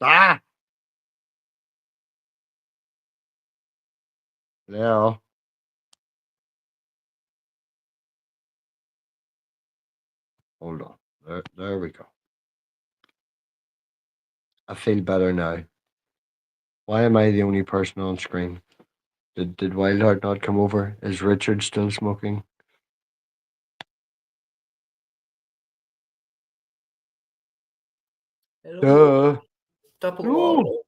Ah! Now, hold on. There we go. I feel better now. Why am I the only person on screen? Did WildHeart not come over? Is Richard still smoking? Hello. Duh. Top of the Oh, world.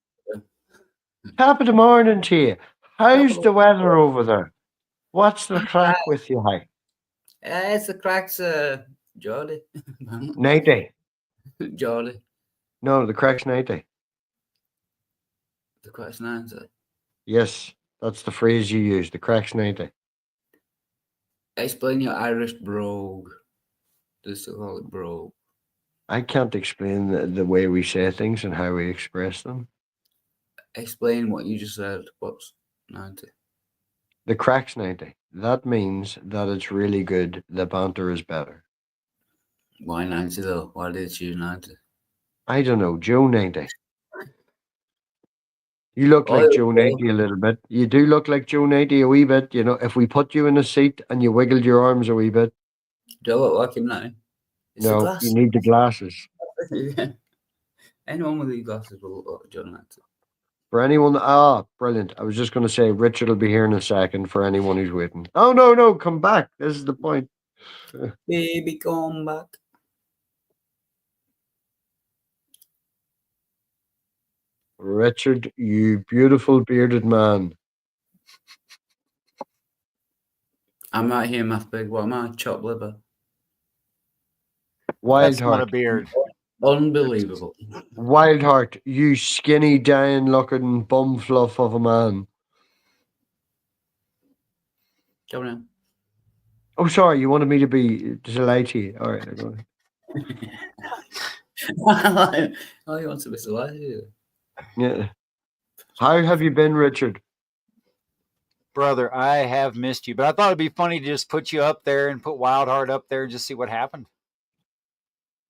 top of the morning to you. Top How's of the the weather world. over there? What's the crack with you, hey? It's the cracks, jolly. Nighty. Jolly. No, the crack's 90. The cracks 90. Yes, that's the phrase you use. The crack's 90. Explain your Irish brogue. They still call it brogue. I can't explain the way we say things and how we express them. Explain what you just said. What's 90? The crack's 90. That means that it's really good. The banter is better. Why 90 though? Why did you choose 90? I don't know. Joe 90. You look like Joe 90 a little bit. You do look like Joe 90 a wee bit. You know, if we put you in a seat and you wiggled your arms a wee bit. Do I look like him now? It's the No, glass. you need the glasses. Yeah. Anyone with these glasses will look like Joe 90. For anyone, brilliant. I was just going to say Richard will be here in a second for anyone who's waiting. Oh, no, come back. This is the point. Baby, come back. Richard, you beautiful bearded man. I'm right here, MathPig. What am I? Chopped liver. That's not a WildHeart. beard. Unbelievable. WildHeart, you skinny, dying looking bum fluff of a man. Go now. Oh, sorry, you wanted me to be delighted. All right, I got it. Oh, you want to be delighted? Yeah. How have you been, Richard? Brother, I have missed you, but I thought it'd be funny to just put you up there and put WildHeart up there and just see what happened.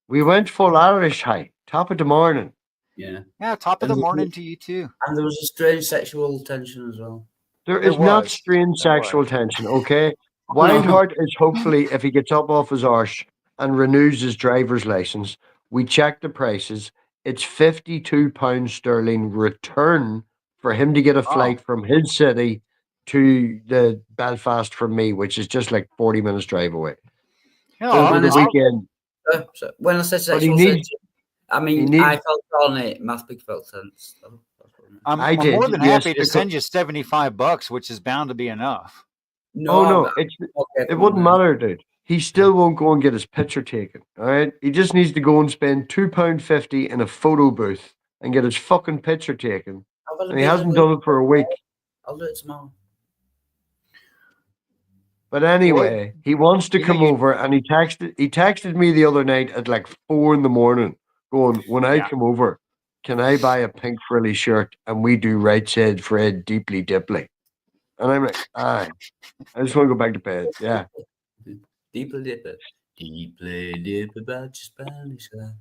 We went full Irish high, top of the morning. Yeah. Yeah, top of the morning to you too. And there was a strange sexual tension as well. There is not strange sexual tension, okay? WildHeart is hopefully, if he gets up off his arse and renews his driver's license, we check the prices. It's £52 sterling return for him to get a flight from his city to the Belfast from me, which is just like 40 minutes drive away. No, Over the weekend. So when I said But he sexual needs, tension, I mean, I felt on it. MathPig felt tense. I'm more than happy to send you $75, which is bound to be enough. No, it wouldn't matter, dude. He still won't go and get his picture taken. All right, he just needs to go and spend £2.50 in a photo booth and get his fucking picture taken. And he hasn't done it for a week. I'll do it tomorrow. But anyway, he wants to come over, and he texted me the other night at like 4 a.m, going, "When I come over, can I buy a pink frilly shirt and we do right said Fred deeply dipply?" And I'm like, aye. I just want to go back to bed. Yeah. Deeply dipper. Deeply dip about your Spanish life.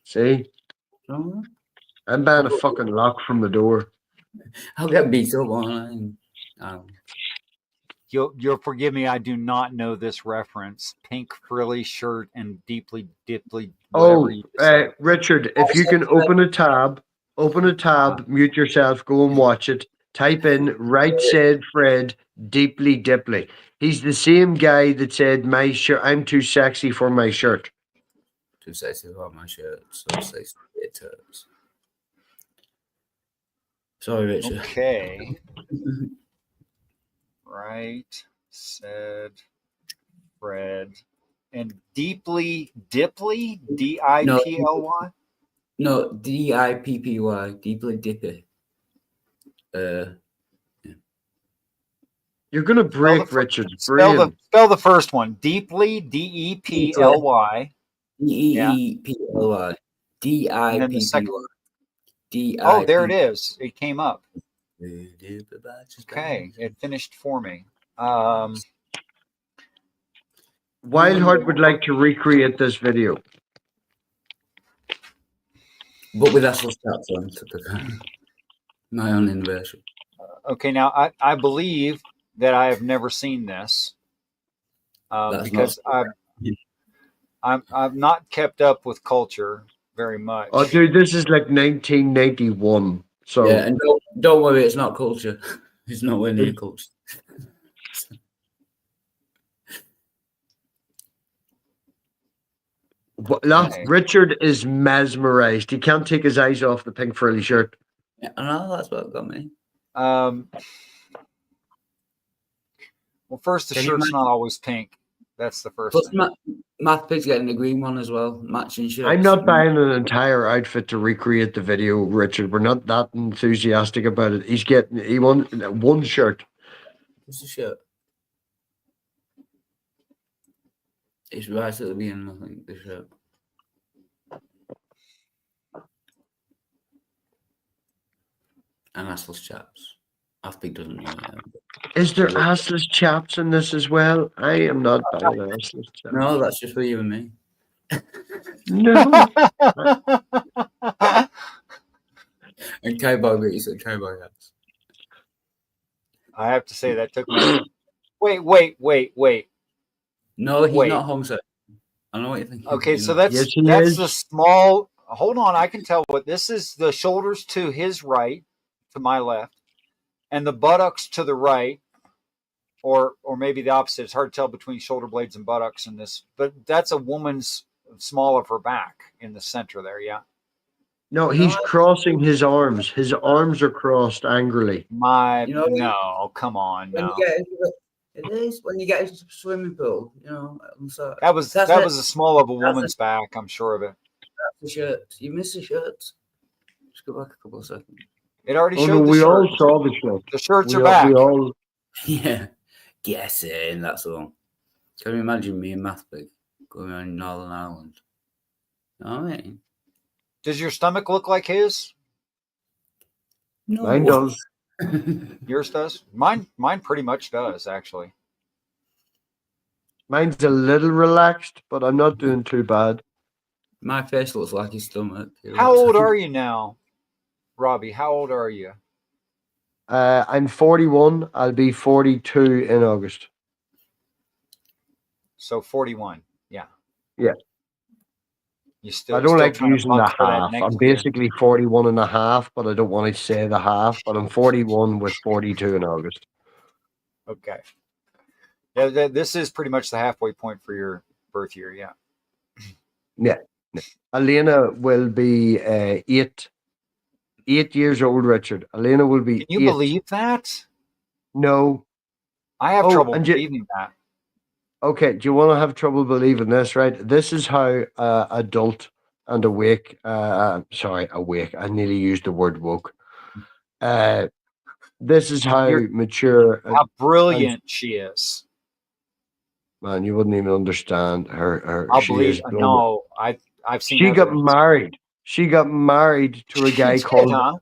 See? I'm buying a fucking lock from the door. I'll get beat up online. You'll forgive me. I do not know this reference. Pink frilly shirt and deeply dipply. Oh, Richard, if you can open a tab, mute yourself, go and watch it. Type in right said Fred deeply dipply. He's the same guy that said my shirt. I'm too sexy for my shirt. Too sexy for my shirt. So sexy it hurts. Sorry, Richard. Okay. Right said Fred. And deeply dipply? D-I-P-L-Y? No, D-I-P-P-Y. Deeply dippy. You're gonna break Richard. Spell the first one. Deeply, D-E-P-L-Y. D-E-E-P-L-Y. D-I-P-P-Y. D-I-P-P-Y. Oh, there it is. It came up. Okay, it finished for me. WildHeart would like to recreate this video. But with Assless chaps on, to prepare my own inversion. Okay, now I believe that I have never seen this That's because not. I've not kept up with culture very much. Oh, dude, this is like 1991. So Yeah, and don't worry, it's not culture. It's nowhere near culture. Okay. Richard is mesmerized. He can't take his eyes off the pink frilly shirt. Yeah, I know that's what got me. Well, first, the Can you shirt's imagine? not always pink. That's the first Plus, thing. MathPig's getting the green one as well, matching shirts. I'm not buying an entire outfit to recreate the video, Richard. We're not that enthusiastic about it. He won one shirt. What's the shirt? It's right at the beginning, I think, the shirt. And assless chaps. MathPig doesn't really have it. Is there assless chaps in this as well? I am not buying assless chaps. No, that's just for you and me. No. And cowboy boots and cowboy hats. I have to say that took me. Wait. No, he's Wait. not homosexual. I know what you're thinking. Okay, You're so not. Yes, he that's is. the small. Hold on, I can tell what this is. The shoulders to his right, to my left, and the buttocks to the right, or maybe the opposite. It's hard to tell between shoulder blades and buttocks in this, but that's a woman's small of her back in the center there. Yeah. No, he's crossing his arms. His arms are crossed angrily. No, come on, When no. you get it is when you get into the swimming pool, you know. So That was that's a small of a woman's back. I'm sure of it. the shirt. You missed the shirt. Just go back a couple of seconds. It already Oh showed no, the we shirt. all saw the shirt. The shirts We are all, back. we all Yeah, guessing. That's all. Can you imagine me and MathPig going around Northern Ireland? You know what I mean? Does your stomach look like his? No. mine does. Yours does. Mine pretty much does actually. Mine's a little relaxed, but I'm not doing too bad. My face looks like his stomach. How old are you now, Robbie? How old are you? I'm 41. I'll be 42 in August. So 41. Yeah. Yeah. You still. I don't like trying to using the bunk for that half. next I'm year. basically 41 and a half, but I don't want to say the half. But I'm 41 with 42 in August. Okay. Yeah, this is pretty much the halfway point for your birth year. Yeah. Yeah. Elena will be 8 years old, Richard. Elena will be Can you 8. believe that? No. I have Oh, trouble and believing that. Okay, do you want to have trouble believing this, right? This is how adult and awake, awake. I nearly used the word woke. This is how mature. How brilliant she is. Man, you wouldn't even understand her. I'll She believe. is blown. No, I've seen. She got evidence. married. She got married to a guy called. Huh?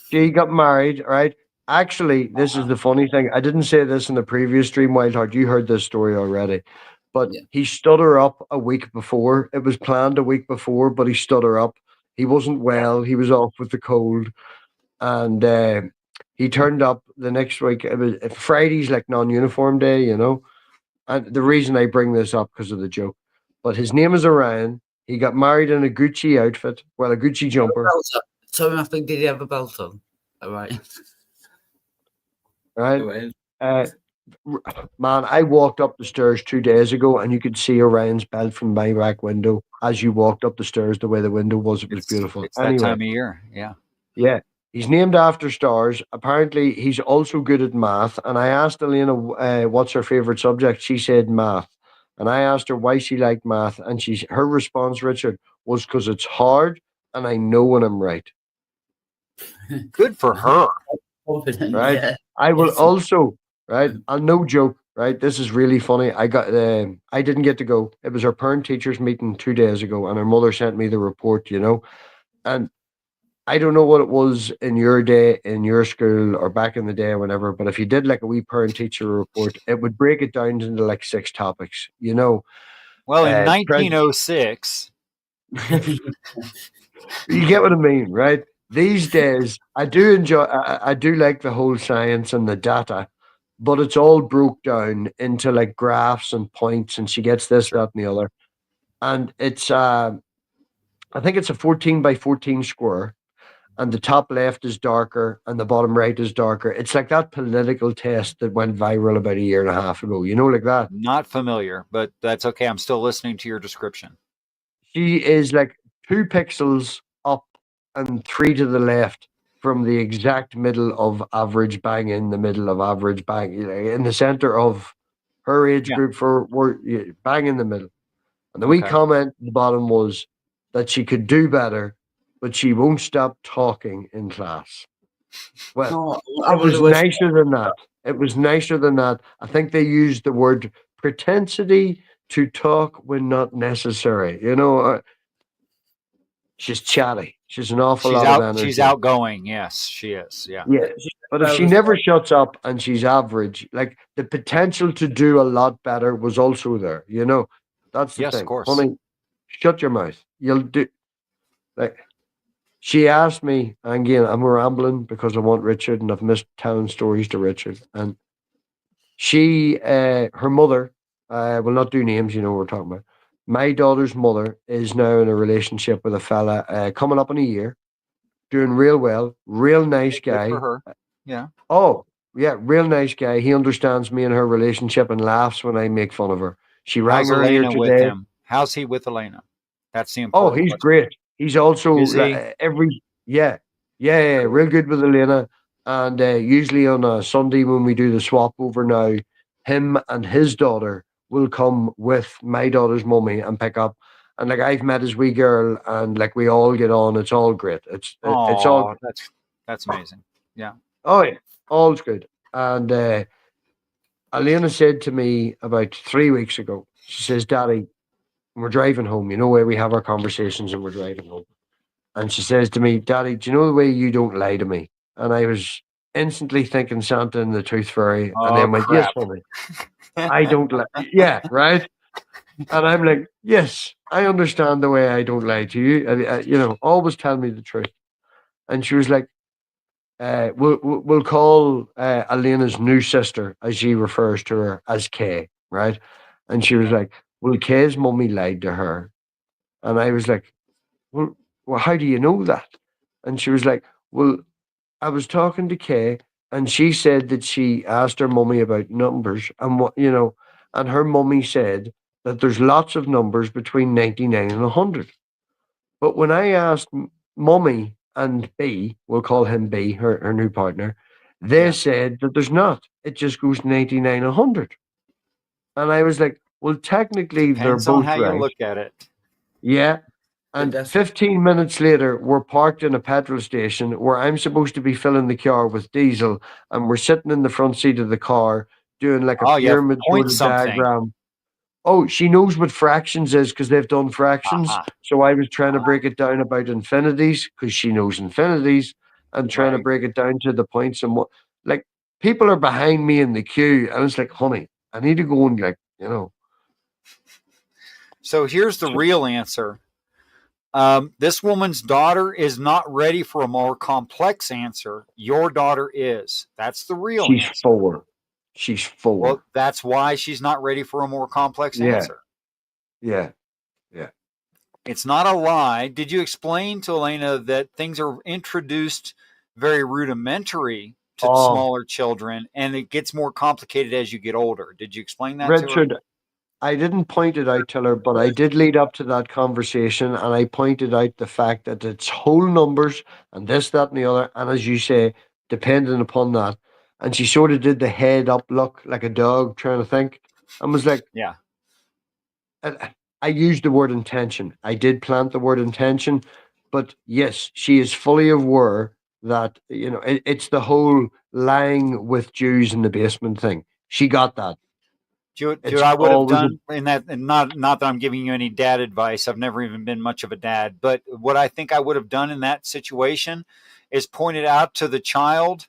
She got married, right? Actually, this is the funny thing. I didn't say this in the previous stream, WildHeart. You heard this story already. But he stood her up a week before. It was planned a week before, but he stood her up. He wasn't well. He was off with the cold. And he turned up the next week. It was Friday's like non-uniform day, you know. And the reason I bring this up because of the joke. But his name is Orion. He got married in a Gucci outfit. Well, a Gucci jumper. So I think did he have a belt on? All right. Right. Man, I walked up the stairs 2 days ago and you could see Orion's belt from my back window as you walked up the stairs the way the window was. It was beautiful. It's that time of year. Yeah. Yeah. He's named after stars. Apparently, he's also good at math. And I asked Elena what's her favorite subject. She said math. And I asked her why she liked math. And her response, Richard, was because it's hard and I know when I'm right. Good for her. Right. Yeah. I will also, right, and no joke, right, this is really funny. I didn't get to go. It was our parent teachers meeting 2 days ago and her mother sent me the report, you know. And I don't know what it was in your day, in your school or back in the day or whatever, but if you did like a wee parent teacher report, it would break it down into like 6 topics, you know. Well, in 1906, You get what I mean, right? These days, I do enjoy. I do like the whole science and the data, but it's all broke down into like graphs and points, and she gets this, Sure. that, and the other. And it's, I think it's a 14 by 14 square, and the top left is darker and the bottom right is darker. It's like that political test that went viral about a year and a half ago, like that. Not familiar, but that's okay. I'm still listening to your description. She is like 2 pixels up and 3 to the left from the exact middle of average, bang in the middle of average, bang in the center of her age Yeah. group bang in the middle. And the wee Okay. comment at the bottom was that she could do better, but she won't stop talking in class. Well, No, I it was wonder where she nicer than that. It was nicer than that. I think they used the word propensity to talk when not necessary. She's chatty. She's an awful lot of She's energy. outgoing. Yes, she is. Yeah. Yeah. But if I she was never shuts up and she's average, like the potential to do a lot better was also there. That's the Yes, of thing. course. Honey, shut your mouth. You'll do like she asked me, and again, I'm rambling because I want Richard and I've missed telling stories to Richard. And her mother, will not do names, what we're talking about. My daughter's mother is now in a relationship with a fella coming up in a year, doing real well, real nice Good for guy. her. Yeah. Oh, yeah, real nice guy. He understands me and her relationship and laughs when I make fun of her. She rang How's earlier Elena with today. him? How's he with Elena? That's the Oh, important he's question. great. He's also Is he? real good with Elena. And usually on a Sunday when we do the swap over now, him and his daughter will come with my daughter's mummy and pick up. And like I've met his wee girl, and like we all get on. It's all great. It's all Oh, good. that's amazing. Yeah. Oh yeah, all's good. And Elena said to me about 3 weeks ago, she says, "Daddy, we're driving home. You know where we have our conversations, and we're driving home." And she says to me, "Daddy, do you know the way you don't lie to me?" And I was instantly thinking Santa and the Tooth Fairy, and Oh then went, "Yes, crap. honey, I don't lie." Yeah, right. And I'm like, "Yes, I understand the way I don't lie to you. And, always tell me the truth." And she was like, we'll call Elena's new sister, as she refers to her, as Kay, right?" And she was Okay. like, "Well, Kay's mummy lied to her." And I was like, well, how do you know that?" And she was like, "Well, I was talking to Kay, and she said that she asked her mummy about numbers, and and her mummy said that there's lots of numbers between 99 and 100. But when I asked mummy and B, we'll call him B, her new partner, they Yeah. said that there's not. It just goes 99, 100. And I was like, well, technically, they're Depends on both how you right. look at it. Yeah. But And that's 15 minutes later, we're parked in a petrol station where I'm supposed to be filling the car with diesel, and we're sitting in the front seat of the car doing like a Oh, you have pyramid point sort of something. diagram. Oh, she knows what fractions is because they've done fractions. Aha. So I was trying to break it down about infinities because she knows infinities, and trying to Right. break it down to the points and what, like, people are behind me in the queue. And it's like, honey, I need to go and, So here's the real answer. This woman's daughter is not ready for a more complex answer. Your daughter is. That's the real she's answer. 4. She's Well, 4. that's why she's not ready for a more complex Yeah. answer. Yeah. Yeah. It's not a lie. Did you explain to Elena that things are introduced very rudimentary to Oh, smaller children and it gets more complicated as you get older? Did you explain that to her? Richard, I didn't point it out to her, but I did lead up to that conversation, and I pointed out the fact that it's whole numbers and this, that, and the other. And as you say, depending upon that. And she sort of did the head up look like a dog trying to think, and was like, Yeah. I used the word intention. I did plant the word intention, but yes, she is fully aware that, it's the whole lying with Jews in the basement thing. She got that. Do It's I would have always done in that, and not that I'm giving you any dad advice. I've never even been much of a dad, but what I think I would have done in that situation is pointed out to the child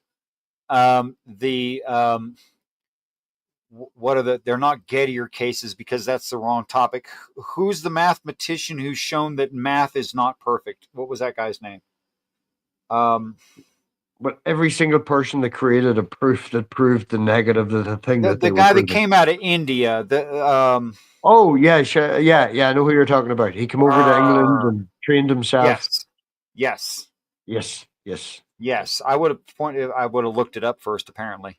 the what are they're not Gettier cases because that's the wrong topic. Who's the mathematician who's shown that math is not perfect? What was that guy's name? But every single person that created a proof that proved the negative of the thing that The they were guy that proving. came out of India. Oh yeah, yeah. I know who you're talking about. He came over to England and trained himself. Yes. Yes. I would have looked it up first, apparently.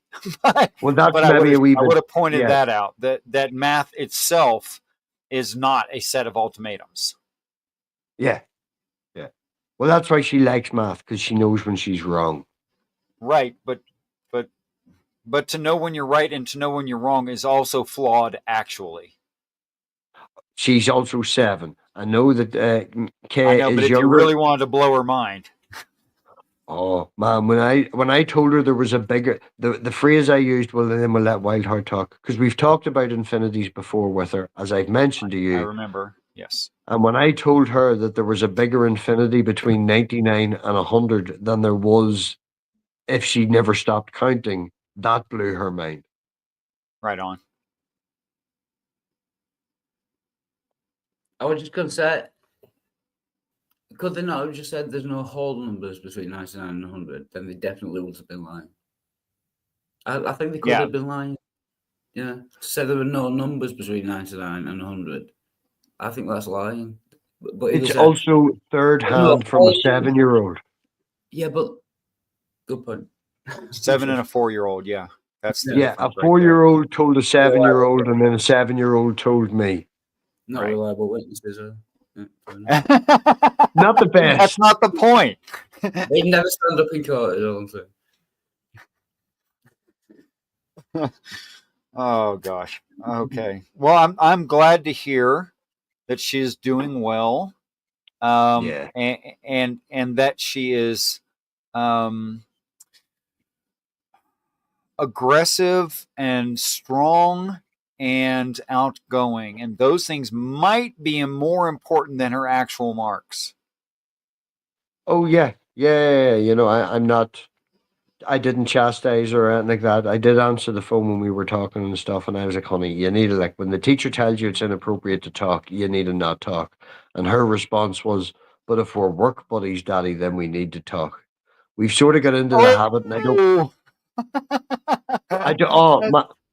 Well, that's but maybe a wee I bit. would have pointed Yeah. that out. That math itself is not a set of ultimatums. Yeah. Well, that's why she likes math, because she knows when she's wrong. Right, but to know when you're right and to know when you're wrong is also flawed, actually. She's also 7. I know that Kay I know, is but if younger. you really wanted to blow her mind. Oh man, when I told her there was a bigger the phrase I used, well then we'll let Wildheart talk, because we've talked about infinities before with her, as I've mentioned to I you. remember, yes. And when I told her that there was a bigger infinity between 99 and 100 than there was if she never stopped counting, that blew her mind. Right on. I was just going to say, could they not have just said there's no whole numbers between 99 and 100? Then they definitely would have been lying. I think they could have been lying. Yeah. To say there were no numbers between 99 and 100. I think that's lying. But It's also third hand from a 7-year-old. Yeah, but good point. 7 and a 4-year-old, yeah. That's the Yeah, a difference right there. 4-year-old told a 7-year-old, and then a 7-year-old told me. Not reliable witnesses. Not the best. That's not the point. They never stand up in court, is all I'm saying. Oh gosh. Okay. Well, I'm glad to hear that she is doing well. Yeah. And that she is aggressive and strong and outgoing, and those things might be more important than her actual marks. Oh yeah. I'm not. I didn't chastise her or anything like that. I did answer the phone when we were talking and stuff, and I was like, honey, you need to, like, when the teacher tells you it's inappropriate to talk, you need to not talk. And her response was, but if we're work buddies, Daddy, then we need to talk. We've sort of got into the habit, and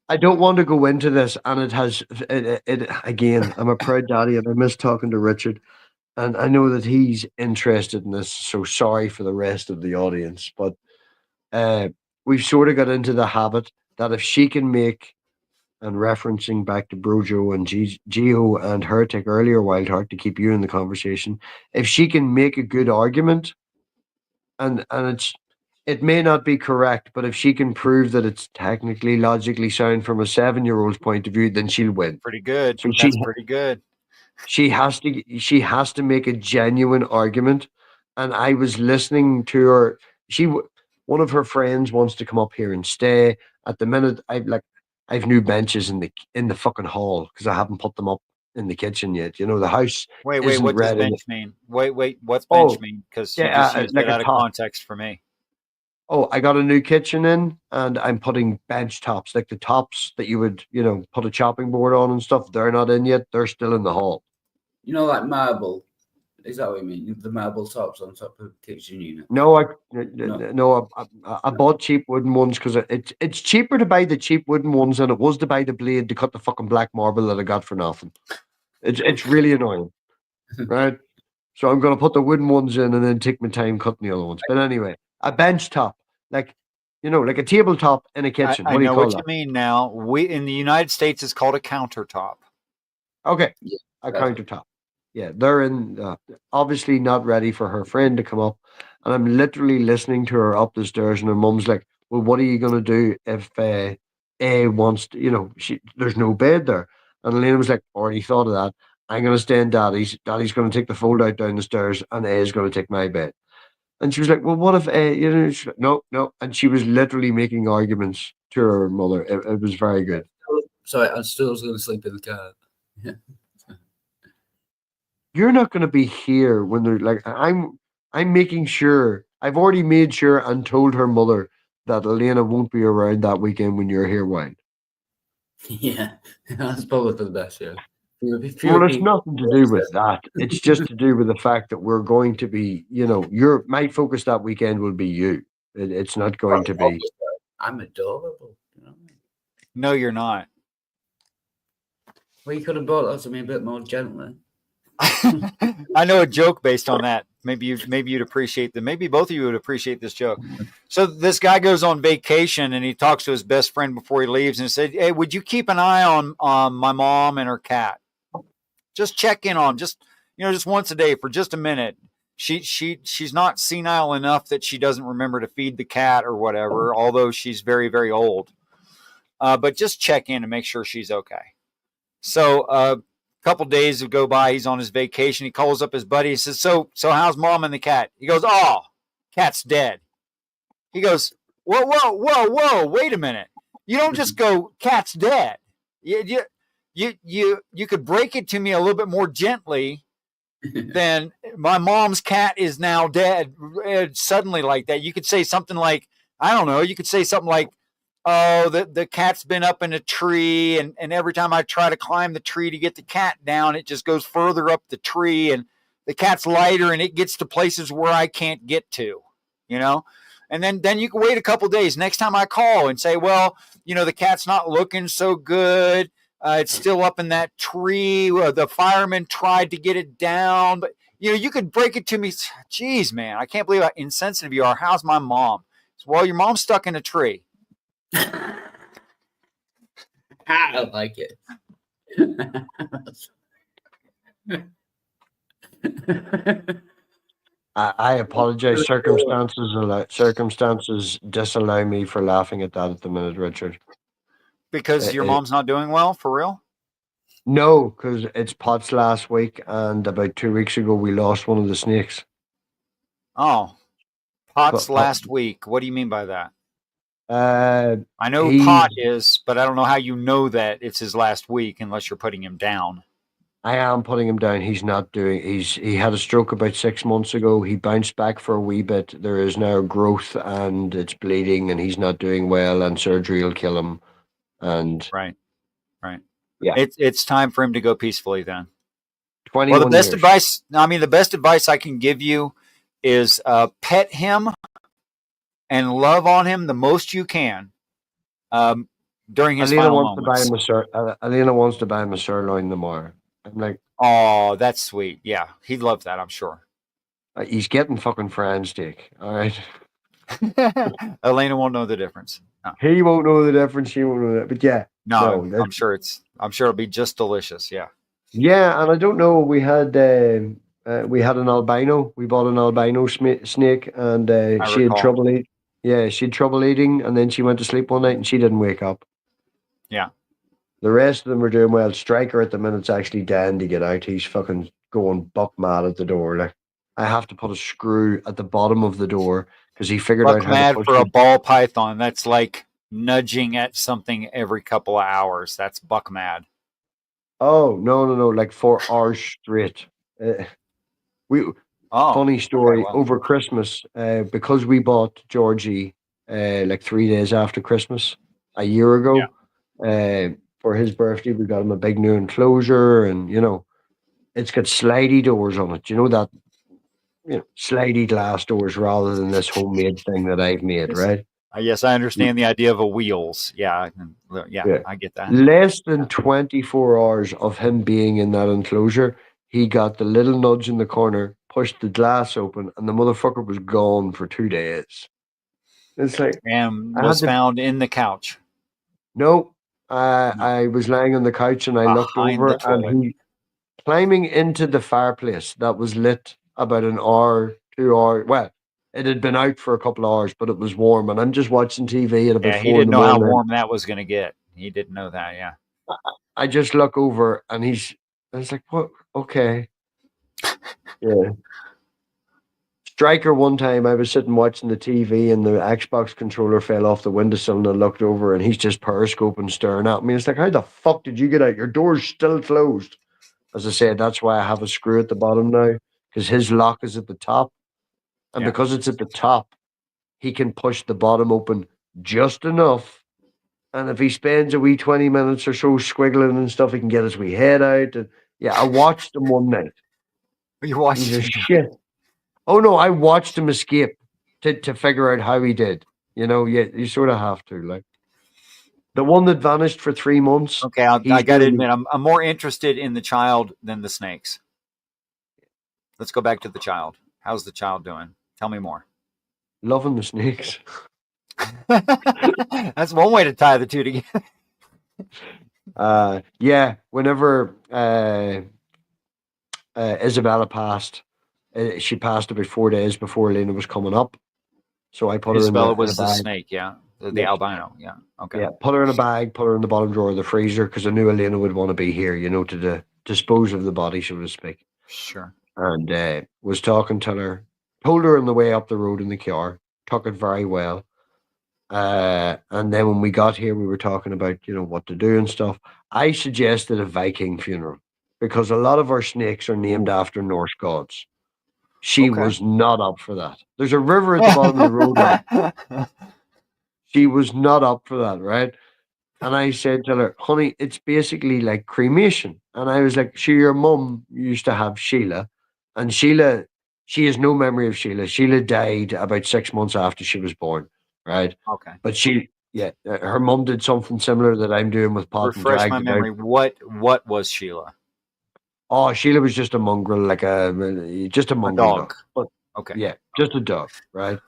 I don't want to go into this, and it again. I'm a proud daddy, and I miss talking to Richard, and I know that he's interested in this. So sorry for the rest of the audience, but uh, we've sort of got into the habit that if she can make, and referencing back to Brojo and Geo and Hertic earlier, WildHeart, to keep you in the conversation, if she can make a good argument, and it may not be correct, but if she can prove that it's technically logically sound from a 7-year-old's point of view, then she'll win. Pretty good. So That's pretty good. she has to make a genuine argument. And I was listening to her. One of her friends wants to come up here and stay. At the minute, I've new benches in the fucking hall because I haven't put them up in the kitchen yet. You know, the house Wait, isn't what does ready. bench mean? Wait, what's bench mean? Because you just used like it out a of top. context for me. Oh, I got a new kitchen in, and I'm putting bench tops, like the tops that you would, put a chopping board on and stuff. They're not in yet. They're still in the hall. You know, like marble. Is that what you mean? The marble tops on top of the kitchen unit? No, I bought cheap wooden ones because it's cheaper to buy the cheap wooden ones than it was to buy the blade to cut the fucking black marble that I got for nothing. It's really annoying, right? So I'm gonna put the wooden ones in and then take my time cutting the other ones. But anyway, a bench top, like like a tabletop in a kitchen. I What do you know call what that? you mean now. We in the United States it's called a countertop. Okay, Yeah, a countertop. Yeah, they're in. Obviously not ready for her friend to come up, and I'm literally listening to her up the stairs, and her mum's like, "Well, what are you gonna do if A wants to? There's no bed there." And Elena was like, "Already thought of that. I'm gonna stay in Daddy's. Daddy's gonna take the fold out down the stairs, and A is gonna take my bed." And she was like, "Well, what if A?" She's like, "No, no," and she was literally making arguments to her mother. It was very good. Sorry, I still was going to sleep in the car. Yeah. You're not going to be here when they're like, I'm making sure, I've already made sure and told her mother that Elena won't be around that weekend when you're here, Wayne. Yeah, that's probably for the best. Yeah. Well, it's nothing to do with that. It's just to do with the fact that we're going to be, my focus that weekend will be you. It's not going to be. I'm adorable. You know? No, you're not. Well, you could have brought that to me a bit more gently. I know a joke based on that. Maybe you'd appreciate that. Maybe both of you would appreciate this joke. So this guy goes on vacation and he talks to his best friend before he leaves and said, "Hey, would you keep an eye on my mom and her cat? Just check in on just once a day for just a minute. She's not senile enough that she doesn't remember to feed the cat or whatever, although she's very, very old. But just check in and make sure she's okay." So a couple days go by. He's on his vacation. He calls up his buddy. He says, "So how's mom and the cat?" He goes, "Oh, cat's dead." He goes, "Whoa! Wait a minute. You don't just go, 'Cat's dead.' You could break it to me a little bit more gently than my mom's cat is now dead suddenly like that. You could say something like, I don't know. You could say something like, oh, the cat's been up in a tree, and every time I try to climb the tree to get the cat down, it just goes further up the tree, and the cat's lighter, and it gets to places where I can't get to, And then you can wait a couple days. Next time I call and say, well, the cat's not looking so good. It's still up in that tree. The fireman tried to get it down, but you could break it to me. Geez, man, I can't believe how insensitive you are. How's my mom? Well, your mom's stuck in a tree. I like it. I apologize. Circumstances disallow me for laughing at that at the minute, Richard. Because your mom's not doing well, for real? No, because it's Pot's last week, and about 2 weeks ago we lost one of the snakes. Oh, Pot's last week. What do you mean by that? I know Pot is, but I don't know how you know that it's his last week unless you're putting him down. I am putting him down. He's not doing. He had a stroke about 6 months ago. He bounced back for a wee bit. There is now growth, and it's bleeding, and he's not doing well. And surgery will kill him. And right. Yeah, it's time for him to go peacefully then. 21 Well, the best years. advice. I mean, the best advice I can give you is pet him and love on him the most you can during his final moments. Alina wants to buy him a sirloin tomorrow. I'm like, oh, that's sweet. Yeah, he'd love that, I'm sure. He's getting fucking Fran steak. All right. Elena won't know the difference. No. He won't know the difference. She won't know that. But yeah. No, I'm sure it'll be just delicious. Yeah. Yeah, and I don't know. We had an albino. We bought an albino snake, and she had trouble eating. Yeah, she had trouble eating, and then she went to sleep one night, and she didn't wake up. Yeah. The rest of them are doing well. Striker at the minute's actually dying to get out. He's fucking going buck mad at the door. Like, I have to put a screw at the bottom of the door because he figured out how mad to push for a ball python. That's like nudging at something every couple of hours. That's buck mad. Oh, no. Like 4 hours straight. Funny story. Okay, well. Over Christmas, because we bought Georgie like 3 days after Christmas a year ago. Yeah. For his birthday, we got him a big new enclosure, and it's got slidey doors on it. You know that, slidey glass doors rather than this homemade thing that I've made, right? Yes, I understand the idea of a wheels. Yeah, I get that. Less than 24 hours of him being in that enclosure, he got the little nudge in the corner, pushed the glass open, and the motherfucker was gone for 2 days. It's like, and was found in the couch. No. I was lying on the couch and I looked over, and he climbing into the fireplace that was lit about an hour, 2 hours. Well, it had been out for a couple of hours, but it was warm, and I'm just watching TV at about 4 in the morning. He didn't know how warm that was going to get. He didn't know that. Yeah. I just look over, and I was like, "What? Okay." Yeah. Striker, one time I was sitting watching the TV and the Xbox controller fell off the windowsill, and I looked over and he's just periscoping, staring at me. It's like, how the fuck did you get out? Your door's still closed. As I said, that's why I have a screw at the bottom now, because his lock is at the top. And because it's at the top, he can push the bottom open just enough And if he spends a wee 20 minutes or so squiggling and stuff, he can get his wee head out. And yeah, I watched him one night. You And watched just him. shit. Oh no, I watched him escape to figure out how he did. You sort of have to. Like the one that vanished for 3 months. Okay, I He's got to doing admit, I'm more interested in the child than the snakes. Let's go back to the child. How's the child doing? Tell me more. loving the snakes. That's one way to tie the two together. Yeah. Whenever Isabella passed, she passed about 4 days before Elena was coming up. So I put her in Isabella a was the bag. snake, yeah, the Yeah. albino, yeah. Okay. Yeah, put her in a bag, put her in the bottom drawer of the freezer because I knew Elena would want to be here, to dispose of the body, so to speak. Sure. And was talking to her, told her on the way up the road in the car, took it very well. And then when we got here, we were talking about, what to do and stuff. I suggested a Viking funeral because a lot of our snakes are named after Norse gods. She Okay. was not up for that. There's a river at the bottom of the road. Right? She was not up for that, right? And I said to her, honey, it's basically like cremation. And I was like, sure, your mum used to have Sheila. And Sheila, she has no memory of Sheila. Sheila died about 6 months after she was born, right? Okay. But her mum did something similar that I'm doing with Pot and Refresh my dragged it out. memory. What was Sheila? Oh, Sheila was just a mongrel, just a mongrel dog. But Okay. yeah, just a dog, right?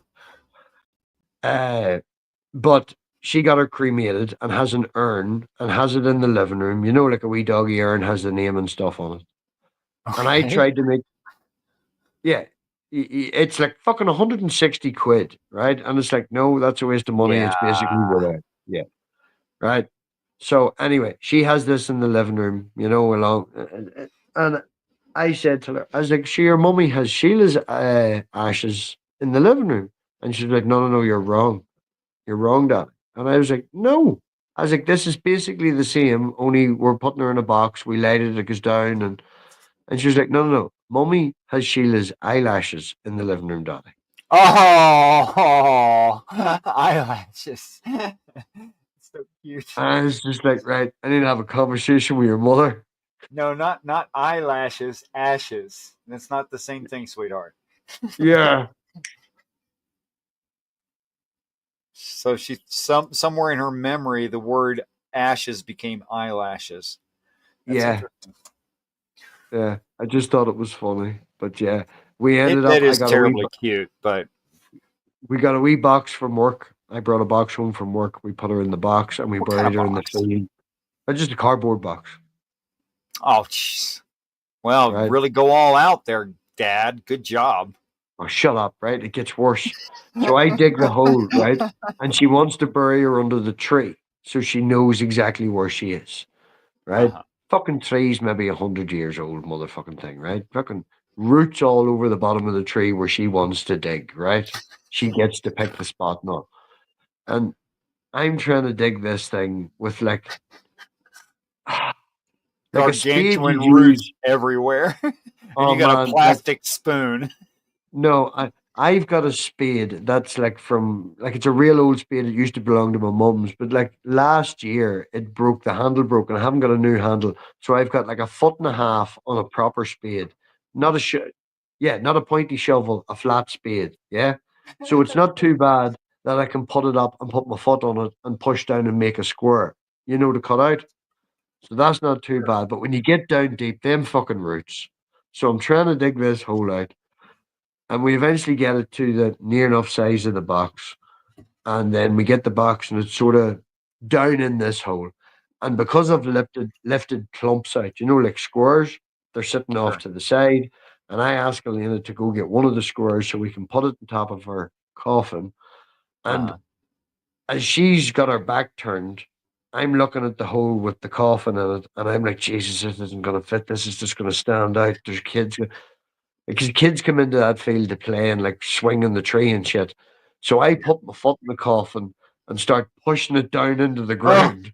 But she got her cremated and has an urn and has it in the living room, like a wee doggy urn has the name and stuff on it. Okay. And I tried to make, it's like fucking 160 quid, right? And it's like, no, that's a waste of money. It's basically whatever. Yeah. Right. So anyway, she has this in the living room, and I said to her, I was like, your mummy has Sheila's ashes in the living room. And she's like, no, you're wrong. You're wrong, Dad. And I was like, no. I was like, this is basically the same, only we're putting her in a box. We light it goes down. And she was like, no. Mummy has Sheila's eyelashes in the living room, Daddy. Oh, eyelashes. So cute. I was just like, right, I need to have a conversation with your mother. No, not eyelashes, ashes. That's not the same thing, sweetheart. Yeah. So she somewhere in her memory, the word ashes became eyelashes. That's Yeah. I just thought it was funny, but yeah, we ended up. That is terribly cute, but we got a wee box from work. I brought a box home from work. We put her in the box and we buried her in the field. Just a cardboard box. Oh, jeez. Well, really go all out there, Dad. Good job. Oh, shut up, right? It gets worse. So I dig the hole, right? And she wants to bury her under the tree so she knows exactly where she is, right? Fucking tree's maybe 100 years old, motherfucking thing, right? Fucking roots all over the bottom of the tree where she wants to dig, right? She gets to pick the spot now. And I'm trying to dig this thing with like gargantuan roots everywhere. And you got a plastic spoon. No, I've got a spade that's it's a real old spade. It used to belong to my mum's, but like last year the handle broke, and I haven't got a new handle. So I've got like 1.5 feet on a proper spade, not a pointy shovel, a flat spade. Yeah, so it's not too bad that I can put it up and put my foot on it and push down and make a square. To cut out. So that's not too bad. But when you get down deep, them fucking roots. So I'm trying to dig this hole out. And we eventually get it to the near enough size of the box. And then we get the box and it's sort of down in this hole. And because I've lifted clumps out, like squares, they're sitting off to the side. And I ask Elena to go get one of the squares so we can put it on top of her coffin. And as she's got her back turned, I'm looking at the hole with the coffin in it. And I'm like, Jesus, this isn't going to fit. This is just going to stand out. There's kids. Because kids come into that field to play and like swinging the tree and shit. So I put my foot in the coffin and start pushing it down into the ground.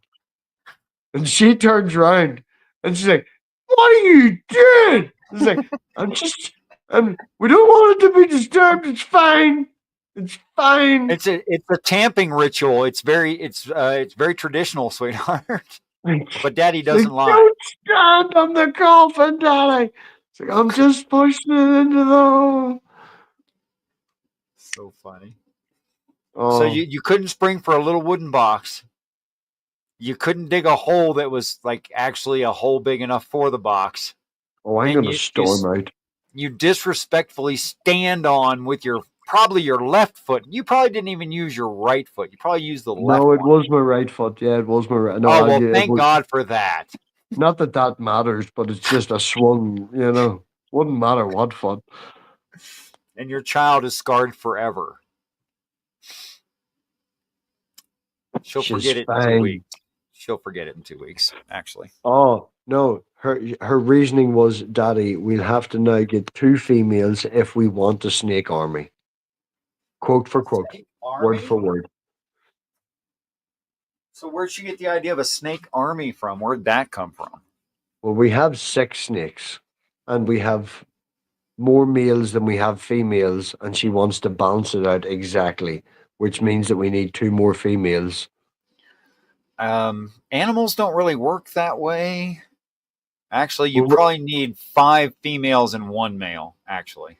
And she turns around and she's like, what are you doing? It's like, we don't want it to be disturbed. It's fine. It's fine. It's a tamping ritual. It's very traditional, sweetheart. But Daddy doesn't lie. Don't stand on the coffin, Daddy. It's like, I'm just pushing it into the hole. So funny. Oh. So you couldn't spring for a little wooden box. You couldn't dig a hole that was like actually a hole big enough for the box. Oh, I'm going to storm out. You disrespectfully stand on with probably your left foot. You probably didn't even use your right foot. You probably used the left. No, it was my right foot. Yeah, it was my right. No, oh, well, thank God for that. Not that matters, but it's just a swung, wouldn't matter what foot. And your child is scarred forever. She'll forget it in 2 weeks. She'll forget it in 2 weeks, actually. Oh, no. Her reasoning was, Daddy, we'll have to now get 2 females if we want a snake army. Quote for quote. Word for word. So where'd she get the idea of a snake army from? Where'd that come from? Well, we have 6 snakes, and we have more males than we have females, and she wants to balance it out exactly, which means that we need 2 more females. Animals don't really work that way. Actually, you probably need 5 females and 1 male, actually.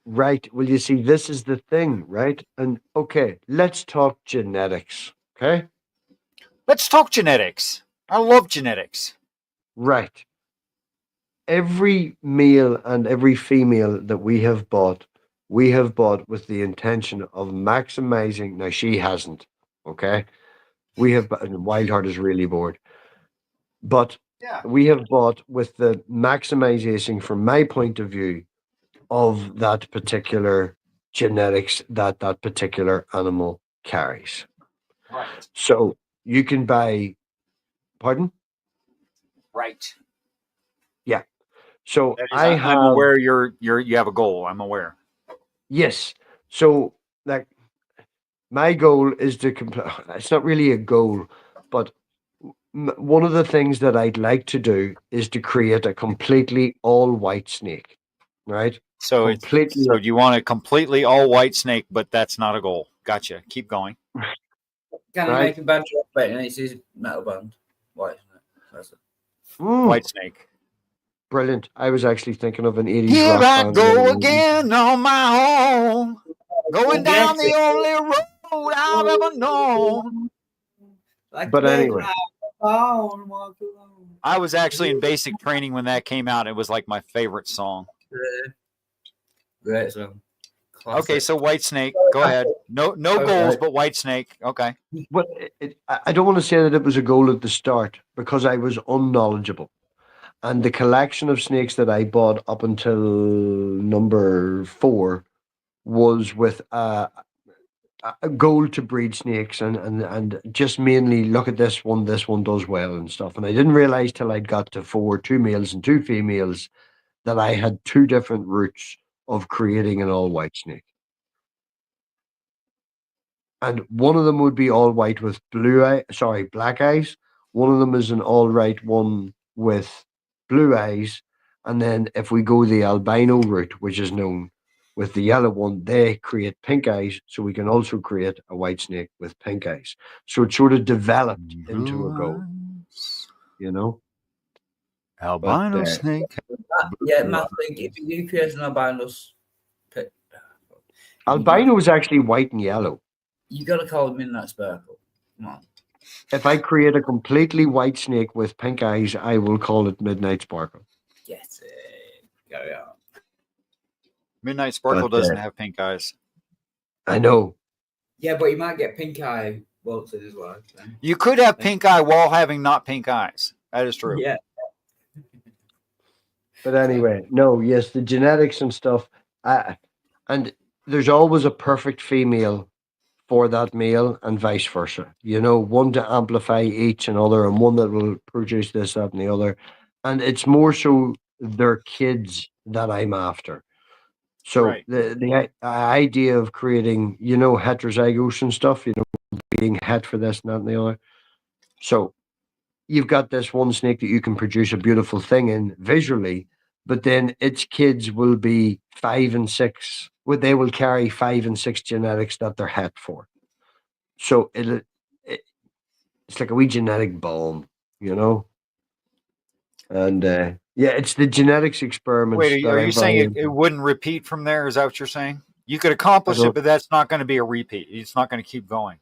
Right. Well, you see, this is the thing, right? And okay, let's talk genetics, okay? Let's talk genetics. I love genetics. Right. Every male and every female that we have bought with the intention of maximizing. Now, she hasn't, okay? WildHeart is really bored. But we have bought with the maximization, from my point of view, of that particular genetics that particular animal carries. Right. So you can buy, pardon? Right. Yeah. So I'm aware you have a goal. I'm aware. Yes. So like my goal is to it's not really a goal, but one of the things that I'd like to do is to create a completely all white snake, right? So you want a completely all white snake, but that's not a goal. Gotcha. Keep going. Can I make a band drop it and it's his metal band? White snake. That's it. White snake. Brilliant. I was actually thinking of an 80s Here rock I band. go again on my own, going down the only road I've ever known. But anyway. I was actually in basic training when that came out. It was like my favorite song. Great song. Classic. Okay, so White Snake. Go ahead. No goals, but White Snake. Okay. But I don't want to say that it was a goal at the start because I was unknowledgeable. And the collection of snakes that I bought up until number 4 was with a goal to breed snakes and just mainly look at this one does well and stuff. And I didn't realize till I'd got to 4, 2 males and 2 females, that I had 2 different routes of creating an all white snake. And one of them would be all white with black eyes. One of them is an all right one with blue eyes. And then if we go the albino route, which is known with the yellow one, they create pink eyes. So we can also create a white snake with pink eyes. So it sort of developed into a goal, Albino snake. Yeah, MathPig, if you create an albino is actually white and yellow. You got to call it Midnight Sparkle. Come on. If I create a completely white snake with pink eyes, I will call it Midnight Sparkle. Get it. Carry on. Midnight Sparkle doesn't have pink eyes. I know. Yeah, but you might get pink eye bolted as well. So. You could have pink eye while having not pink eyes. That is true. Yeah. But anyway, no, yes, the genetics and stuff. And there's always a perfect female for that male and vice versa. One to amplify each another and one that will produce this, that, and the other. And it's more so their kids that I'm after. So the idea of creating, heterozygous and stuff, being het for this and that and the other. So you've got this one snake that you can produce a beautiful thing in visually, but then its kids will be 5 and 6 they will carry 5 and 6 genetics that they're het for. So it's like a wee genetic bomb, you know? And yeah, it's the genetics experiments Wait, that are I'm you very saying it into. wouldn't repeat from there? Is that what you're saying? You could I accomplish it, don't but that's not going to be a repeat. It's not going to keep going.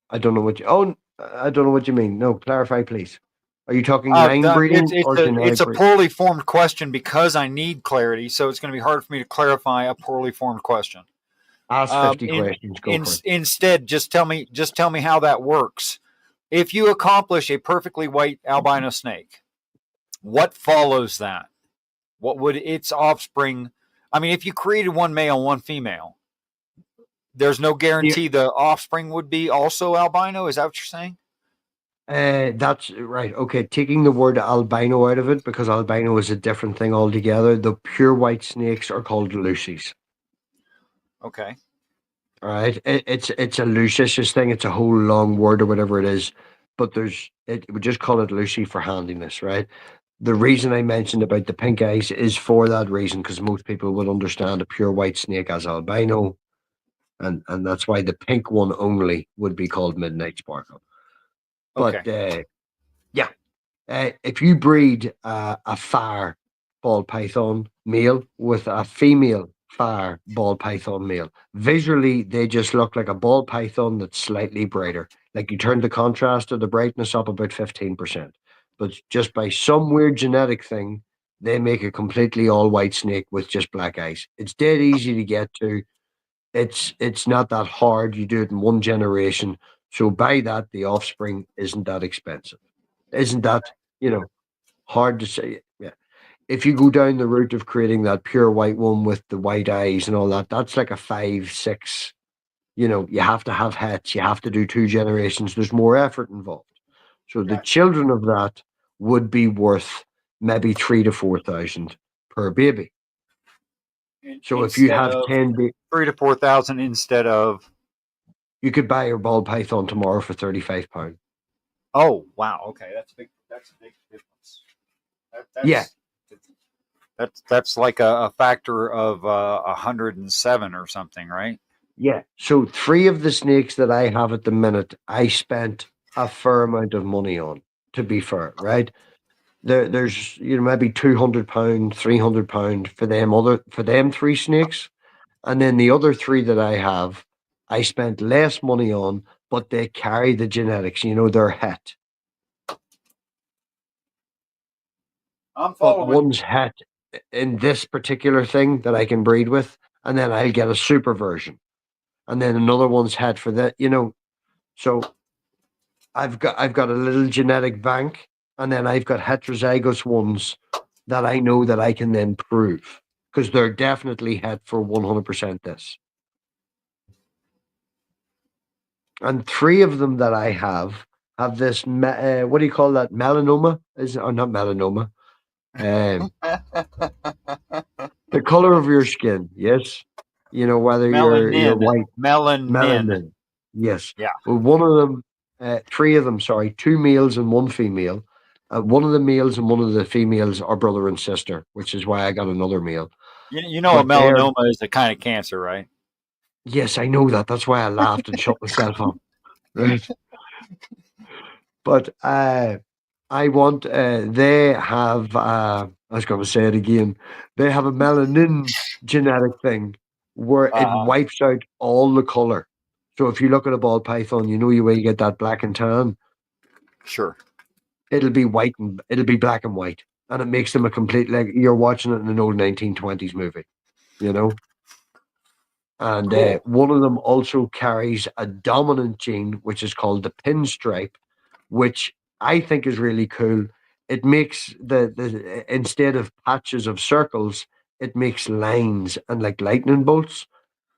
I don't know what you I don't know what you mean. No, clarify please. Are you talking line breeding or It's genetic a breeding? poorly formed question because I need clarity, so it's going to be hard for me to clarify a poorly formed question. Ask 50 questions, go for it. Instead, just tell me how that works. If you accomplish a perfectly white albino snake, what follows that? What would its offspring? I mean, if you created one male, one female, there's no guarantee the offspring would be also albino. Is that what you're saying? That's right. Okay, taking the word albino out of it because albino is a different thing altogether. The pure white snakes are called Lucy's. Okay. All right, it's a Lucicious thing. It's a whole long word or whatever it is, but we just call it Lucy for handiness, right? The reason I mentioned about the pink eyes is for that reason because most people would understand a pure white snake as albino, and that's why the pink one only would be called Midnight Sparkle. But Okay. yeah, if you breed a fire ball python male with a female fire ball python male, visually they just look like a ball python that's slightly brighter. Like you turn the contrast of the brightness up about 15%. But just by some weird genetic thing, they make a completely all white snake with just black eyes. It's dead easy to get to. It's not that hard. You do it in one generation. So by that, the offspring isn't that expensive. Isn't that, hard to say? Yeah. If you go down the route of creating that pure white one with the white eyes and all that, that's like a 5, 6. You have to have hets. You have to do 2 generations. There's more effort involved. So the children of that would be worth maybe 3 to 4 thousand per baby. So if you Instead have of 10, 3 to 4,000 instead of. you could buy your ball python tomorrow for £35. Oh wow! Okay, that's a big difference. Yeah. That's like a factor of 107 or something, right? Yeah. So 3 of the snakes that I have at the minute, I spent a fair amount of money on, to be fair, right? There's maybe £200, £300 for them 3 snakes. And then the other 3 that I have, I spent less money on, but they carry the genetics, they're het. I'm But following. one's het in this particular thing that I can breed with, and then I'll get a super version. And then another one's het for that, So I've got a little genetic bank, and then I've got heterozygous ones that I know that I can then prove because they're definitely het for 100% this. And 3 of them that I have this what do you call that, melanoma? Is it, or not melanoma? Um, the color of your skin, yes. Whether you're Melanin. white, Melanin. melanin, yes. Yeah. Well, one of them, 3 of them, sorry, 2 males and 1 female. One of the males and one of the females are brother and sister, which is why I got another male. You know, a But they're melanoma is a kind of cancer, right? yes, I know that. That's why I laughed and shut myself up. Right. But I want they have I was going to say it again. They have a melanin genetic thing where it wipes out all the color. So if you look at a ball python, where you get that black and tan. Sure. It'll be it'll be black and white, and it makes them a complete, like you're watching it in an old 1920s movie, And Cool. one of them also carries a dominant gene, which is called the pinstripe, which I think is really cool. It makes the instead of patches of circles, it makes lines and like lightning bolts.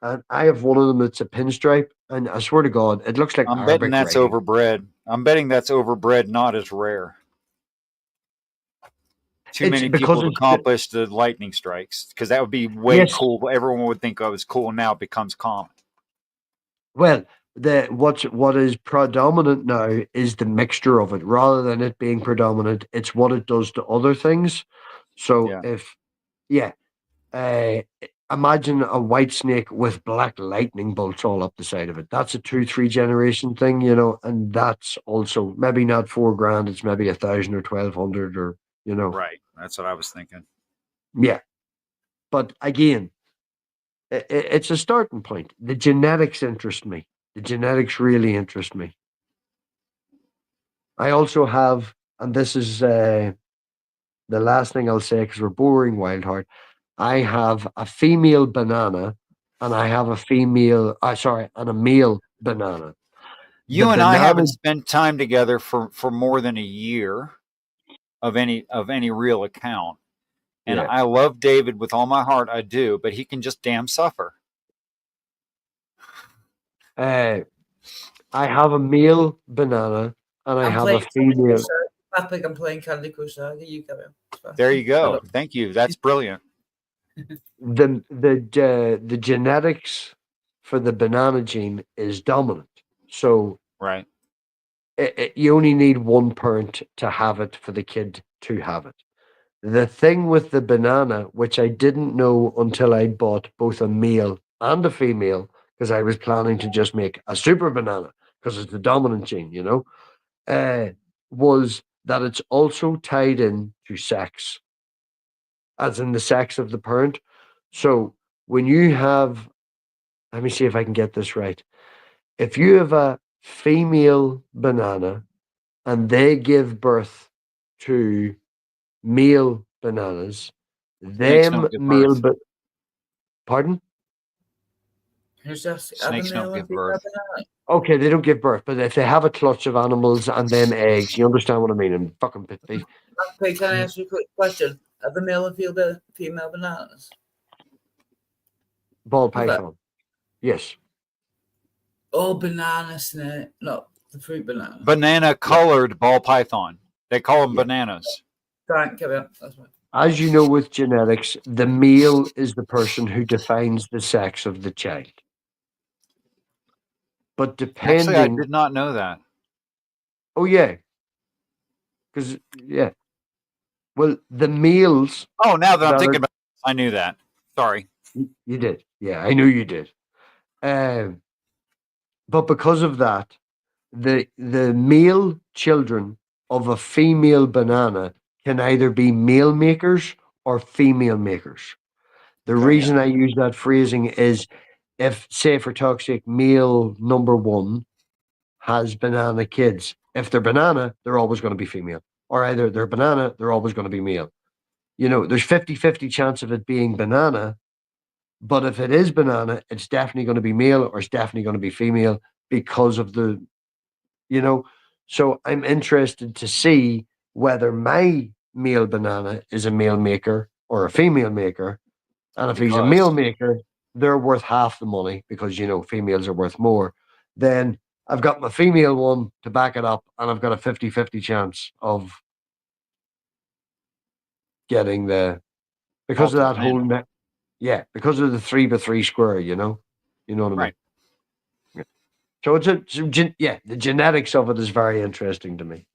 And I have one of them that's a pinstripe, and I swear to God, it looks like I'm betting Arabic that's writing. overbred. I'm betting that's overbred, not as rare. Too many people have accomplished the lightning strikes because that would be way cool. Everyone would think of as cool. Now it becomes common. Well, what is predominant now is the mixture of it, rather than it being predominant. It's what it does to other things. So imagine a white snake with black lightning bolts all up the side of it. That's a 2, 3 generation thing, and that's also maybe not $4,000. It's maybe 1,000 or 1,200 or, Right. That's what I was thinking. yeah. But again, it's a starting point. The genetics interest me. The genetics really interest me. I also have, and this is the last thing I'll say because we're boring, WildHeart. I have a female banana and I have a and a male banana. You and I haven't spent time together for more than a year of any real account. And I love David with all my heart, I do, but he can just damn suffer. I have a male banana and I have a female. MathPig, I'm playing Candy Crush Saga. You go. There you go. Thank you. That's brilliant. The genetics for the banana gene is dominant. So right. You only need one parent to have it for the kid to have it. The thing with the banana, which I didn't know until I bought both a male and a female, because I was planning to just make a super banana because it's the dominant gene, was that it's also tied in to sex, as in the sex of the parent. So when you have, let me see if I can get this right. If you have a female banana and they give birth to male bananas, pardon? Snakes don't give birth. Okay, they don't give birth, but if they have a clutch of animals and them eggs, you understand what I mean? And fucking can I ask you a quick question? Are the male and female bananas? Ball python. Yes. Oh, banana snake. No, the fruit banana. Banana colored ball python. They call them bananas. Right, carry on. That's right. As you know, with genetics, the male is the person who defines the sex of the child. But depending... Actually, I did not know that. Oh, yeah. Because, yeah. Well, the males... Oh, now that I'm thinking about it, I knew that. Sorry. You did. Yeah, I knew you did. But because of that, the male children of a female banana can either be male makers or female makers. The reason I use that phrasing is if, say, for talk's sake, male number one has banana kids, if they're banana, they're always going to be female. Or either they're banana, they're always going to be male. There's 50-50 chance of it being banana, but if it is banana, it's definitely going to be male or it's definitely going to be female because of the, So I'm interested to see whether my male banana is a male maker or a female maker. And if he's a male maker, they're worth half the money because, females are worth more. Then I've got my female one to back it up and I've got a 50-50 chance of getting because of that whole, because of the 3x3 square, you know what I mean? Right. Yeah. So the genetics of it is very interesting to me.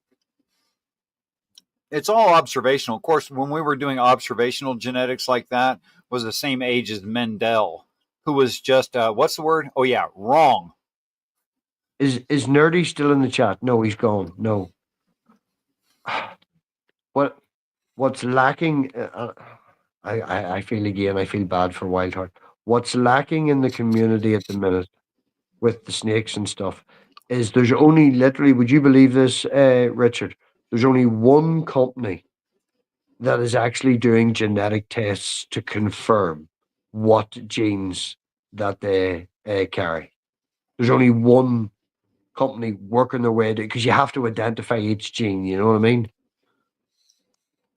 It's all observational. Of course, when we were doing observational genetics like that, was the same age as Mendel, who was just what's the word? Oh yeah, wrong. Is Nerdy still in the chat? No, he's gone. No. What's lacking? I feel bad for WildHeart. What's lacking in the community at the minute with the snakes and stuff is there's only literally, would you believe this, Richard? There's only one company that is actually doing genetic tests to confirm what genes that they carry. There's only one company working their way to, because you have to identify each gene, you know what I mean?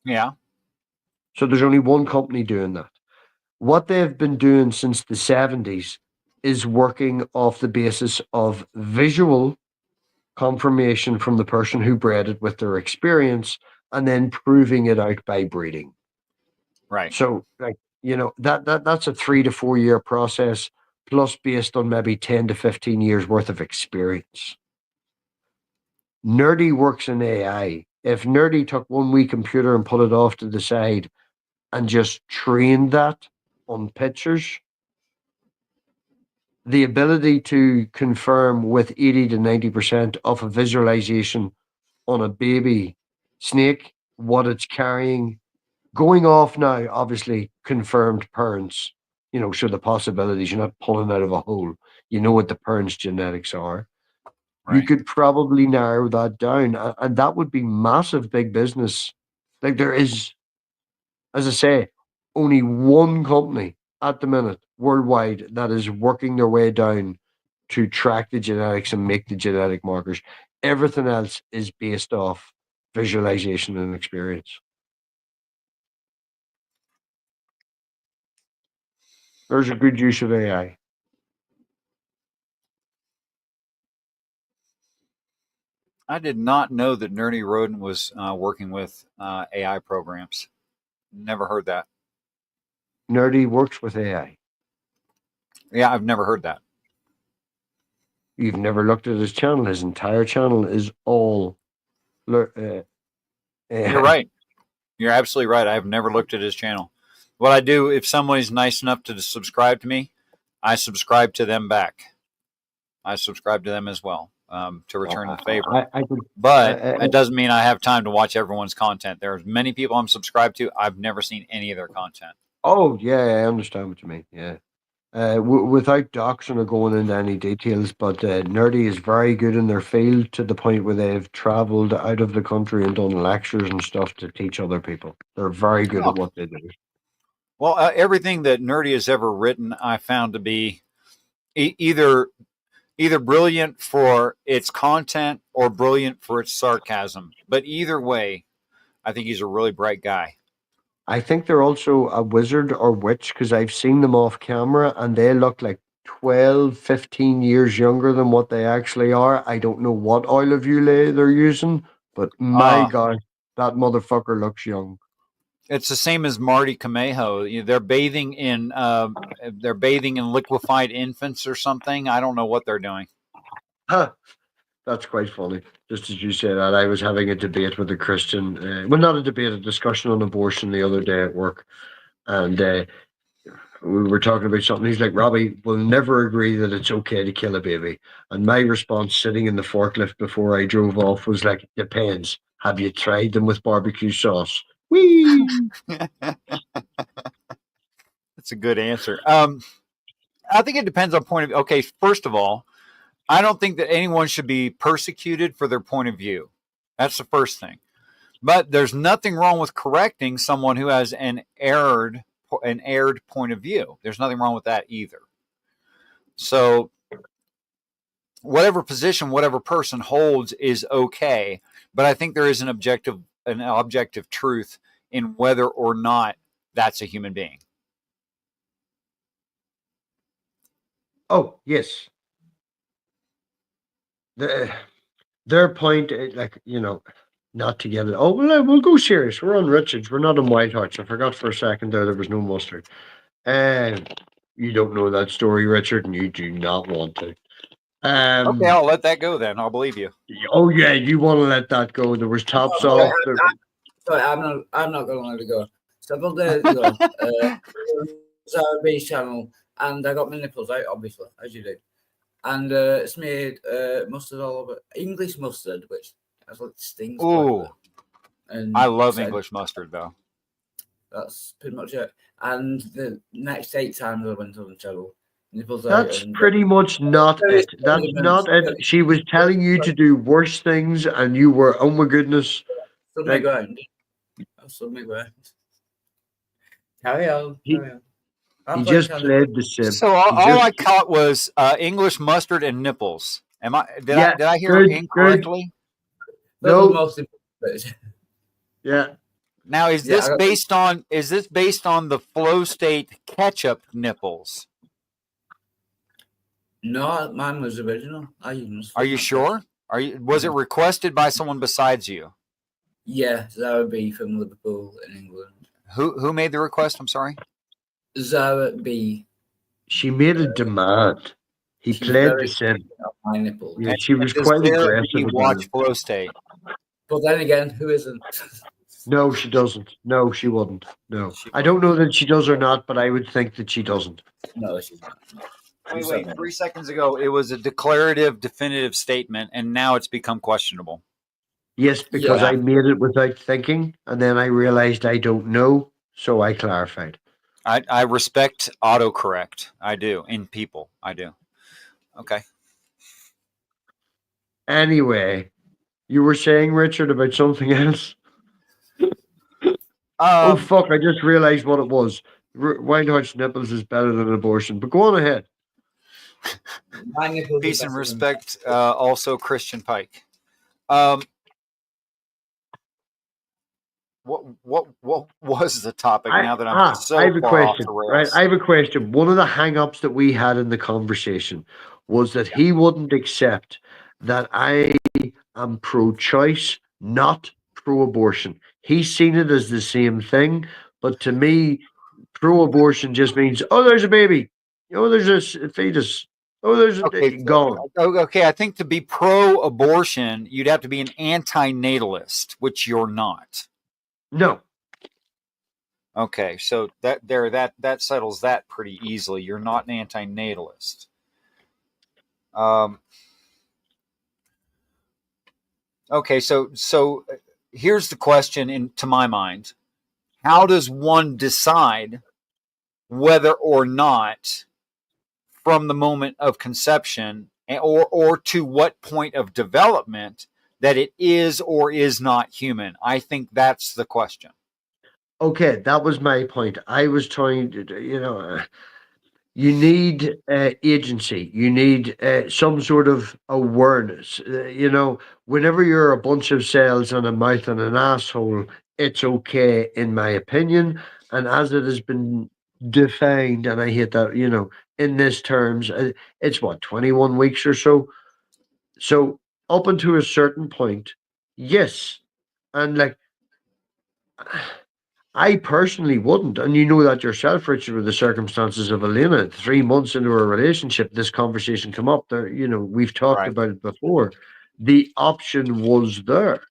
Yeah. So there's only one company doing that. What they've been doing since the 70s is working off the basis of visual confirmation from the person who bred it with their experience and then proving it out by breeding. Right. So that's a 3 to 4 year process, plus based on maybe 10 to 15 years worth of experience. Nerdy works in AI. If Nerdy took one wee computer and put it off to the side and just trained that on pictures, the ability to confirm with 80 to 90% of a visualization on a baby snake what it's carrying, going off now, obviously, confirmed parents, so the possibilities, you're not pulling out of a hole. You know what the parents' genetics are. You Right. could probably narrow that down, and that would be massive big business. Like there is, as I say, only one company at the minute worldwide that is working their way down to track the genetics and make the genetic markers. Everything else is based off visualization and experience. There's a good use of AI. I did not know that Nerdy Rodent was working with AI programs. Never heard that. Nerdy works with AI. Yeah, I've never heard that. You've never looked at his channel. His entire channel is all AI. You're right. You're absolutely right. I've never looked at his channel. What I do, if somebody's nice enough to subscribe to me, I subscribe to them back. I subscribe to them as well to return the favor. But it doesn't mean I have time to watch everyone's content. There's many people I'm subscribed to. I've never seen any of their content. Oh, yeah, I understand what you mean. Yeah. Without doxing or going into any details, but Nerdy is very good in their field to the point where they've traveled out of the country and done lectures and stuff to teach other people. They're very good at what they do. Well, everything that Nerdy has ever written, I found to be either brilliant for its content or brilliant for its sarcasm. But either way, I think he's a really bright guy. I think they're also a wizard or witch because I've seen them off camera and they look like 12, 15 years younger than what they actually are. I don't know what oil of Ulay they're using, but my God, that motherfucker looks young. It's the same as Marty Camejo. They're bathing in liquefied infants or something. I don't know what they're doing. Huh. That's quite funny. Just as you say that, I was having a debate with a Christian. Well, not a debate, a discussion on abortion the other day at work. And we were talking about something. He's like, Robbie, we'll never agree that it's okay to kill a baby. And my response, sitting in the forklift before I drove off, was like, depends. Have you tried them with barbecue sauce? Whee! That's a good answer. I think it depends on point of view. Okay, first of all, I don't think that anyone should be persecuted for their point of view. That's the first thing. But there's nothing wrong with correcting someone who has an erred point of view. There's nothing wrong with that either. So whatever position, whatever person holds is okay. But I think there is an objective truth in whether or not that's a human being. Oh, yes. Their point, not to get it. Oh, well, we'll go serious. We're on Richards. We're not on WildHeart. I forgot for a second there was no mustard. And you don't know that story, Richard, and you do not want to. Okay, I'll let that go then. I'll believe you. Oh yeah, you want to let that go? There was tops off. Sorry, I'm not going to let it go. Several days ago, Sarah B's channel, and I got my nipples out, obviously, as you do. And it's made mustard all over. English mustard, which stings. Ooh, and I love English mustard, though. That's pretty much it. And the next 8 times I went on the channel, nipples that's out. And pretty much not it. That's not it. She was telling you to do worse things, and you were, oh my goodness. Stood my ground. I stood my ground. Carry on. He just played the sim. So all I caught was English mustard and nipples. Did I hear it incorrectly? No. Yeah. Now is this based on the flow state ketchup nipples? No, mine was original. Are you sure? Was it requested by someone besides you? Yeah, Zara B from Liverpool in England. Who made the request? I'm sorry. Zara B. She made a demand. He played the sim. My nipples. Yeah, she was quite aggressive. Watch flow state. But then again, who isn't? No, she doesn't. No, she wouldn't. No. She I don't know wouldn't. that she does or not, but I would think that she doesn't. No, she's not. No. Wait. 3 seconds ago, it was a declarative, definitive statement, and now it's become questionable. Yes, because Yeah. I made it without thinking, and then I realized I don't know, so I clarified. I respect autocorrect. I do. In people, I do. Okay. Anyway, you were saying, Richard, about something else? Oh, Um, fuck, I just realized what it was. WildHeart's nipples is better than abortion, but go on ahead. My nipples are peace and better than respect. Also, Christian Pike. Um, what was the topic? Now that I'm I so have a far off question, the right? rails. I have a question. One of the hang-ups that we had in the conversation was that he wouldn't accept that I am pro-choice, not pro-abortion. He's seen it as the same thing, but to me, pro-abortion just means, oh, there's a baby, there's a fetus, oh, there's Okay, gone. okay. I think to be pro-abortion, you'd have to be an anti-natalist, which you're not. No. Okay, so that settles that pretty easily. You're not an anti-natalist. Okay, so here's the question to my mind: how does one decide whether or not, from the moment of conception, or to what point of development, that it is or is not human? I think that's the question. Okay, that was my point. I was trying to, you need agency. You need some sort of awareness. Whenever you're a bunch of cells and a mouth and an asshole, it's okay, in my opinion. And as it has been defined, and I hate that, in this terms, it's what, 21 weeks or so? So, up until a certain point, yes. And like, I personally wouldn't, and you know that yourself, Richard, with the circumstances of Elena. 3 months into a relationship, this conversation come up. There, we've talked Right. about it before. The option was there.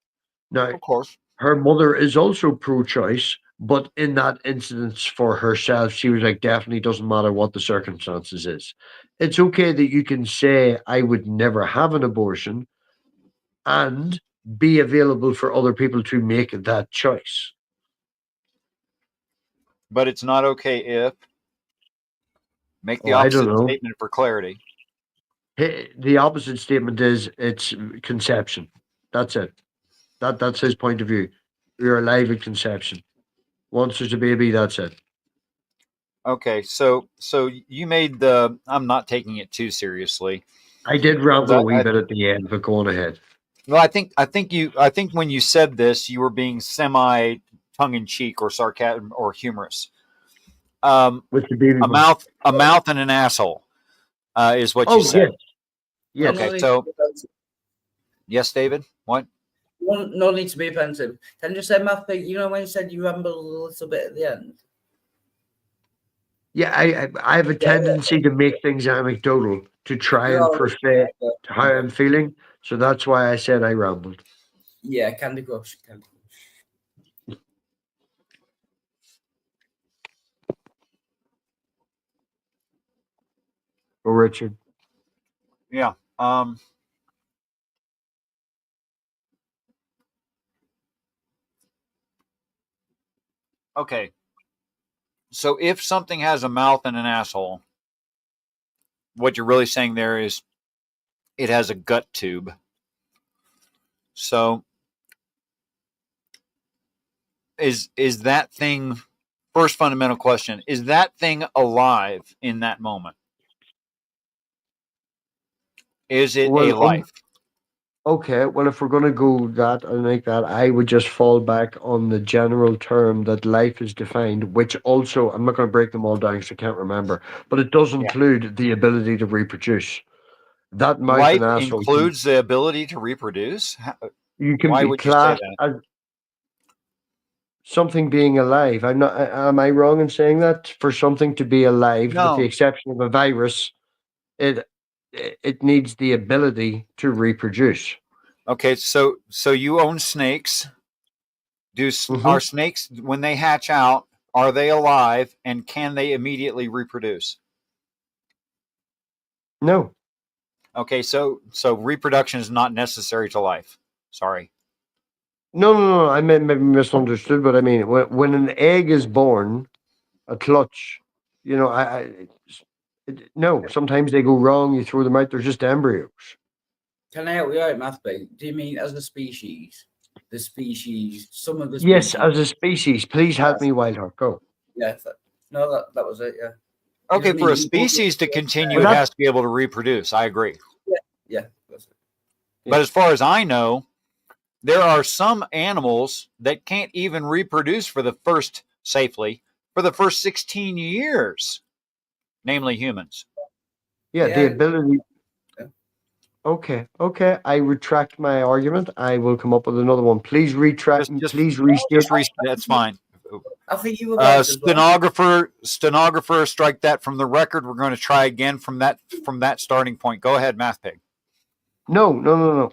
Now, Of course. her mother is also pro-choice, but in that instance for herself, she was like, definitely doesn't matter what the circumstances is. It's okay that you can say, I would never have an abortion, and be available for other people to make that choice. But it's not okay if make the I don't opposite know. statement for clarity. The opposite statement is it's conception. That's it. That's his point of view. You're alive at conception. Once there's a baby, that's it. Okay, so you made the. I'm not taking it too seriously. I did Because ramble a wee bit at the end, but go on ahead. well, I think when you said this, you were being semi tongue in cheek or sarcastic or humorous. With the baby A bump. mouth, and an asshole is what you Oh, said. yes. Okay, so yes, David. What? No need to be offensive. Can you just say, MathPig, when you said you rambled a little bit at the end? Yeah, I have a tendency to make things anecdotal to try and portray how I'm feeling. So that's why I said I rambled. Yeah, Candy Crush. Oh, Richard. Yeah. Okay. So if something has a mouth and an asshole, what you're really saying there is it has a gut tube. So is that thing, first fundamental question, is that thing alive in that moment? Is it a life? Okay, well, if we're going to go that and like that, I would just fall back on the general term that life is defined, which also, I'm not going to break them all down because I can't remember, but it does include the ability to reproduce. That mouth Life and asshole, includes the ability to reproduce? you can Why be would you say classed that? as something being alive. Am I wrong in saying that? For something to be alive, with the No. exception of a virus, it it needs the ability to reproduce. Okay, so you own snakes. Are snakes, when they hatch out, are they alive, and can they immediately reproduce? No. Okay, so reproduction is not necessary to life. Sorry. No. I may maybe misunderstood, but I mean, when an egg is born, a clutch, you know, no. Sometimes they go wrong. You throw them out. They're just embryos. Can I help you out, MathPig? Do you mean as a species? The species, some of the Yes, species. as a species. Please help me, WildHeart. Go. Yeah. No, that was it. Yeah. Okay, for a species to continue, it has to be able to reproduce. I agree. Yeah. That's it. But as far as I know, there are some animals that can't even reproduce safely for the first 16 years, namely humans. Yeah, the ability. Okay. I retract my argument. I will come up with another one. Please please restate. That's fine. I think you were right as well. Stenographer, strike that from the record. We're going to try again from that starting point. Go ahead, MathPig. No.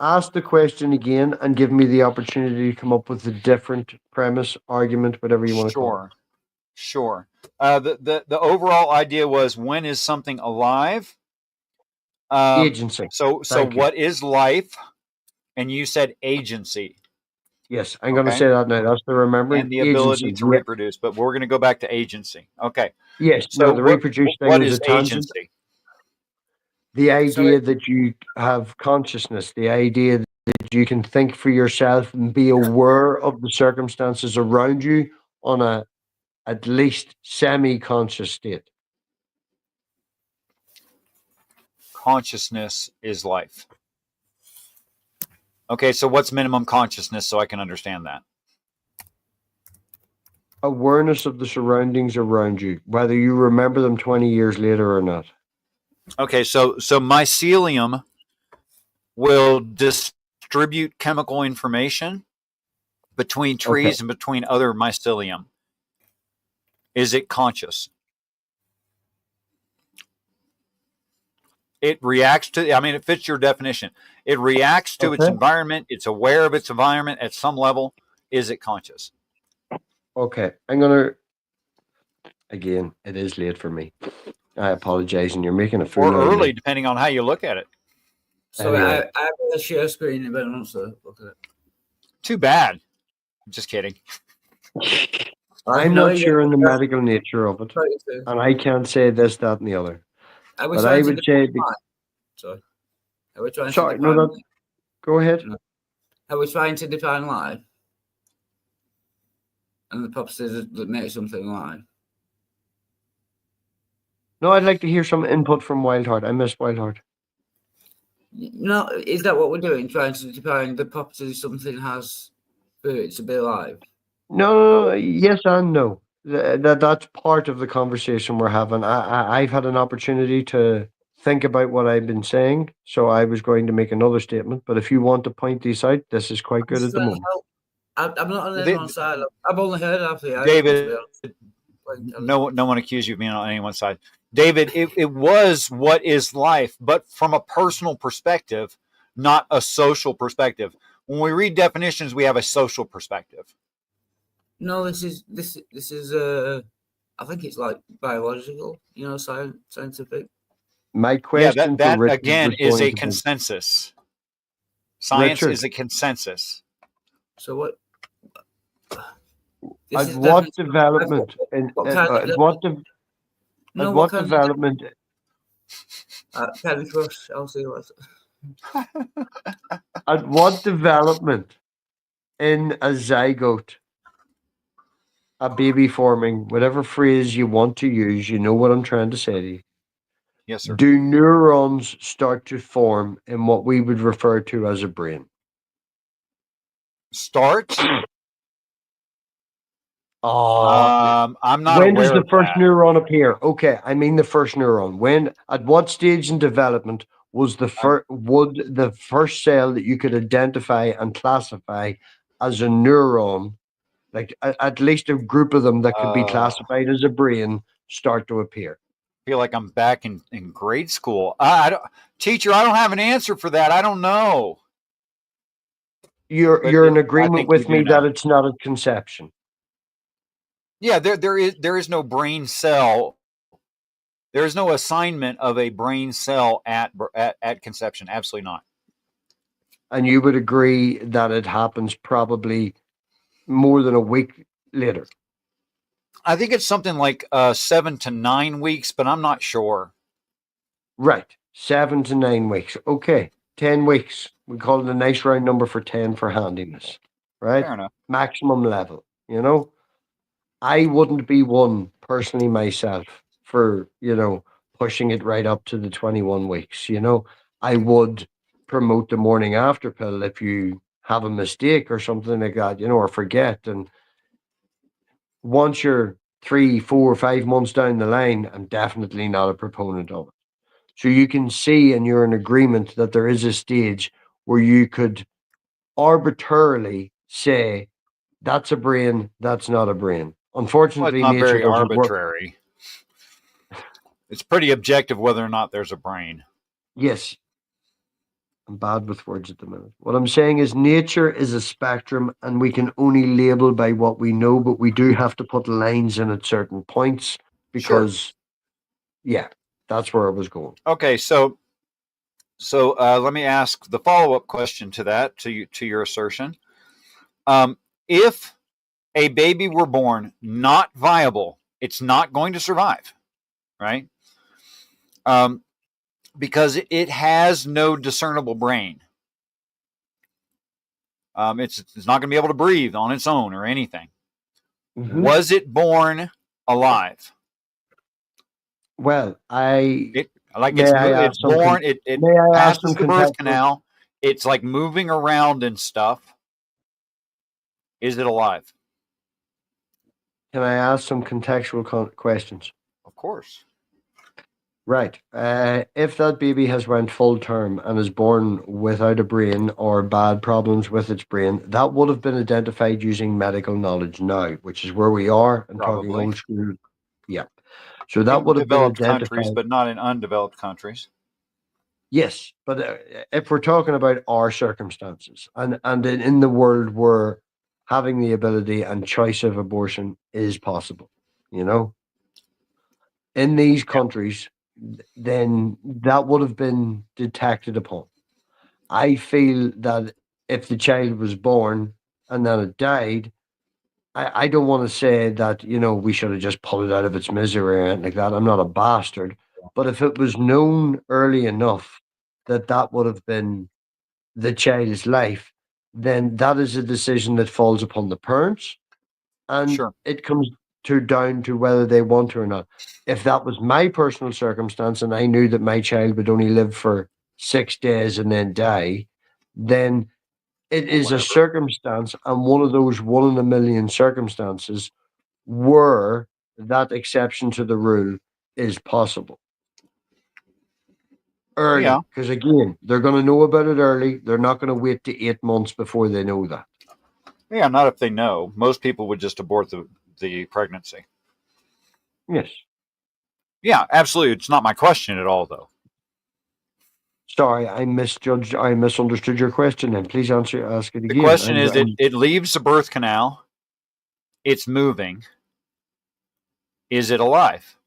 Ask the question again and give me the opportunity to come up with a different premise, argument, whatever you want to call it. Sure. The overall idea was, when is something alive? Agency. So what is life? And you said agency. Yes, I'm going to say that now. That's the remembering. And the ability to reproduce. But we're going to go back to agency. Okay. Yes. So the reproduce thing what was is a tangent. agency? The idea that you have consciousness, the idea that you can think for yourself and be aware of the circumstances around you on a at least semi-conscious state. Consciousness is life. Okay, so what's minimum consciousness so I can understand that? Awareness of the surroundings around you, whether you remember them 20 years later or not. Okay, so mycelium will distribute chemical information between trees and between other mycelium. Is it conscious? It reacts to, it fits your definition. It reacts to its environment. It's aware of its environment at some level. Is it conscious? Okay, I'm going to, again, it is late for me. I apologize, and you're making a fool or out of early, me. depending on how you look at it. So anyway. I have a share screen, but I'm not so look at it. Too bad. I'm just kidding. I'm not sure in the medical nature of it, and I can't say this, that, and the other. But I would say... Sorry. Are we trying Sorry, to define go ahead. No. Are we trying to define life? And the properties that make something alive? No, I'd like to hear some input from WildHeart. I missed WildHeart. No, is that what we're doing? Trying to define the properties something has for it to be alive? No, yes and no. That's part of the conversation we're having. I've had an opportunity to think about what I've been saying, so I was going to make another statement. But if you want to point these out, this is quite good at the moment. I'm not on anyone's side. I've only heard of the David. No one accused you of being on anyone's side. David, it was what is life, but from a personal perspective, not a social perspective. When we read definitions, we have a social perspective. No, this is I think it's like biological, scientific. My question that again is a consensus. Science is a consensus. So what? At what development? At what development? Candy Crush. I'll see what. At what development in a zygote, a baby forming, whatever phrase you want to use, you know what I'm trying to say to you. Yes, sir. Do neurons start to form in what we would refer to as a brain? Start? I'm not. When does the first neuron appear? Okay, I mean the first neuron. At what stage in development would the first cell that you could identify and classify as a neuron, like at least a group of them that could be classified as a brain, start to appear? I feel like I'm back in grade school. Teacher, I don't have an answer for that. I don't know. You're in I agreement think we with do me now. that it's not at conception. Yeah, there is no brain cell. There is no assignment of a brain cell at conception. Absolutely not. And you would agree that it happens probably more than a week later. I think it's something like 7 to 9 weeks, but I'm not sure. Right. 7 to 9 weeks. Okay. 10 weeks. We call it a nice round number for 10 for handiness. Right? Fair enough. Maximum level. You know? I wouldn't be one personally myself for, pushing it right up to the 21 weeks. I would promote the morning after pill if you have a mistake or something like that, or forget. And once you're 3, 4, 5 months down the line, I'm definitely not a proponent of it. So you can see, and you're in agreement that there is a stage where you could arbitrarily say, that's a brain, that's not a brain. Well, it's Unfortunately, not nature very doesn't work. arbitrary. It's pretty objective whether or not there's a brain. Yes. I'm bad with words at the minute. What I'm saying is nature is a spectrum and we can only label by what we know, but we do have to put lines in at certain points Sure. because, yeah, that's where I was going. Okay, so let me ask the follow-up question to that, to your assertion. If a baby were born not viable, it's not going to survive, right? Because it has no discernible brain. It's not going to be able to breathe on its own or anything. Mm-hmm. Was it born alive? Well, It's ask born. It may I ask passes some the birth contextual? canal. It's like moving around and stuff. Is it alive? Can I ask some contextual questions? Of course. Right. If that baby has went full term and is born without a brain or bad problems with its brain, that would have been identified using medical knowledge now, which is where we are and talking Probably. old school. Yeah. So that In would have been developed countries, identified. but not in undeveloped countries. Yes, but if we're talking about our circumstances and in the world where having the ability and choice of abortion is possible, in these countries, then that would have been detected upon. I feel that if the child was born and then it died, I don't want to say that, we should have just pulled it out of its misery or anything like that. I'm not a bastard. But if it was known early enough that that would have been the child's life, then that is a decision that falls upon the parents. And Sure. it comes down to whether they want to or not. If that was my personal circumstance and I knew that my child would only live for 6 days and then die, then it is a circumstance, and one of those 1 in a million circumstances where that exception to the rule is possible. Early, Yeah. because again, they're going to know about it early. They're not going to wait to 8 months before they know that. Yeah, not if they know. Most people would just abort the pregnancy. Yes. Yeah, absolutely. It's not my question at all, though. Sorry, I misunderstood your question. Then please ask it again. The question is, it leaves the birth canal. It's moving. Is it alive?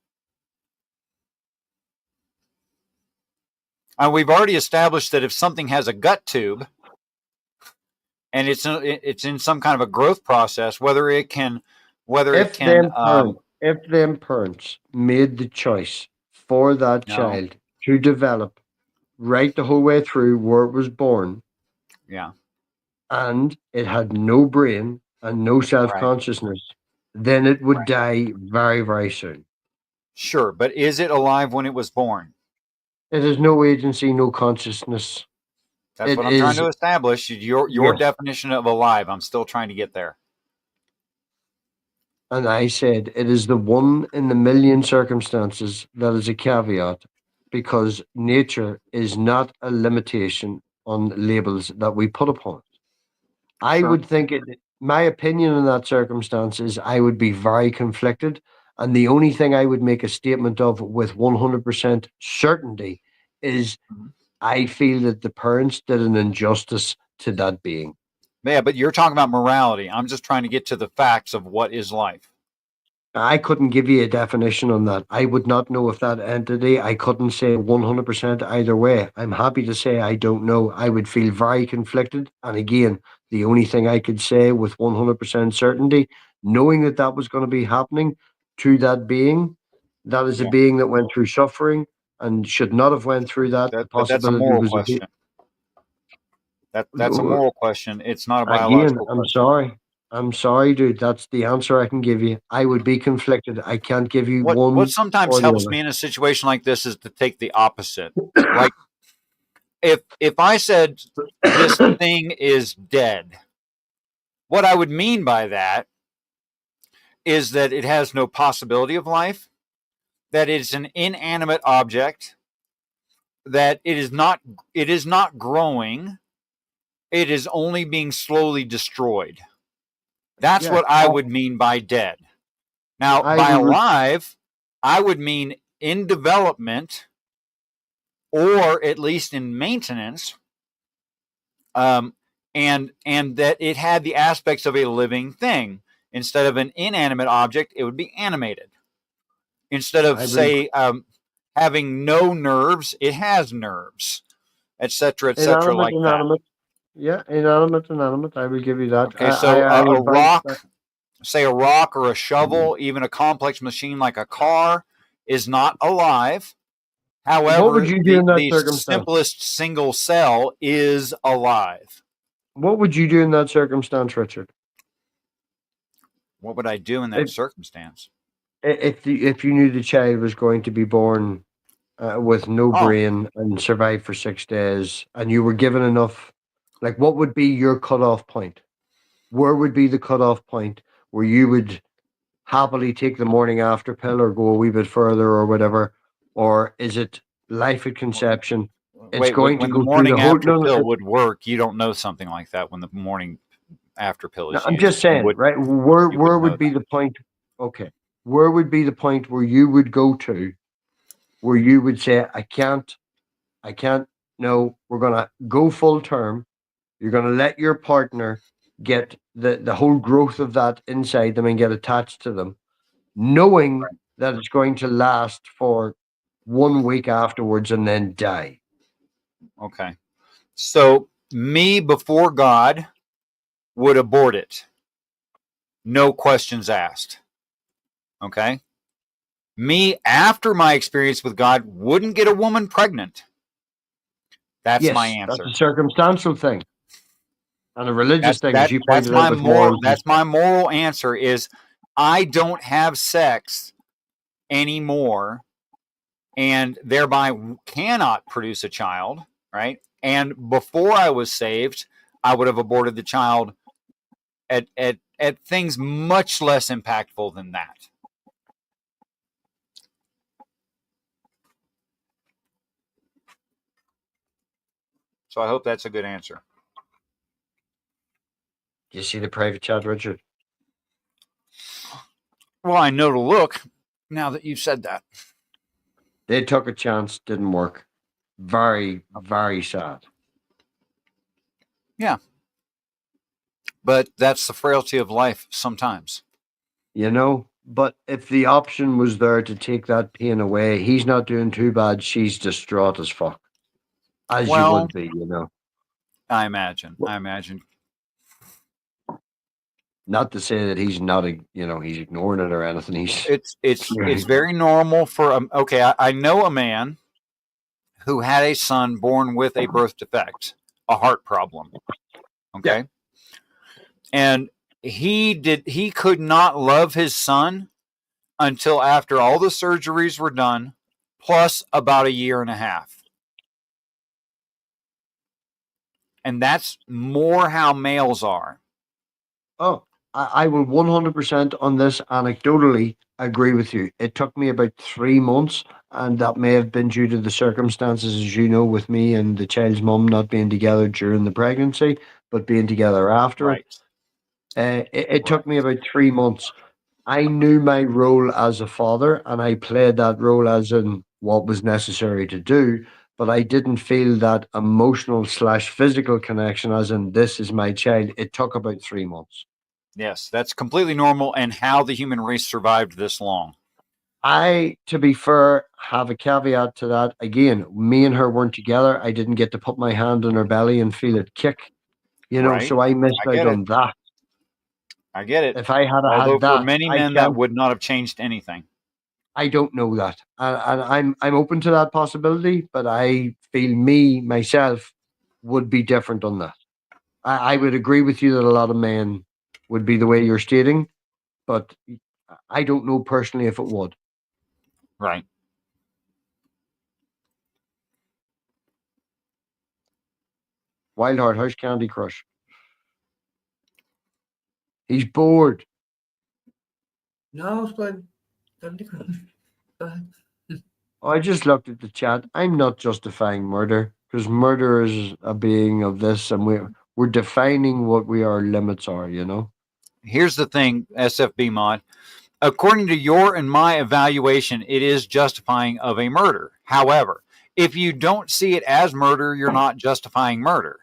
And we've already established that if something has a gut tube and it's in some kind of a growth process, if them parents made the choice for that child to develop right the whole way through where it was born, yeah, and it had no brain and no self-consciousness, then it would die very, very soon. Sure, but is it alive when it was born? It has no agency, no consciousness. That's what I'm trying to establish. Your definition of alive. I'm still trying to get there. And I said it is the 1 in a million circumstances that is a caveat, because nature is not a limitation on labels that we put upon it. I would think my opinion in that circumstance is I would be very conflicted. And the only thing I would make a statement of with 100% certainty is I feel that the parents did an injustice to that being. Yeah, but you're talking about morality. I'm just trying to get to the facts of what is life. I couldn't give you a definition on that. I would not know if that entity, I couldn't say 100% either way. I'm happy to say I don't know. I would feel very conflicted. And again, the only thing I could say with 100% certainty, knowing that that was going to be happening to that being, that is a Yeah. being that went through suffering and should not have went through that. The But that's a possibility moral was question. That's a moral question. It's not a again, biological I'm question. sorry. I'm sorry, dude. That's the answer I can give you. I would be conflicted. I can't give you What one sometimes or the helps other. me in a situation like this is to take the opposite. Like if I said this thing is dead, what I would mean by that is that it has no possibility of life, that it's an inanimate object, that it is not growing, it is only being slowly destroyed. That's Yeah, what I would mean by dead. Now, I by would. alive, I would mean in development or at least in maintenance, and that it had the aspects of a living thing. Instead of an inanimate object, it would be animated. Instead of, I would. say, having no nerves, it has nerves, etc., Inanimate, like that. inanimate. Yeah, inanimate. I will give you that. Okay, so I a would buy rock, that. say a rock or a shovel, even a complex machine like a car, is not alive. What would However, you do in that the circumstance? simplest single cell is alive. What would you do in that circumstance, Richard? What would I do in that If circumstance? if you knew the child was going to be born with no Oh, brain and survive for 6 days, and you were given enough, like what would be your cutoff point? Where would be the cutoff point where you would happily take the morning after pill or go a wee bit further or whatever? Or is it life at conception? It's wait, going to when the go through the morning whole. after No, pill no, would work, you don't know something like that when the morning after pill no, is I'm just used. You saying, wouldn't right? Where you where wouldn't know would be that. the point? Okay, where would be the point where you would go to, where you would say, I can't. No, we're gonna go full term. You're gonna let your partner get the whole growth of that inside them and get attached to them, knowing that it's going to last for 1 week afterwards and then die. Okay. So me before God would abort it. No questions asked. Okay. Me after my experience with God wouldn't get a woman pregnant. That's my Yes, that's answer. a circumstantial thing and a religious thing, as you That's pointed out my with moral morals and that's stuff. my moral answer is I don't have sex anymore and thereby cannot produce a child, right? And before I was saved, I would have aborted the child at things much less impactful than that. So I hope that's a good answer. Do you see the private chat, Richard? Well, I know to look now that you've said that. They took a chance, didn't work. Very, very sad. Yeah. But that's the frailty of life sometimes. You know, but if the option was there to take that pain away, he's not doing too bad. She's distraught as fuck, as you Well, would be, you know. I imagine. Not to say that he's not, he's ignoring it or anything. He's It's very normal for okay. I know a man who had a son born with a birth defect, a heart problem. Okay, yeah. And he could not love his son until after all the surgeries were done, plus about a year and a half. And that's more how males are. Oh, I will 100% on this anecdotally agree with you. It took me about 3 months, and that may have been due to the circumstances, as you know, with me and the child's mum not being together during the pregnancy, but being together after it. Right. It took me about 3 months. I knew my role as a father, and I played that role as in what was necessary to do. but I didn't feel that emotional/physical connection, as in this is my child. It took about 3 months. Yes, that's completely normal, and how the human race survived this long. To be fair, have a caveat to that. Again, me and her weren't together. I didn't get to put my hand on her belly and feel it kick, Right. so I missed I out get it. on that. I get it. If I had Although had for that, many I men that can't. would not have changed anything. I don't know that, and I'm open to that possibility. But I feel myself would be different on that. I would agree with you that a lot of men would be the way you're stating, but I don't know personally if it would. Right. WildHeart, how's Candy Crush? He's bored. No, I was playing Candy Crush. I just looked at the chat. I'm not justifying murder because murder is a being of this, and we're defining what our limits are. Here's the thing, SFB mod. According to your and my evaluation, it is justifying of a murder. However, if you don't see it as murder, you're not justifying murder.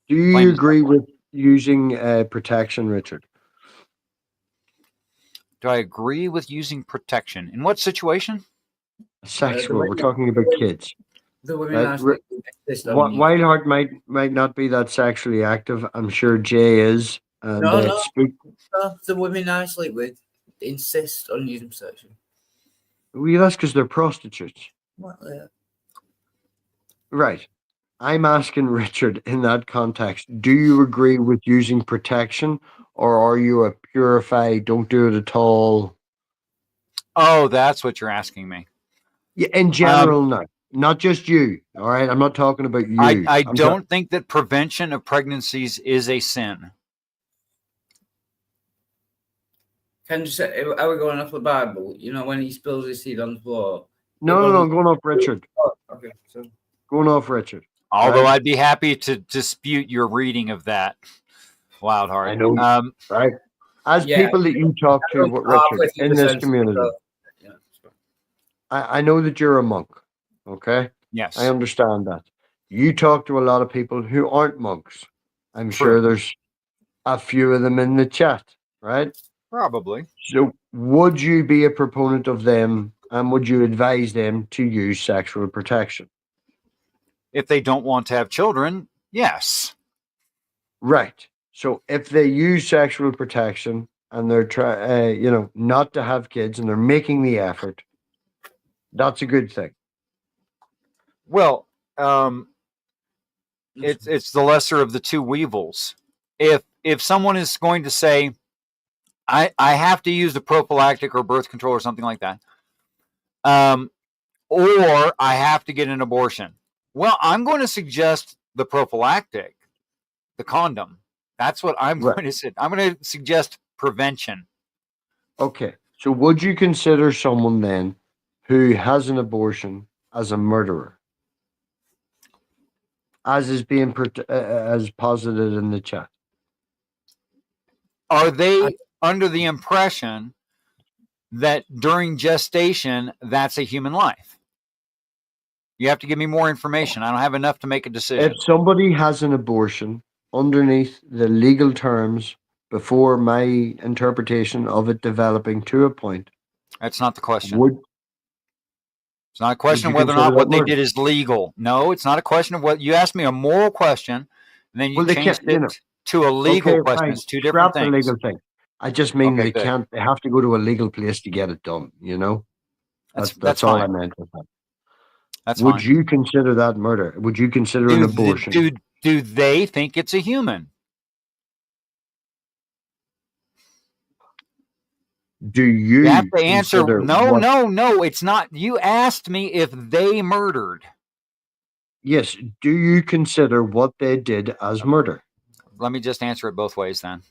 Do you agree with using protection, Richard? Do I agree with using protection? In what situation? Sexual. We're talking about kids. The women actually insist on WildHeart might not be that sexually active. I'm sure Jay is. And, no. The women I sleep with insist on using protection. Well, that's because they're prostitutes. Well, yeah. Right. I'm asking Richard in that context, do you agree with using protection, or are you a purified, don't do it at all? Oh, that's what you're asking me. Yeah, in general, no. Not just you, all right? I'm not talking about you. I don't think that prevention of pregnancies is a sin. Can you say, are we going off the Bible? When he spills his seed on the floor. No, I'm going off Richard. Oh, okay, so going off Richard. Although I'd be happy to dispute your reading of that, WildHeart. I know, right? As people that you talk to, Richard, in this community, I know that you're a monk, okay? Yes. I understand that. You talk to a lot of people who aren't monks. I'm sure there's a few of them in the chat, right? Probably. So would you be a proponent of them, and would you advise them to use sexual protection? If they don't want to have children, yes. Right. So if they use sexual protection and they're trying, not to have kids, and they're making the effort, that's a good thing. Well, it's the lesser of the two evils. If someone is going to say, I have to use the prophylactic or birth control or something like that, or I have to get an abortion. Well, I'm going to suggest the prophylactic, the condom. That's what I'm going to say. I'm going to suggest prevention. Okay. So would you consider someone then who has an abortion as a murderer? As is being as posited in the chat. Are they under the impression that during gestation, that's a human life? You have to give me more information. I don't have enough to make a decision. If somebody has an abortion underneath the legal terms before my interpretation of it developing to a point. That's not the question. It's not a question of whether or not what they did is legal. No, it's not a question of what you asked me a moral question, and then you changed it to a legal question. It's two different things. The legal thing. I just mean they can't. They have to go to a legal place to get it done. That's all I meant with that. Would you consider that murder? Would you consider an abortion? Do they think it's a human? Do you have to answer? No. It's not. You asked me if they murdered. Yes. Do you consider what they did as murder? Let me just answer it both ways then.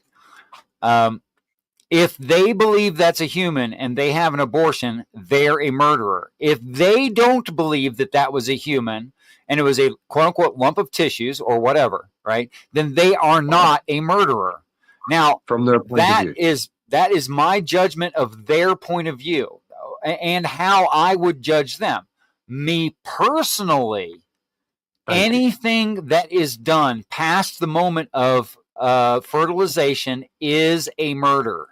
If they believe that's a human and they have an abortion, they're a murderer. If they don't believe that that was a human and it was a quote unquote lump of tissues or whatever, right? Then they are not a murderer. Now, from their point of view, that is my judgment of their point of view and how I would judge them. Me personally, Thank you. anything that is done past the moment of fertilization is a murder.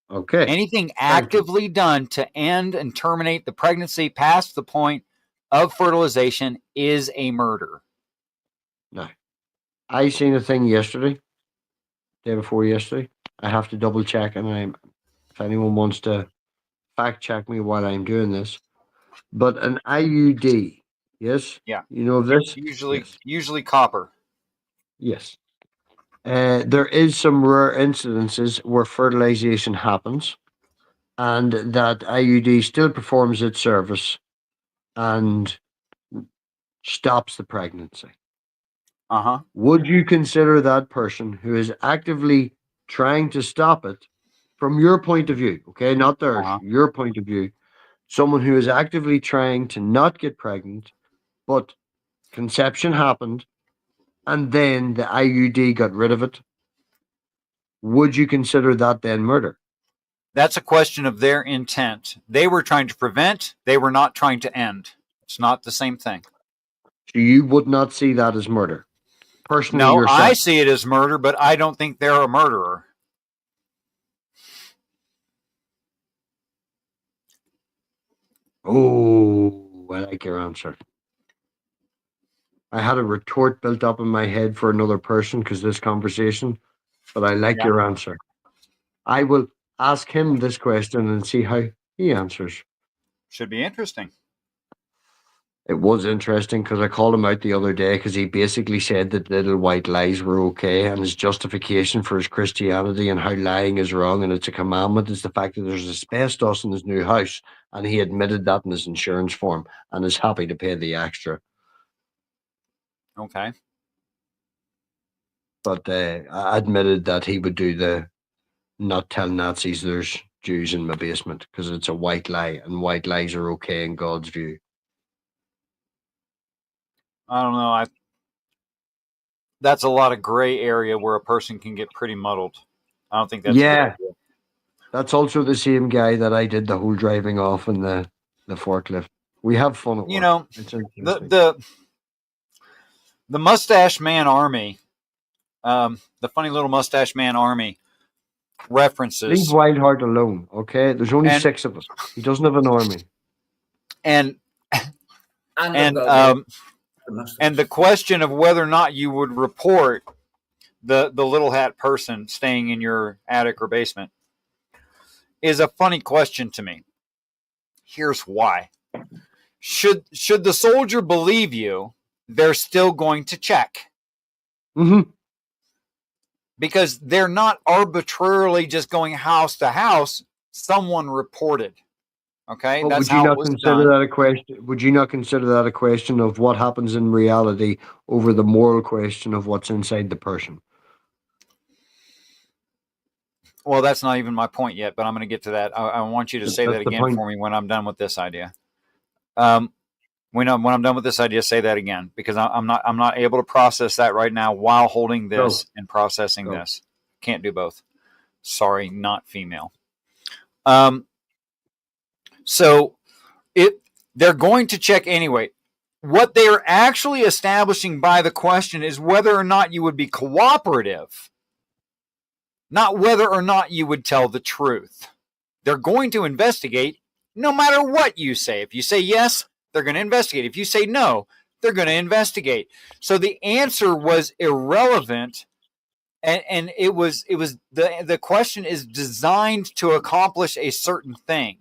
Okay. Anything actively done to end and terminate the pregnancy past the point of fertilization is a murder. Now, I seen a thing yesterday, day before yesterday. I have to double check, and if anyone wants to fact check me while I'm doing this, but an IUD, yes, Yeah. you know of this, Usually copper. yes. There is some rare incidences where fertilization happens, and that IUD still performs its service and stops the pregnancy. Would you consider that person who is actively trying to stop it, from your point of view, okay, not theirs, your point of view, someone who is actively trying to not get pregnant, but conception happened and then the IUD got rid of it? Would you consider that then murder? That's a question of their intent. They were trying to prevent, they were not trying to end. It's not the same thing. So you would not see that as murder? Personally, No, yourself? I see it as murder, but I don't think they're a murderer. Oh, I like your answer. I had a retort built up in my head for another person because this conversation, but I like your answer. I will ask him this question and see how he answers. Should be interesting. It was interesting because I called him out the other day because he basically said that little white lies were okay, and his justification for his Christianity and how lying is wrong and it's a commandment is the fact that there's asbestos in his new house, and he admitted that in his insurance form and is happy to pay the extra. Okay. But I admitted that he would do the not tell Nazis there's Jews in my basement because it's a white lie, and white lies are okay in God's view. I don't know. That's a lot of gray area where a person can get pretty muddled. I don't think that's a good idea. That's also the same guy that I did the whole driving off in the forklift. We have fun at work. You know, it's the Mustache Man Army, the funny little Mustache Man Army references. Leave WildHeart alone, okay? There's only 6 of us. He doesn't have an army. And the question of whether or not you would report the little hat person staying in your attic or basement is a funny question to me. Here's why. Should the soldier believe you, they're still going to check. Mm-hmm. Because they're not arbitrarily just going house to house. Someone reported. Okay, that's how it was done. Would you not consider that a question of what happens in reality over the moral question of what's inside the person? Well, that's not even my point yet, but I'm going to get to that. I want you to say that again for me when I'm done with this idea. When I'm done with this idea, say that again, because I'm not able to process that right now while holding this and processing this. Can't do both. Sorry, not female. So they're going to check anyway. What they're actually establishing by the question is whether or not you would be cooperative, not whether or not you would tell the truth. They're going to investigate no matter what you say. If you say yes, they're going to investigate. If you say no, they're going to investigate. So the answer was irrelevant, and it was the question is designed to accomplish a certain thing.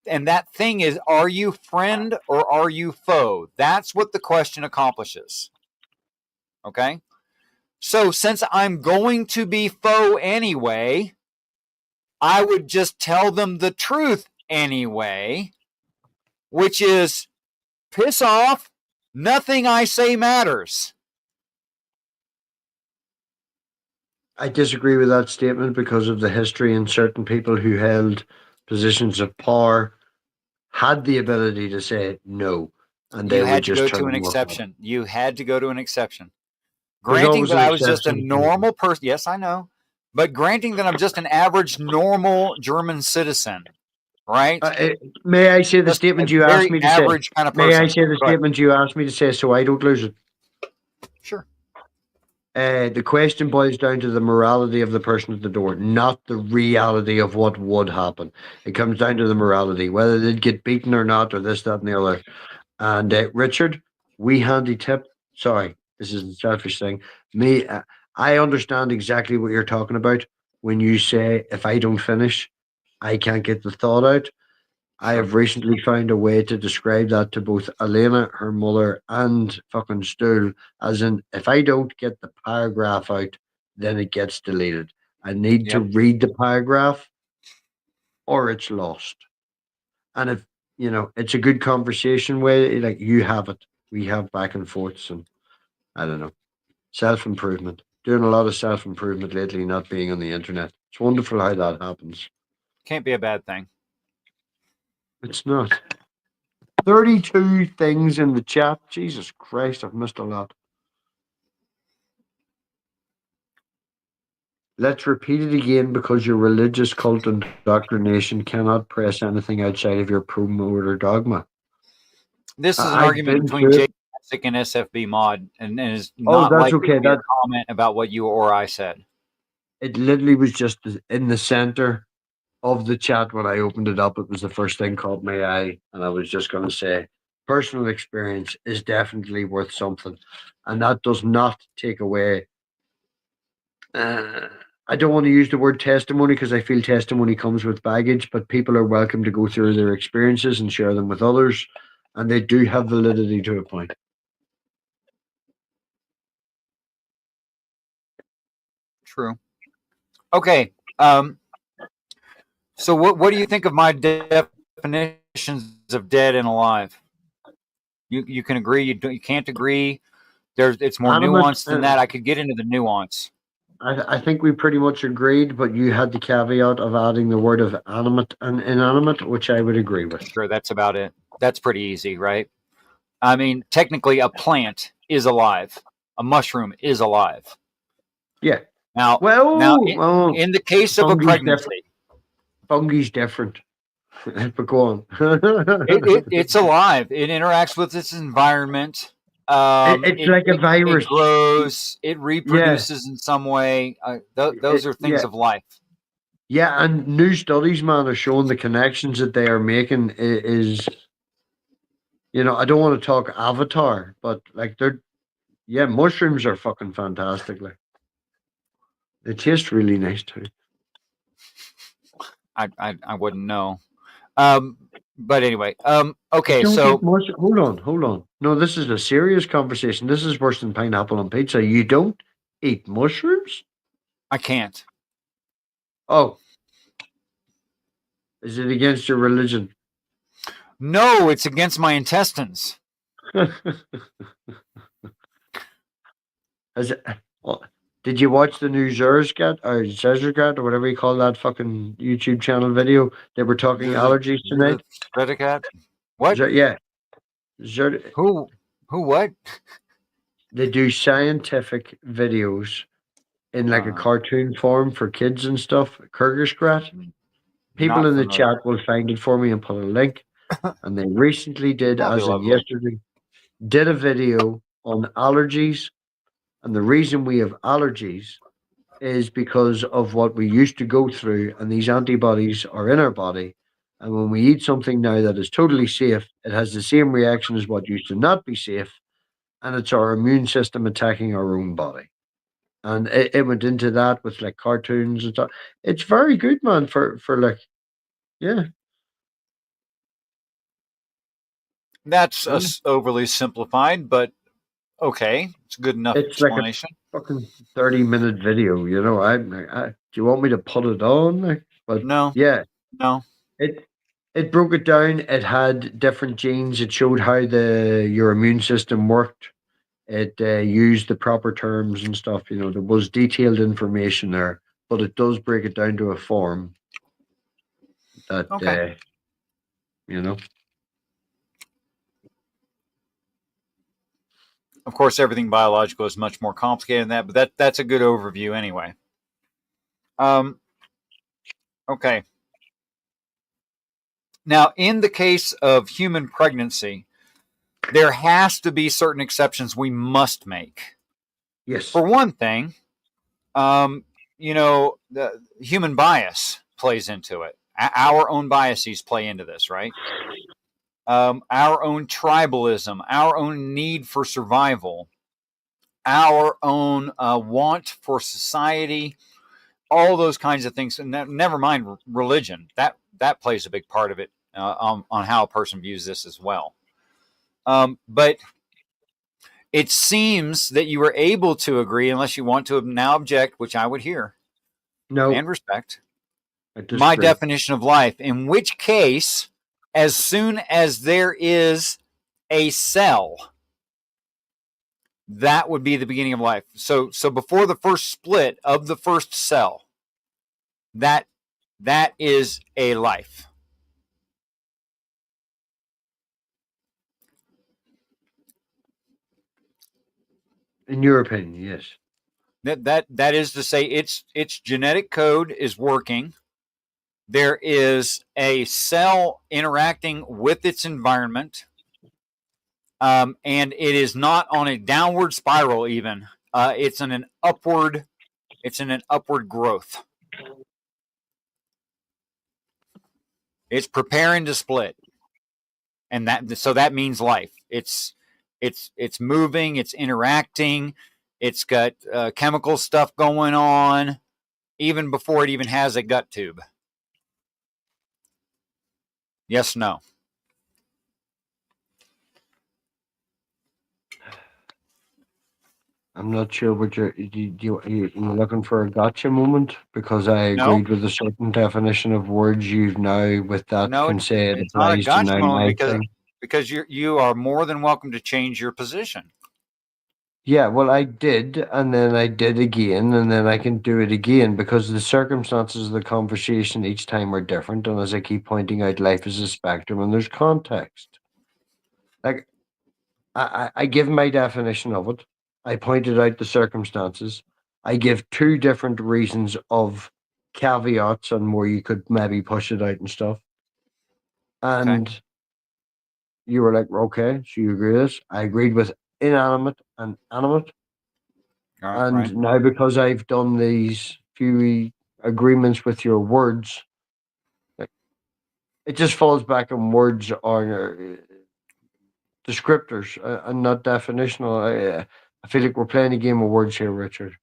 And that thing is, are you friend or are you foe? That's what the question accomplishes. Okay? So since I'm going to be foe anyway, I would just tell them the truth anyway, which is piss off, nothing I say matters. I disagree with that statement because of the history, and certain people who held positions of power had the ability to say no, and they would just turn them off. You had to go to an exception. Granting that I was just a normal person, yes, I know, but granting that I'm just an average, normal German citizen, right? May I say the Just statement a you asked very me to say? average kind of May person. I say the Go ahead. statement you asked me to say so I don't lose it? Sure. The question boils down to the morality of the person at the door, not the reality of what would happen. It comes down to the morality, whether they'd get beaten or not, or this, that, and the other. And Richard, wee handy tip. Sorry, this is a selfish thing. Me, I understand exactly what you're talking about when you say if I don't finish, I can't get the thought out. I Sure. have recently found a way to describe that to both Elena, her mother, and fucking Stool, as in, if I don't get the paragraph out, then it gets deleted. I need to Yep. read the paragraph or it's lost. And if, it's a good conversation way, like you have it, we have back and forths, and I don't know, self improvement. Doing a lot of self improvement lately, not being on the internet. It's wonderful how that happens. Can't be a bad thing. It's not. 32 things in the chat. Jesus Christ, I've missed a lot. Let's repeat it again because your religious cult indoctrination cannot press anything outside of your promoter dogma. This is an I've argument been between to Jay it. and SFB Mod, and is Oh, not that's likely okay. to be a That comment about what you or I said. it literally was just in the center of the chat when I opened it up. It was the first thing caught my eye, and I was just going to say, personal experience is definitely worth something, and that does not take away. I don't want to use the word testimony because I feel testimony comes with baggage, but people are welcome to go through their experiences and share them with others, and they do have validity to a point. True. Okay. So what do you think of my definitions of dead and alive? You can agree. You can't agree. It's more Animate, nuanced than that. I could get into the nuance. I think we pretty much agreed, but you had the caveat of adding the word of animate and inanimate, which I would agree with. Sure, that's about it. That's pretty easy, right? I mean, technically, a plant is alive. A mushroom is alive. Yeah. Now, in the case of a pregnancy, fungi's different. But go on. it's alive. It interacts with its environment. It's like a virus. It grows. It reproduces in some way. Those are things of life. Yeah, and new studies, man, are showing the connections that they are making is, I don't want to talk Avatar, but like mushrooms are fucking fantastic. Like, they taste really nice too. I wouldn't know. But anyway, okay, so hold on. No, this is a serious conversation. This is worse than pineapple on pizza. You don't eat mushrooms? I can't. Oh. Is it against your religion? No, it's against my intestines. Did you watch the new Zerzgat or whatever you call that fucking YouTube channel video? They were talking allergies tonight. What? Yeah. Who? What? They do scientific videos in like a cartoon form for kids and stuff. Kyrgyzstan. People in the chat will find it for me and put a link. And they recently did, as in yesterday, did a video on allergies. And the reason we have allergies is because of what we used to go through, and these antibodies are in our body. And when we eat something now that is totally safe, it has the same reaction as what used to not be safe, and it's our immune system attacking our own body. And it went into that with like cartoons and stuff. It's very good, man, for like, yeah. That's overly simplified, but okay, it's good enough explanation. Like a fucking 30-minute video, do you want me to put it on? But no. Yeah. No. It broke it down. It had different genes. It showed how your immune system worked. It used the proper terms and stuff. There was detailed information there, but it does break it down to a form that, okay. Of course, everything biological is much more complicated than that, but that's a good overview anyway. Okay. Now, in the case of human pregnancy, there has to be certain exceptions we must make. Yes. For one thing, the human bias plays into it. Our own biases play into this, right? Our own tribalism, our own need for survival, our own want for society, all those kinds of things. And never mind religion. That plays a big part of it on how a person views this as well. But it seems that you were able to agree, unless you want to now object, which I would hear and respect, my definition of life, in which case, as soon as there is a cell, that would be the beginning of life. So before the first split of the first cell, that is a life. In your opinion, yes. That is to say, its genetic code is working. There is a cell interacting with its environment, and it is not on a downward spiral. Even it's in an upward. It's in an upward growth. It's preparing to split, and that means life. It's moving. It's interacting. It's got chemical stuff going on, even before it even has a gut tube. Yes, no. I'm not sure what you're looking for a gotcha moment, because I agreed with a certain definition of words you've now with that can say it applies to now my thing. Because you are more than welcome to change your position. Yeah, well, I did, and then I did again, and then I can do it again, because the circumstances of the conversation each time are different. And as I keep pointing out, life is a spectrum and there's context. Like, I give my definition of it. I pointed out the circumstances. I give two different reasons of caveats on where you could maybe push it out and stuff. And you were like, okay, so you agree with this? I agreed with inanimate and animate. And now, because I've done these few agreements with your words, it just falls back on words or descriptors and not definitional. I feel like we're playing a game of words here, Richard.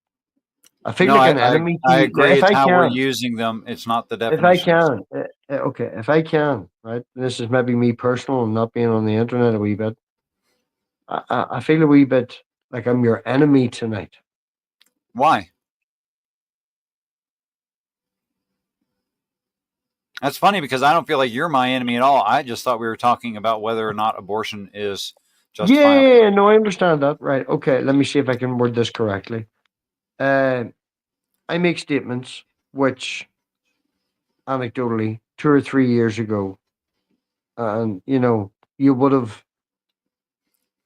I feel like an enemy. I agree. It's how we're using them. It's not the definition. If I can, okay, if I can, right? This is maybe me personal and not being on the internet a wee bit. I feel a wee bit like I'm your enemy tonight. Why? That's funny, because I don't feel like you're my enemy at all. I just thought we were talking about whether or not abortion is justifiable. Yeah, no, I understand that. Right. Okay, let me see if I can word this correctly. I make statements which, anecdotally, 2 or 3 years ago, and you would have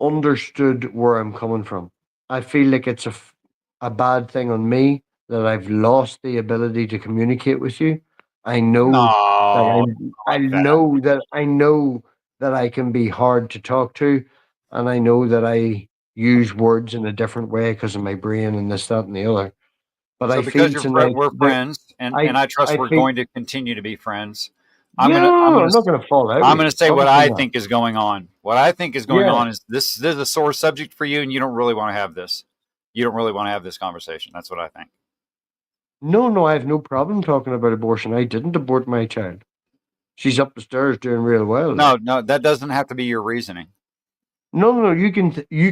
understood where I'm coming from. I feel like it's a bad thing on me that I've lost the ability to communicate with you. I know I know that I can be hard to talk to, and I know that I use words in a different way because of my brain and this, that, and the other. But so I feel tonight we're friends, and I trust we're going to continue to be friends. I'm not going to fall out. I'm going to say what I think is going on. What I think is going on is this is a sore subject for you, and you don't really want to have this. You don't really want to have this conversation. That's what I think. No, I have no problem talking about abortion. I didn't abort my child. She's up the stairs doing real well. No, that doesn't have to be your reasoning. No, you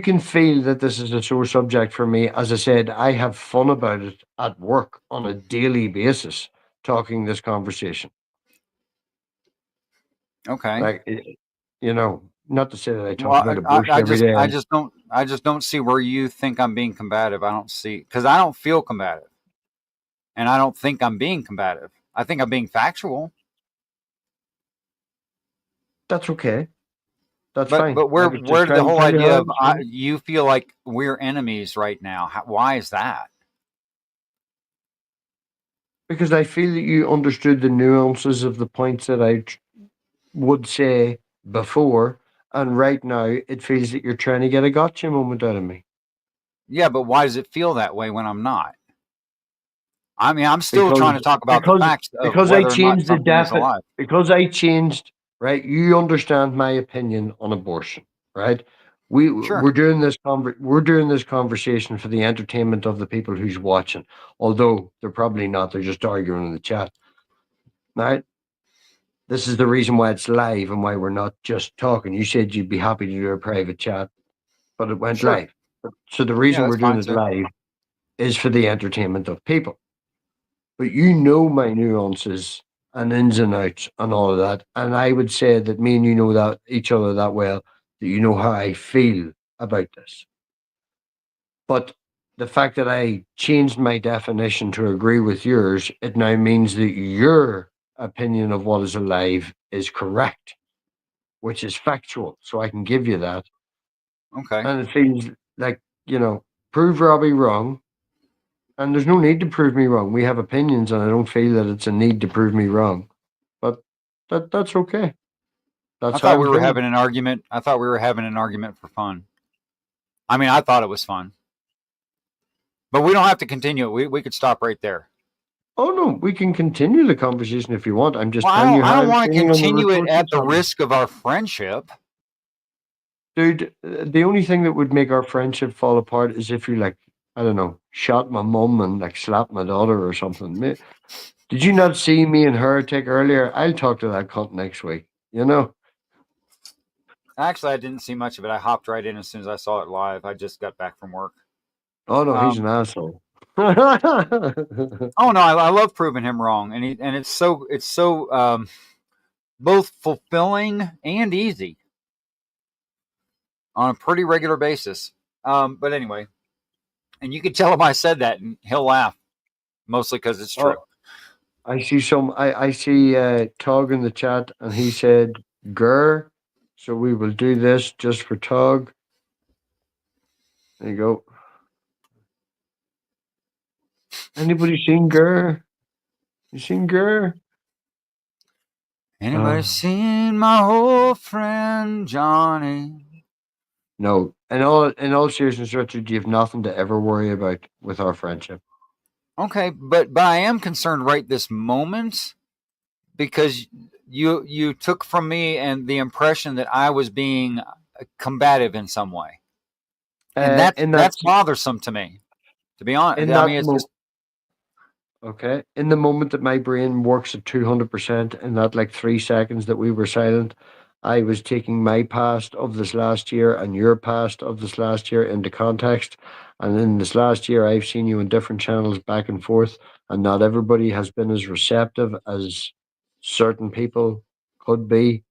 can feel that this is a sore subject for me. As I said, I have fun about it at work on a daily basis, talking this conversation. Okay. Like, not to say that I talk about abortion every day. I just don't see where you think I'm being combative. I don't see, because I don't feel combative, and I don't think I'm being combative. I think I'm being factual. That's okay. That's fine. But where the whole idea of you feel like we're enemies right now? Why is that? Because I feel that you understood the nuances of the points that I would say before, and right now it feels that you're trying to get a gotcha moment out of me. Yeah, but why does it feel that way when I'm not? I mean, I'm still trying to talk about the facts of because I whether or not changed the something is alive. because I changed, right. You understand my opinion on abortion, right? Sure. We're doing this conversation for the entertainment of the people who's watching, although they're probably not. They're just arguing in the chat, right? This is the reason why it's live and why we're not just talking. You said you'd be happy to do a private chat, but it went Sure. live. So the Yeah, reason we're that's doing fine it too. live is for the entertainment of people. But you know my nuances and ins and outs and all of that. And I would say that me and you know that each other that well, that you know how I feel about this. But the fact that I changed my definition to agree with yours, it now means that your opinion of what is alive is correct, which is factual. So I can give you that. Okay. And it feels like, prove Robbie wrong. And there's no need to prove me wrong. We have opinions, and I don't feel that it's a need to prove me wrong. But that's okay. I That's how thought we I'm were feeling. having an argument. I thought we were having an argument for fun. I mean, I thought it was fun. But we don't have to continue it. We could stop right there. Oh no, we can continue the conversation if you want. I'm just Well, telling you I how don't I'm want to feeling on the continue it resources at the side. risk of our friendship. Dude, the only thing that would make our friendship fall apart is if you I don't know, shot my mum and slapped my daughter or something. Did you not see me and her take earlier? I'll talk to that cunt next week. Actually, I didn't see much of it. I hopped right in as soon as I saw it live. I just got back from work. Oh no, he's an Um, asshole. oh no, I love proving him wrong, and it's so both fulfilling and easy on a pretty regular basis. But anyway, and you can tell him I said that, and he'll laugh, mostly because it's true. Oh, I see Tog in the chat, and he said "Gur," so we will do this just for Tog. There you go. Anybody seen Gur? You seen Gur? Anybody seen my old friend Johnny? No. In all seriousness, Richard, you have nothing to ever worry about with our friendship. Okay, but I am concerned right this moment because you took from me and the impression that I was being combative in some way, and In that's bothersome to me. To be honest, I that mean, it's moment, just okay. In the moment that my brain works at 200%, in that 3 seconds that we were silent, I was taking my past of this last year and your past of this last year into context. And in this last year, I've seen you in different channels back and forth, and not everybody has been as receptive as certain people could be.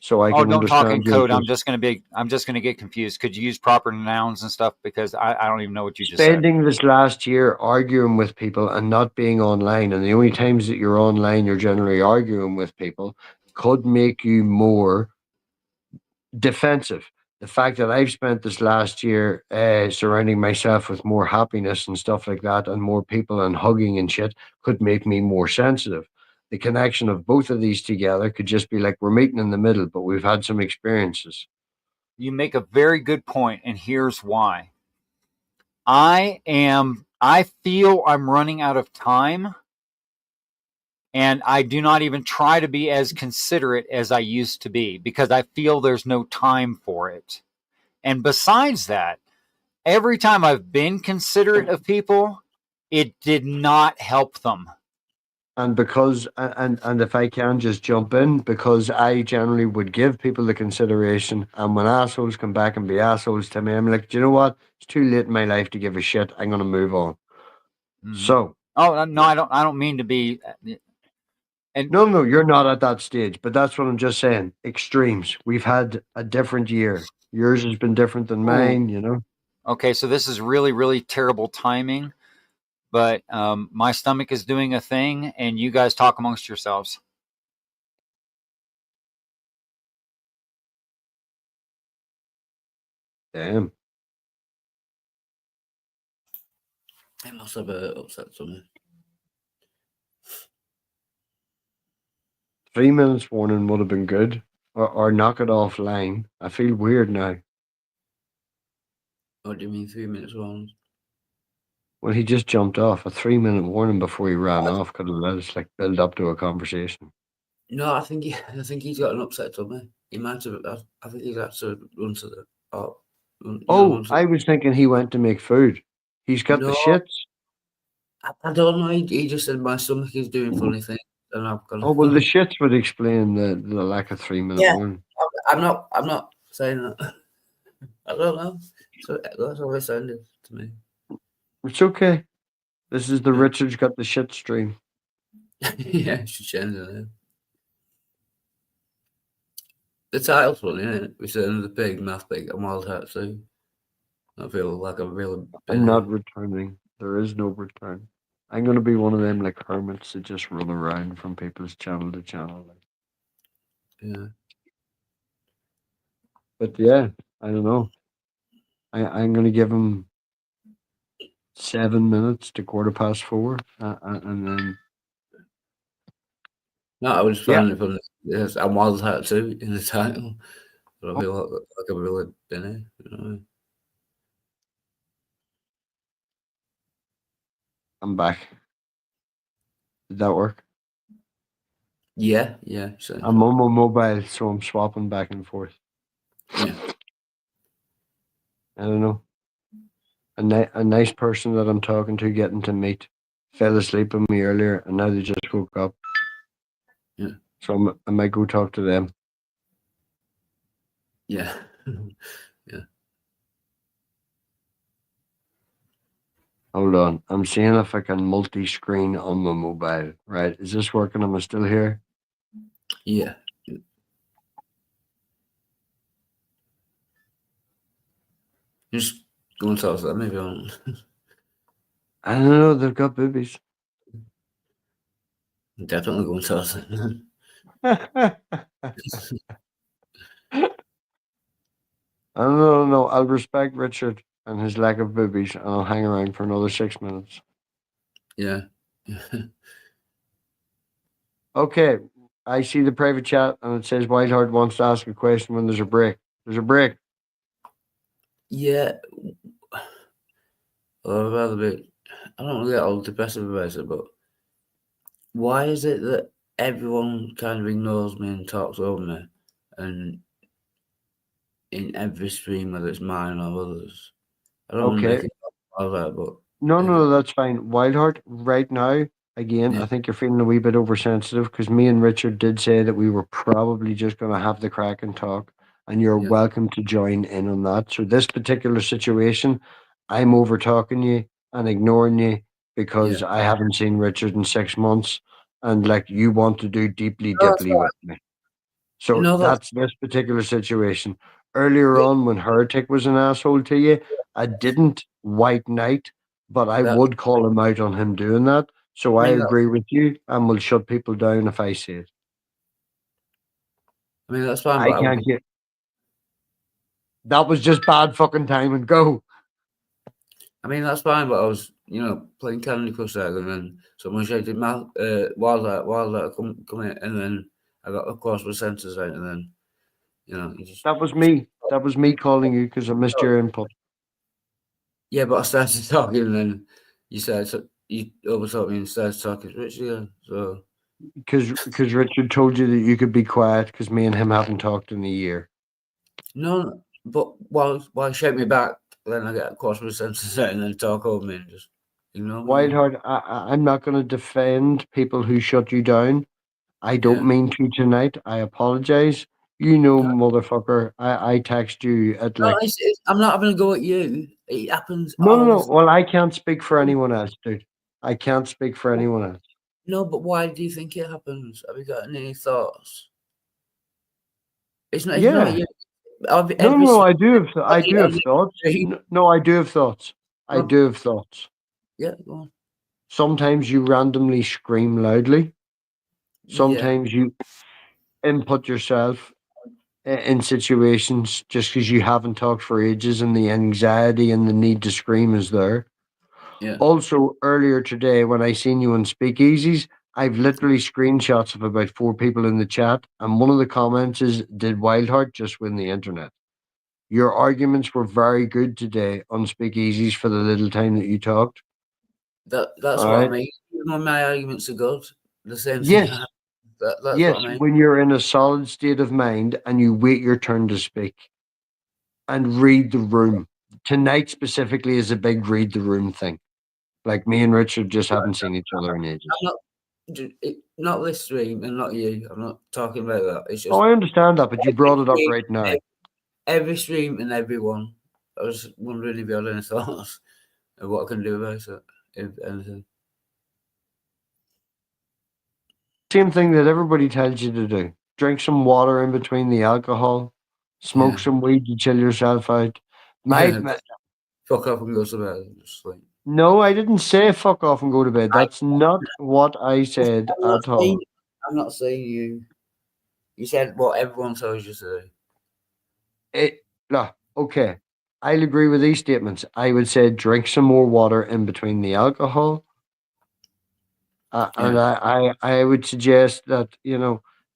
So I oh, can don't talk in understand your code. I'm just gonna get confused. Could you use proper nouns and stuff because I don't even know what you just said. spending this last year arguing with people and not being online, and the only times that you're online, you're generally arguing with people, could make you more defensive. The fact that I've spent this last year surrounding myself with more happiness and stuff like that, and more people and hugging and shit, could make me more sensitive. The connection of both of these together could just be like we're meeting in the middle, but we've had some experiences. You make a very good point, and here's why. I feel I'm running out of time, and I do not even try to be as considerate as I used to be because I feel there's no time for it. And besides that, every time I've been considerate of people, it did not help them. And because and if I can just jump in, because I generally would give people the consideration, and when assholes come back and be assholes to me, I'm like, do you know what? It's too late in my life to give a shit. I'm gonna move on. Mm-hmm. So Oh no, I don't mean to be. And no, you're not at that stage. But that's what I'm just saying. Extremes. We've had a different year. Yours has been different than ooh, mine. okay, so this is really really terrible timing. But my stomach is doing a thing, and you guys talk amongst yourselves. Damn. It must have upset something. 3 minutes warning would have been good. Or knock it offline. I feel weird now. What do you mean 3 minutes warning? Well, he just jumped off. A 3 minute warning before he ran off could have let us like build up to a conversation. No, I think he's got an upset tummy. He might have. I think he's had to run to the. I was thinking he went to make food. He's got the No. shits. I don't know. He just said my stomach is doing funny things, and I've got. Oh well, the shits would explain the lack of 3 minute warning. I'm not saying that. I don't know. So that's how it sounded to me. It's okay. This is the Richard's got the shit stream. Yeah, should change it. Yeah. The title's funny, isn't it? Return of the Pig, MathPig, and WildHeart too. I feel like I'm really. I'm not returning. There is no return. I'm gonna be one of them like hermits that just run around from people's channel to channel. Yeah. But yeah, I don't know. I'm gonna give him 7 minutes to 4:15, and then. No, I was finding it from yes, and WildHeart too in the title. But I feel like I've really been here. You know? I'm back. Did that work? Yeah. I'm on my mobile, so I'm swapping back and forth. Yeah. I don't know. A nice person that I'm talking to, getting to meet, fell asleep with me earlier, and now they just woke up. Yeah. So I might go talk to them. Yeah. Yeah. Hold on. I'm seeing if I can multi-screen on my mobile. Right. Is this working? Am I still here? Yeah. Just go and talk to them, maybe on. I don't know. They've got boobies. Definitely go and talk to them. No. I'll respect Richard and his lack of boobies, and I'll hang around for another 6 minutes. Yeah. Okay. I see the private chat, and it says WildHeart wants to ask a question when there's a break. There's a break. Yeah. Well, I'd rather be. I don't want to get all depressive about it, but why is it that everyone kind of ignores me and talks over me, and in every stream, whether it's mine or others? I don't want to make it all that, but No, that's fine. WildHeart, right now, again, I think you're feeling a wee bit oversensitive because me and Richard did say that we were probably just going to have the crack and talk, and you're welcome to join in on that. So this particular situation, I'm over talking you and ignoring you because I haven't seen Richard in 6 months, and like you want to do deeply dipply with me. So that's this particular situation. Earlier on, when Heretic was an asshole to you, I didn't white knight, but I would call him out on him doing that. So I agree with you, and will shut people down if I say it. I mean, that's fine. I can't get. That was just bad fucking timing. Go. I mean, that's fine, but I was, playing Candy Crush there, and then someone shouted, "WildHeart, come in," and then I got across with sensors out, and then, That was me. That was me calling you because I missed your input. Yeah, but I started talking, and then you overtalked me and started talking to Richard again. So because Richard told you that you could be quiet because me and him haven't talked in a year. No, but while he shout me back, then I get across with sensors out, and then talk over me and just ignore me. WildHeart, I'm not going to defend people who shut you down. I don't mean to tonight. I apologize. Motherfucker, I text you at like. I'm not having a go at you. It happens. No. Well, I can't speak for anyone else, dude. I can't speak for anyone else. No, but why do you think it happens? Have you got any thoughts? It's not. Yeah. It's not you. No, I do have thoughts. No, I do have thoughts. I do have thoughts. Yeah, go on. Sometimes you randomly scream loudly. Sometimes you input yourself in situations just because you haven't talked for ages and the anxiety and the need to scream is there. Yeah. Also, earlier today when I seen you on Speakeasies, I've literally screenshots of about 4 people in the chat, and one of the comments is, "Did WildHeart just win the internet?" Your arguments were very good today on speakeasies for the little time that you talked. That's All what right? I mean. Even my arguments are good. The same Yes, thing. That's yes. what I mean. When you're in a solid state of mind and you wait your turn to speak and read the room. Tonight specifically is a big read the room thing. Like me and Richard just haven't seen each other in ages. Not this stream and not you. I'm not talking about that. It's just. Oh, I understand that, but you brought it up right now. Every stream and everyone. I was wondering if you had any thoughts of what I can do about it, if anything. Same thing that everybody tells you to do. Drink some water in between the alcohol. Smoke some weed to chill yourself out. Fuck off and go to bed. Just sleep. No, I didn't say fuck off and go to bed. That's not what I said at all. I'm not saying you. You said what everyone tells you to do. Okay. I'll agree with these statements. I would say drink some more water in between the alcohol. And I would suggest that,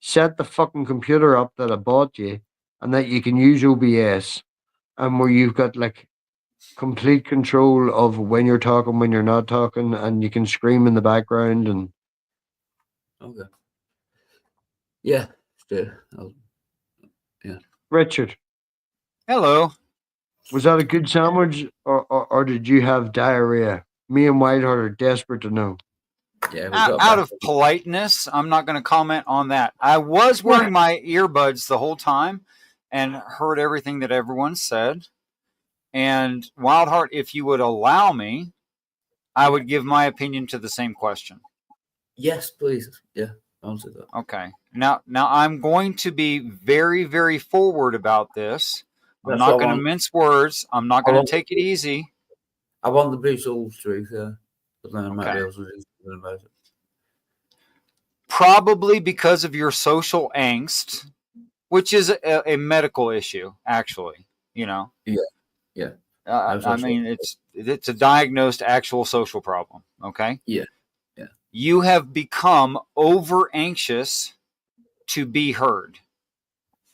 set the fucking computer up that I bought you and that you can use OBS and where you've got like complete control of when you're talking, when you're not talking, and you can scream in the background and. Okay. Yeah. Sure. Yeah. Richard. Hello. Was that a good sandwich or did you have diarrhea? Me and WildHeart are desperate to know. Yeah, out of politeness, I'm not going to comment on that. I was wearing my earbuds the whole time and heard everything that everyone said. And WildHeart, if you would allow me, I would give my opinion to the same question. Yes, please. Yeah, answer that. Okay. Now I'm going to be very, very forward about this. I'm not going to mince words. I'm not going to take it easy. I want the brutal truth, yeah. But then I might be able to do something about it. Probably because of your social angst, which is a medical issue, actually. Yeah. I mean, it's a diagnosed actual social problem. Okay. Yeah. You have become over anxious to be heard.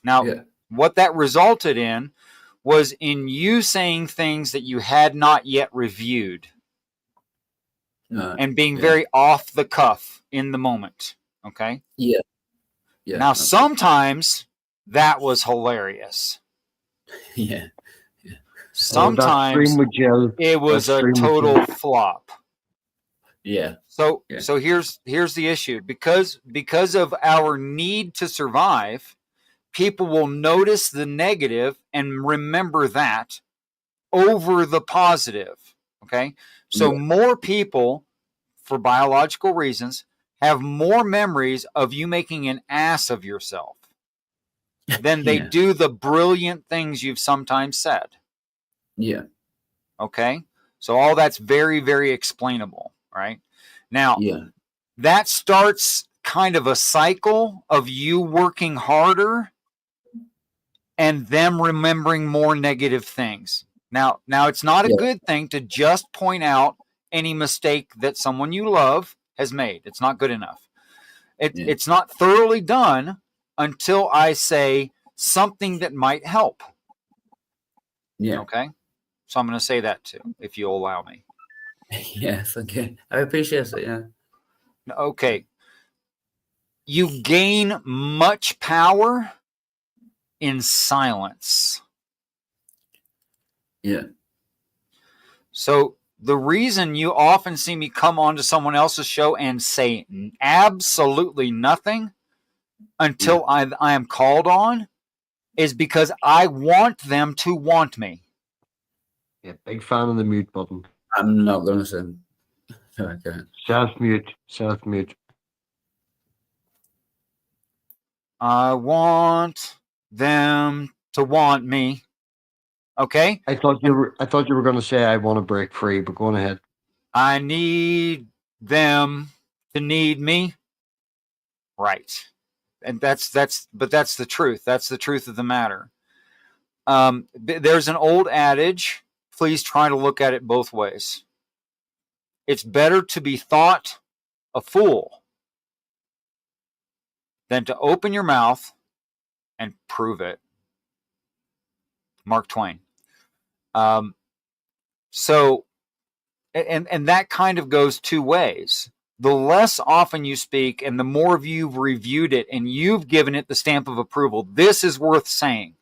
Now, what that resulted in was in you saying things that you had not yet reviewed and being very off the cuff in the moment. Okay. Yeah. Now, sometimes that was hilarious. Yeah. Sometimes it was a total flop. Yeah. So here's the issue. Because of our need to survive, people will notice the negative and remember that over the positive. Okay? So more people, for biological reasons, have more memories of you making an ass of yourself than they do the brilliant things you've sometimes said. Yeah. Okay? So all that's very, very explainable, right? Now, that starts kind of a cycle of you working harder and them remembering more negative things. Now it's not a good thing to just point out any mistake that someone you love has made. It's not good enough. It's not thoroughly done until I say something that might help. Yeah. Okay? So I'm going to say that too, if you'll allow me. Yes, okay. I appreciate it, yeah. Okay. You gain much power in silence. Yeah. So the reason you often see me come onto someone else's show and say absolutely nothing until I am called on is because I want them to want me. Yeah, big fan of the mute button. I'm not going to sing. Okay. Self-mute. I want them to want me. Okay? I thought you were going to say I want to break free, but go on ahead. I need them to need me. Right. And that's the truth. That's the truth of the matter. There's an old adage. Please try to look at it both ways. It's better to be thought a fool than to open your mouth and prove it. Mark Twain. So, and that kind of goes two ways. The less often you speak and the more of you've reviewed it and you've given it the stamp of approval, this is worth saying,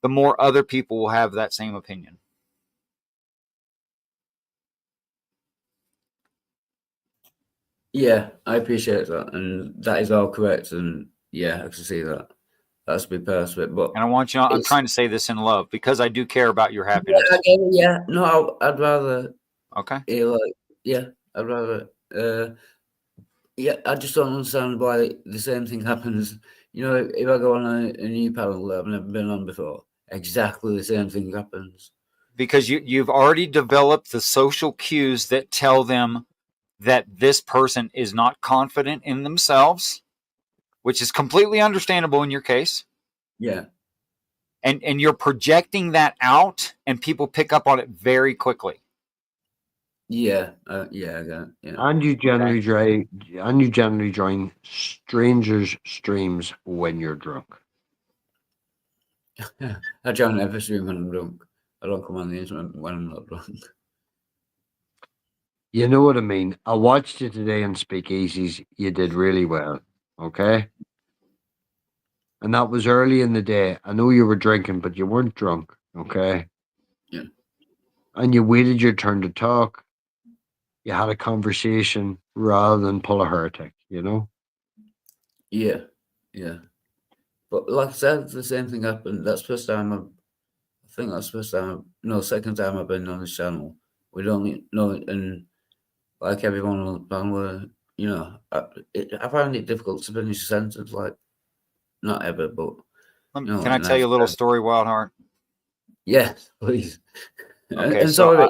the more other people will have that same opinion. Yeah, I appreciate that. And that is all correct. And yeah, I can see that. That's be perfect. But and I want you, I'm trying to say this in love because I do care about your happiness. Yeah, no, I'd rather. Okay. I'd rather. Yeah, I just don't understand why the same thing happens. You know, if I go on a new panel that I've never been on before, exactly the same thing happens. Because you've already developed the social cues that tell them that this person is not confident in themselves, which is completely understandable in your case. Yeah. And you're projecting that out, and people pick up on it very quickly. Yeah, I got it. Yeah. And you generally join strangers' streams when you're drunk. I join every stream when I'm drunk. I don't come on the internet when I'm not drunk. You know what I mean? I watched you today in Speakeasies. You did really well. Okay? And that was early in the day. I know you were drinking, but you weren't drunk. Okay? Yeah. And you waited your turn to talk. You had a conversation rather than pull a heretic, you know? Yeah. Yeah. But like I said, the same thing happened. That's the first time second time I've been on this channel. We don't know, and like everyone on the panel, you know, I find it difficult to finish a sentence, like, not ever, but. Can I tell you a little story, WildHeart? Yes, please. Okay, and sorry,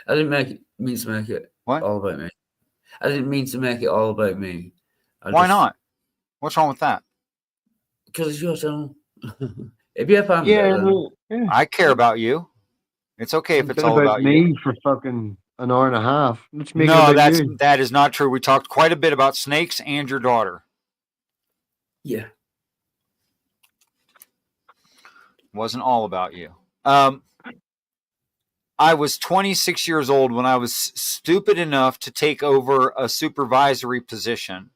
I didn't mean to make it all about me. I didn't mean to make it all about me. Why not? What's wrong with that? Because it's your channel. If you have I care about you. It's okay if it's all about me you. For fucking an hour and a half. Let's make that is not true. We talked quite a bit about snakes and your daughter. Yeah. Wasn't all about you. I was 26 years old when I was stupid enough to take over a supervisory position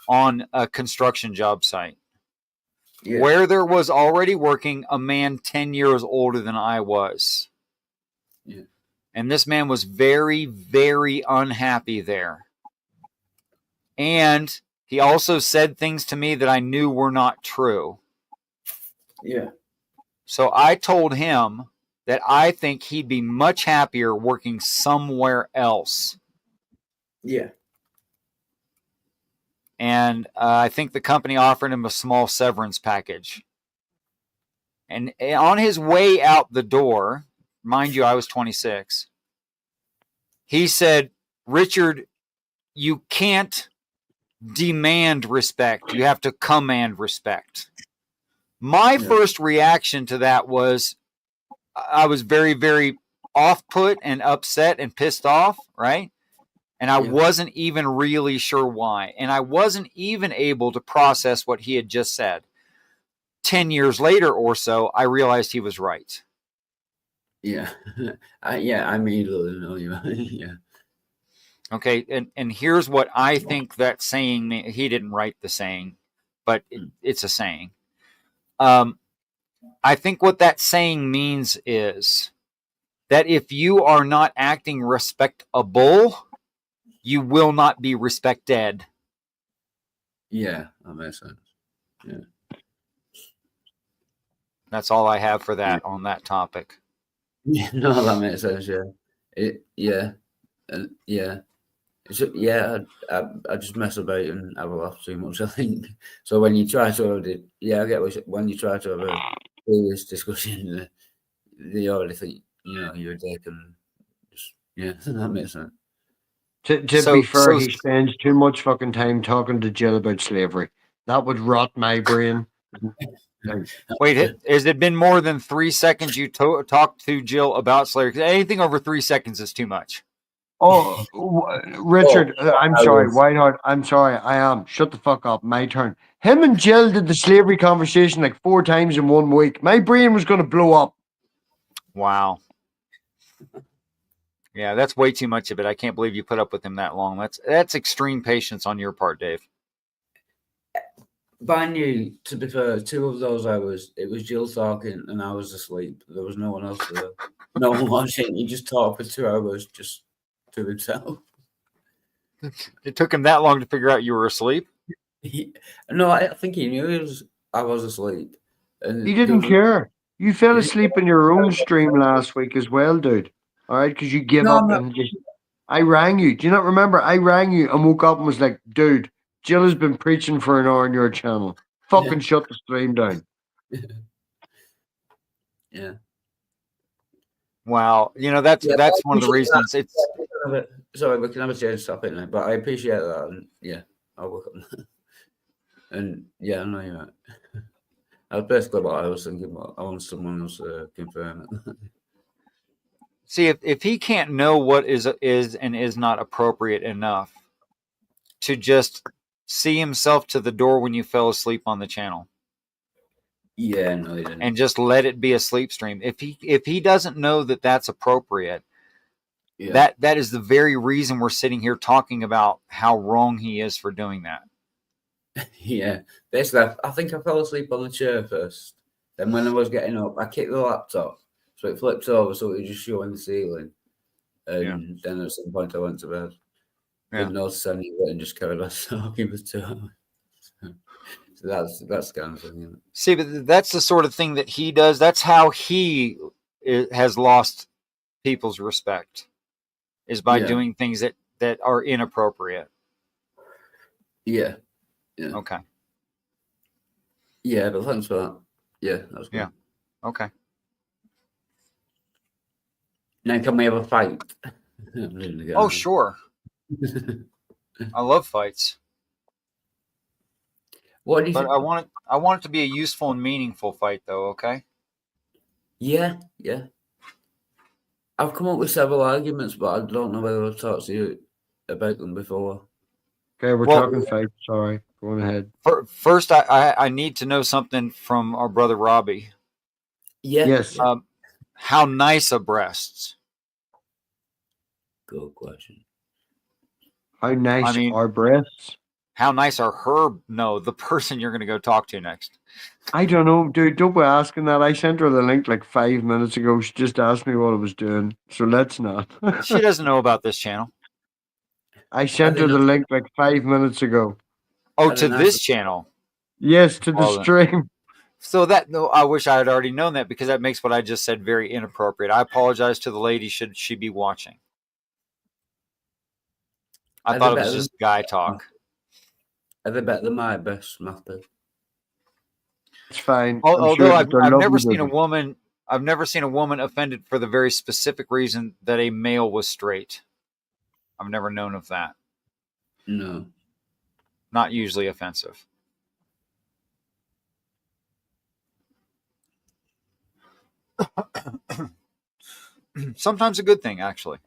on a construction job site where there was already working a man 10 years older than I was. Yeah. And this man was very, very unhappy there. And he also said things to me that I knew were not true. Yeah. So I told him that I think he'd be much happier working somewhere else. Yeah. And I think the company offered him a small severance package. And on his way out the door, mind you, I was 26, he said, "Richard, you can't demand respect. You have to command respect." My first reaction to that was I was very, very off-put and upset and pissed off, right? And I wasn't even really sure why. And I wasn't even able to process what he had just said. 10 years later or so, I realized he was right. Yeah. I immediately know you. Yeah. Okay, and here's what I think that saying means. He didn't write the saying, but it's a saying. I think what that saying means is that if you are not acting respectable, you will not be respected. Yeah, that makes sense. Yeah. That's all I have for that on that topic. Yeah, no, that makes sense. I just mess about and have a laugh too much, I think. So when you try to have it, I get when you try to have a serious discussion, they already think, you know, you're a dick, and just, that makes sense. To be fair, he spends too much fucking time talking to Jill about slavery. That would rot my brain. Wait, has it been more than 3 seconds you talked to Jill about slavery? Anything over 3 seconds is too much. Oh, Richard, I'm I sorry. was. WildHeart, I'm sorry. I am. Shut the fuck up. My turn. Him and Jill did the slavery conversation like 4 times in 1 week. My brain was going to blow up. Wow. Yeah, that's way too much of it. I can't believe you put up with him that long. That's extreme patience on your part, Dave. But I knew, to be fair, 2 of those hours, it was Jill talking and I was asleep. There was no one else there. No one watching. He just talked for 2 hours just to himself. It took him that long to figure out you were asleep? No, I think he knew I was asleep. And He didn't care. You fell asleep in your own stream last week as well, dude. All right, because you gave up and just. I rang you. Do you not remember? I rang you and woke up and was like, dude, Jill has been preaching for an hour on your channel. Fucking shut the stream down. Yeah. Wow. That's one of the reasons it's. Sorry, we can have a change topic now, but I appreciate that. And yeah, I'll work on that. And yeah, I know you're right. That's basically what I was thinking about. I want someone else to confirm it. See, if he can't know what is and is not appropriate enough to just see himself to the door when you fell asleep on the channel. Yeah, no, he didn't. And just let it be a sleep stream. If he doesn't know that that's appropriate, that is the very reason we're sitting here talking about how wrong he is for doing that. Yeah, basically, I think I fell asleep on the chair first. Then when I was getting up, I kicked the laptop, so it flipped over, so it was just showing the ceiling. And then at some point, I went to bed. Didn't notice any of it and just carried on talking for 2 hours. So that's kind of thing, isn't it? See, but that's the sort of thing that he does. That's how he has lost people's respect, is by doing things that are inappropriate. Yeah. Okay. Yeah, but thanks for that. Yeah, that's good. Yeah. Okay. Now can we have a fight? Oh, sure. I love fights. What do you but think? I want it to be a useful and meaningful fight, though. Okay. Yeah. I've come up with several arguments, but I don't know whether I've talked to you about them before. Okay, we're talking fights. Sorry, go ahead. First, I need to know something from our brother Robbie. Yeah. Yes. How nice are breasts? Good question. How nice are breasts? How nice are the person you're going to go talk to next? I don't know, dude. Don't be asking that. I sent her the link like 5 minutes ago. She just asked me what I was doing. So let's not. She doesn't know about this channel. I sent her the link like 5 minutes ago. Oh, to this channel? Yes, to the stream. So I wish I had already known that, because that makes what I just said very inappropriate. I apologize to the lady should she be watching. I thought it was just guy talk. Are they better than my best MathPig? It's fine. Although I've never seen a woman. I've never seen a woman offended for the very specific reason that a male was straight. I've never known of that. No. Not usually offensive. Sometimes a good thing, actually.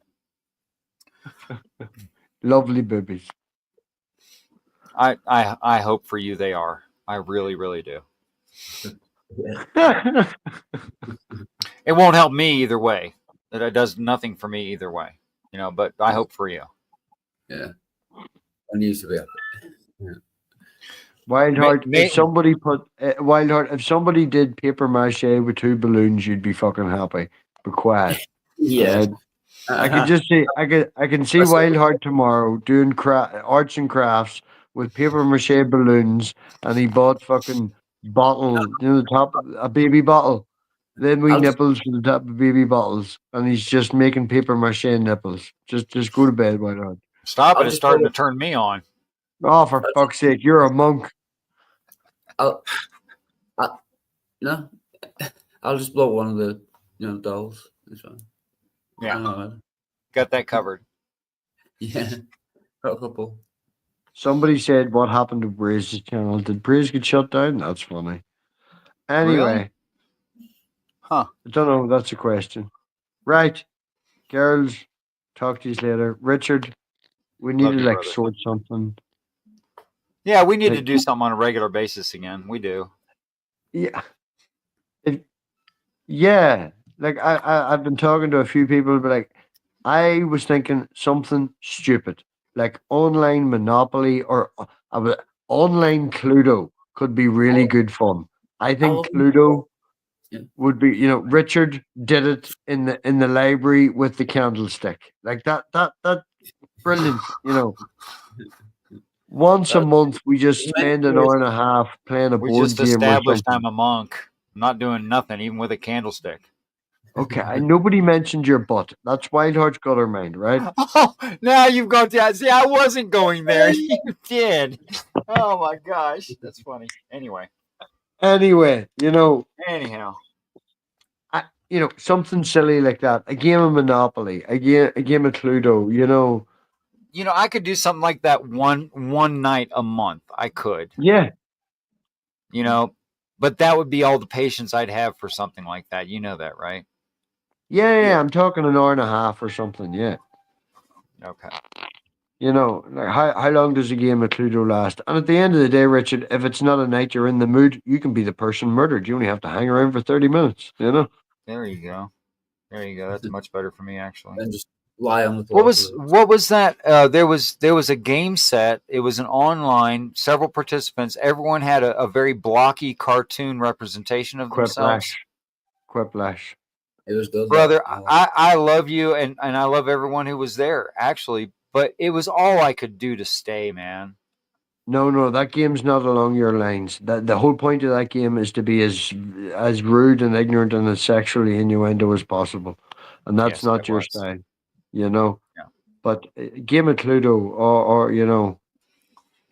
Lovely boobies. I hope for you they are. I really, really do. It won't help me either way. It does nothing for me either way. But I hope for you. Yeah. I used to be happy. Yeah. WildHeart, WildHeart, if somebody did paper mache with 2 balloons, you'd be fucking happy. Be quiet. Yeah. I can just see, I can see WildHeart tomorrow doing arts and crafts with paper mache balloons, and he bought fucking bottle, the top, a baby bottle. Then nipples for the top of baby bottles, and he's just making paper mache nipples. Just go to bed, WildHeart. Stop it! It's starting to turn me on. Oh, for fuck's sake, you're a monk. No, I'll just blow one of the dolls. It's fine. Yeah, got that covered. Yeah, got a couple. Somebody said, "What happened to Braze's channel? Did Braze get shut down?" That's funny. Anyway, really? Huh? I don't know. That's a question. Right, girls, Talk to you later. Richard, we need Love to you, like brother. sort something. Yeah, we need to Like, do something on a regular basis again. We do. yeah. Yeah. Like I've been talking to a few people, but like I was thinking something stupid. Like online Monopoly or online Cluedo could be really good fun. I I think love Cluedo Yeah. would be, Richard did it in the library with the candlestick. Like that's brilliant. Once a that. month we just spend an hour and a half playing a We board just game or established something. I'm a monk. I'm not doing nothing, even with a candlestick. Okay, nobody mentioned your butt. That's WildHeart's got her mind, right? Oh, now you've got to see. I wasn't going there. You did. Oh my gosh, that's funny. Anyway, Anyway, anyhow, something silly like that. A game of Monopoly, a game of Cluedo. I could do something like that one night a month. I could, Yeah, but that would be all the patience I'd have for something like that. You know that, right? yeah. I'm talking an hour and a half or something. Yeah, Okay. like how long does a game of Cluedo last? And at the end of the day, Richard, if it's not a night you're in the mood, you can be the person murdered. You only have to hang around for 30 minutes. There you go. That's much better for me, actually. And just lie on the floor. What was that? There was a game set. It was an online, several participants. Everyone had a very blocky cartoon representation of themselves. Quiplash. It was good, brother. I love you, and I love everyone who was there, actually. But it was all I could do to stay, man. No, that game's not along your lines. The whole point of that game is to be as rude and ignorant and as sexually innuendo as possible, and that's Yes, not it your was. style, Yeah. But game of Cluedo or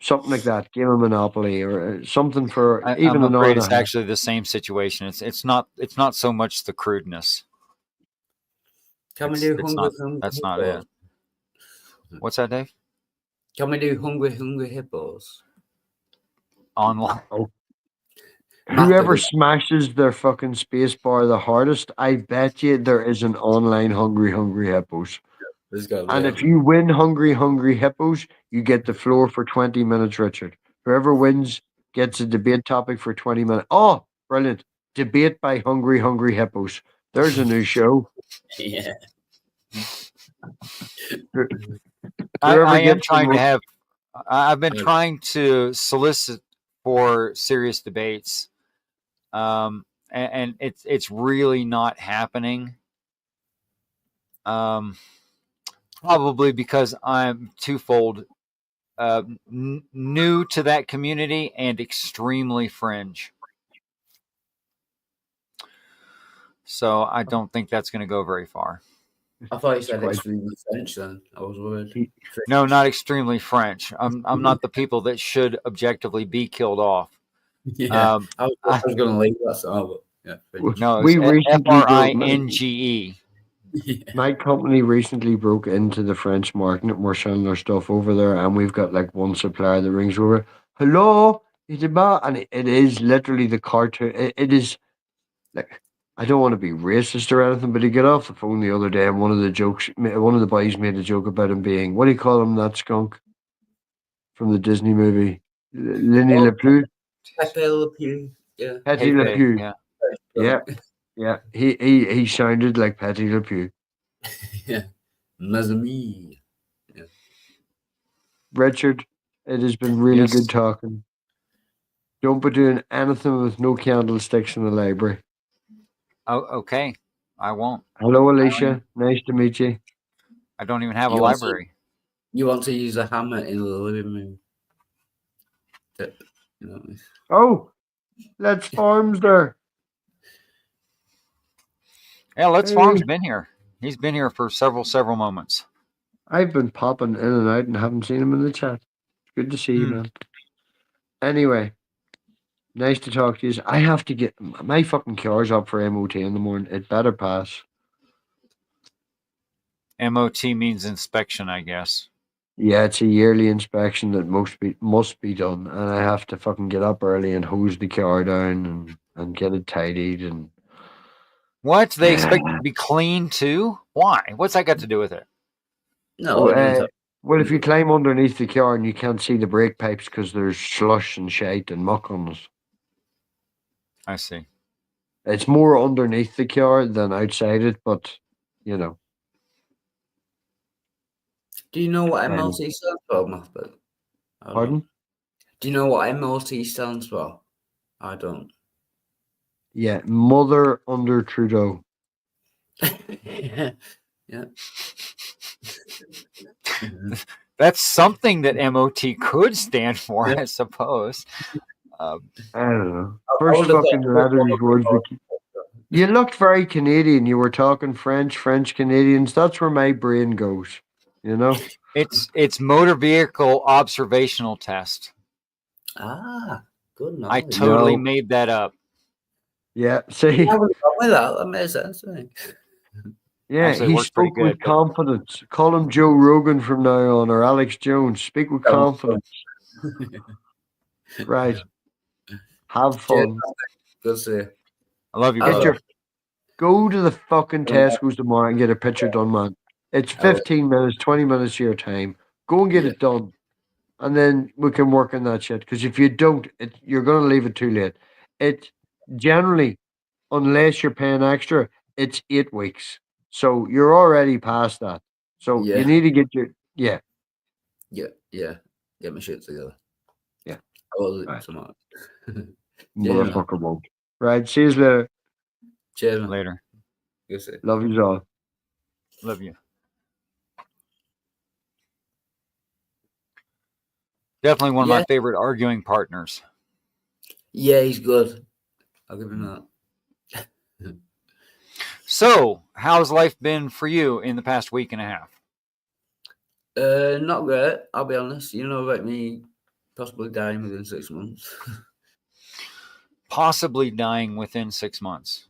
something like that, game of Monopoly or something for even I'm an hour afraid and a it's half. actually the same situation. It's not so much the crudeness. Can we do It's hungry, not. hungry That's not hippos? it. What's that, Dave? Can we do hungry hippos? Online. Whoever MathPig. smashes their fucking space bar the hardest, I bet you there is an online hungry hippos. Let's go. And if you win hungry hippos, you get the floor for 20 minutes, Richard. Whoever wins gets a debate topic for 20 minutes. Oh, brilliant. Debate by hungry hippos. There's a new show. Yeah. I am gets the trying to most have. I've been trying to solicit for serious debates, and it's really not happening. Probably because I'm twofold, new to that community and extremely fringe. So I don't think that's going to go very far. I thought you said extremely French then. I was worried. No, not extremely French. I'm not the people that should objectively be killed off. Yeah, I was going to leave that song, but yeah. No, we recently FRINGE. Yeah. My company recently broke into the French market and we're selling our stuff over there, and we've got like one supplier that rings over, hello, is it about? And it is literally the cartoon. It is like, I don't want to be racist or anything, but he got off the phone the other day and one of the boys made a joke about him being, what do you call him, that skunk from the Disney movie? Lenny Le Pew? Pepe Le Pew. Yeah. Petty Le Pew. Yeah. Yeah. He sounded like Petty Le Pew. Yeah. Mes Yeah. Richard, it has been really good talking. Don't be doing anything with no candlesticks in the library. Oh, okay. I won't. Hello, Alicia. Nice to meet you. I don't even have a library. You want to use a hammer in the living room? Oh, Let's Farms there. Yeah, Let's Farms been here. He's been here for several moments. I've been popping in and out and haven't seen him in the chat. It's good to see you, man. Anyway, nice to talk to you. I have to get my fucking car's up for MOT in the morning. It better pass. MOT means inspection, I guess. Yeah, it's a yearly inspection that must be done, and I have to fucking get up early and hose the car down and get it tidied and. What? They expect it to be clean too? Why? What's that got to do with it? No, Well, if you climb underneath the car and you can't see the brake pipes because there's slush and shite and muck on it. I see. It's more underneath the car than outside it, but you know. Do you know what MLT stands for, MathPig? Pardon? Do you know what MLT stands for? I don't. Yeah, mother under Trudeau. Yeah. That's something that MOT could stand for, I suppose. I don't know. First fucking letter these words. You looked very Canadian. You were talking French Canadians. That's where my brain goes. You know? It's motor vehicle observational test. Ah, good knowledge. I totally made that up. Yeah, see? That makes sense to me. Yeah, Actually, he works pretty spoke with good, but- confidence. Call him Joe Rogan from now on, or Alex Jones. Speak with confidence. Right. Have fun. Good to see you. I love you, Get brother. your Go to the fucking Tesco's tomorrow and get a picture done, man. It's 15 minutes, 20 minutes of your time. Go and get it done. And then we can work on that shit. Because if you don't, you're going to leave it too late. It generally, unless you're paying extra, it's 8 weeks. So you're already past that. So you need to get your, Yeah. Get my shit together. Yeah. I will Right. tomorrow. Motherfucker won't. Right. See you later. Cheers, man. Later. Good to see you. Love you all. Love you. Definitely one of my favorite arguing partners. Yeah, he's good. I'll give him that. So, how's life been for you in the past week and a half? Not great, I'll be honest. You know about me possibly dying within 6 months. Possibly dying within 6 months.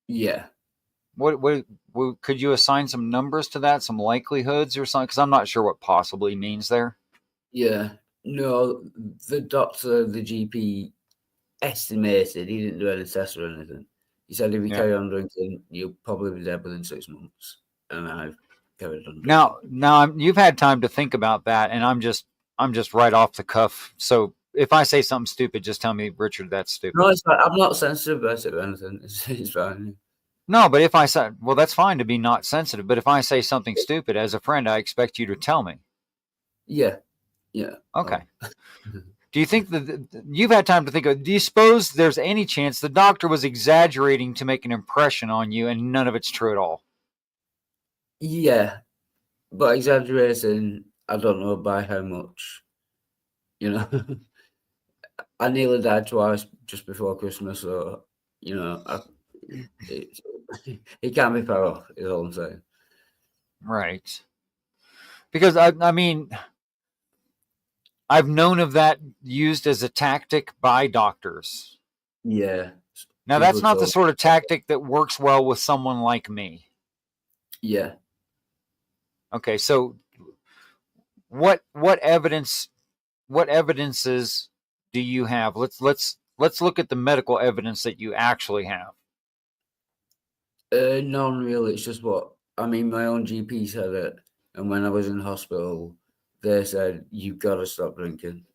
Yeah. What could you assign some numbers to that, some likelihoods or something? Because I'm not sure what possibly means there. Yeah. No, the doctor, the GP estimated, he didn't do any tests or anything. He said if you carry on drinking, you'll probably be dead within 6 months. And I've carried on drinking. Now you've had time to think about that, and I'm just right off the cuff. So if I say something stupid, just tell me, Richard, that's stupid. No, it's fine. I'm not sensitive about it or anything. It's fine. No, but if I say, well, that's fine to be not sensitive. But if I say something stupid, as a friend, I expect you to tell me. Yeah. Okay. Do you think that you've had time to think of? Do you suppose there's any chance the doctor was exaggerating to make an impression on you, and none of it's true at all? Yeah, but exaggerating, I don't know by how much. You know, I nearly died twice just before Christmas, so you know, it can't be far off. Is all I'm saying. Right. Because I mean, I've known of that used as a tactic by doctors. Yeah. Now that's not the sort of tactic that works well with someone like me. Yeah. Okay, so what evidences do you have? Let's look at the medical evidence that you actually have. None really. It's just what I mean. My own GP said it, and when I was in hospital, they said you've got to stop drinking,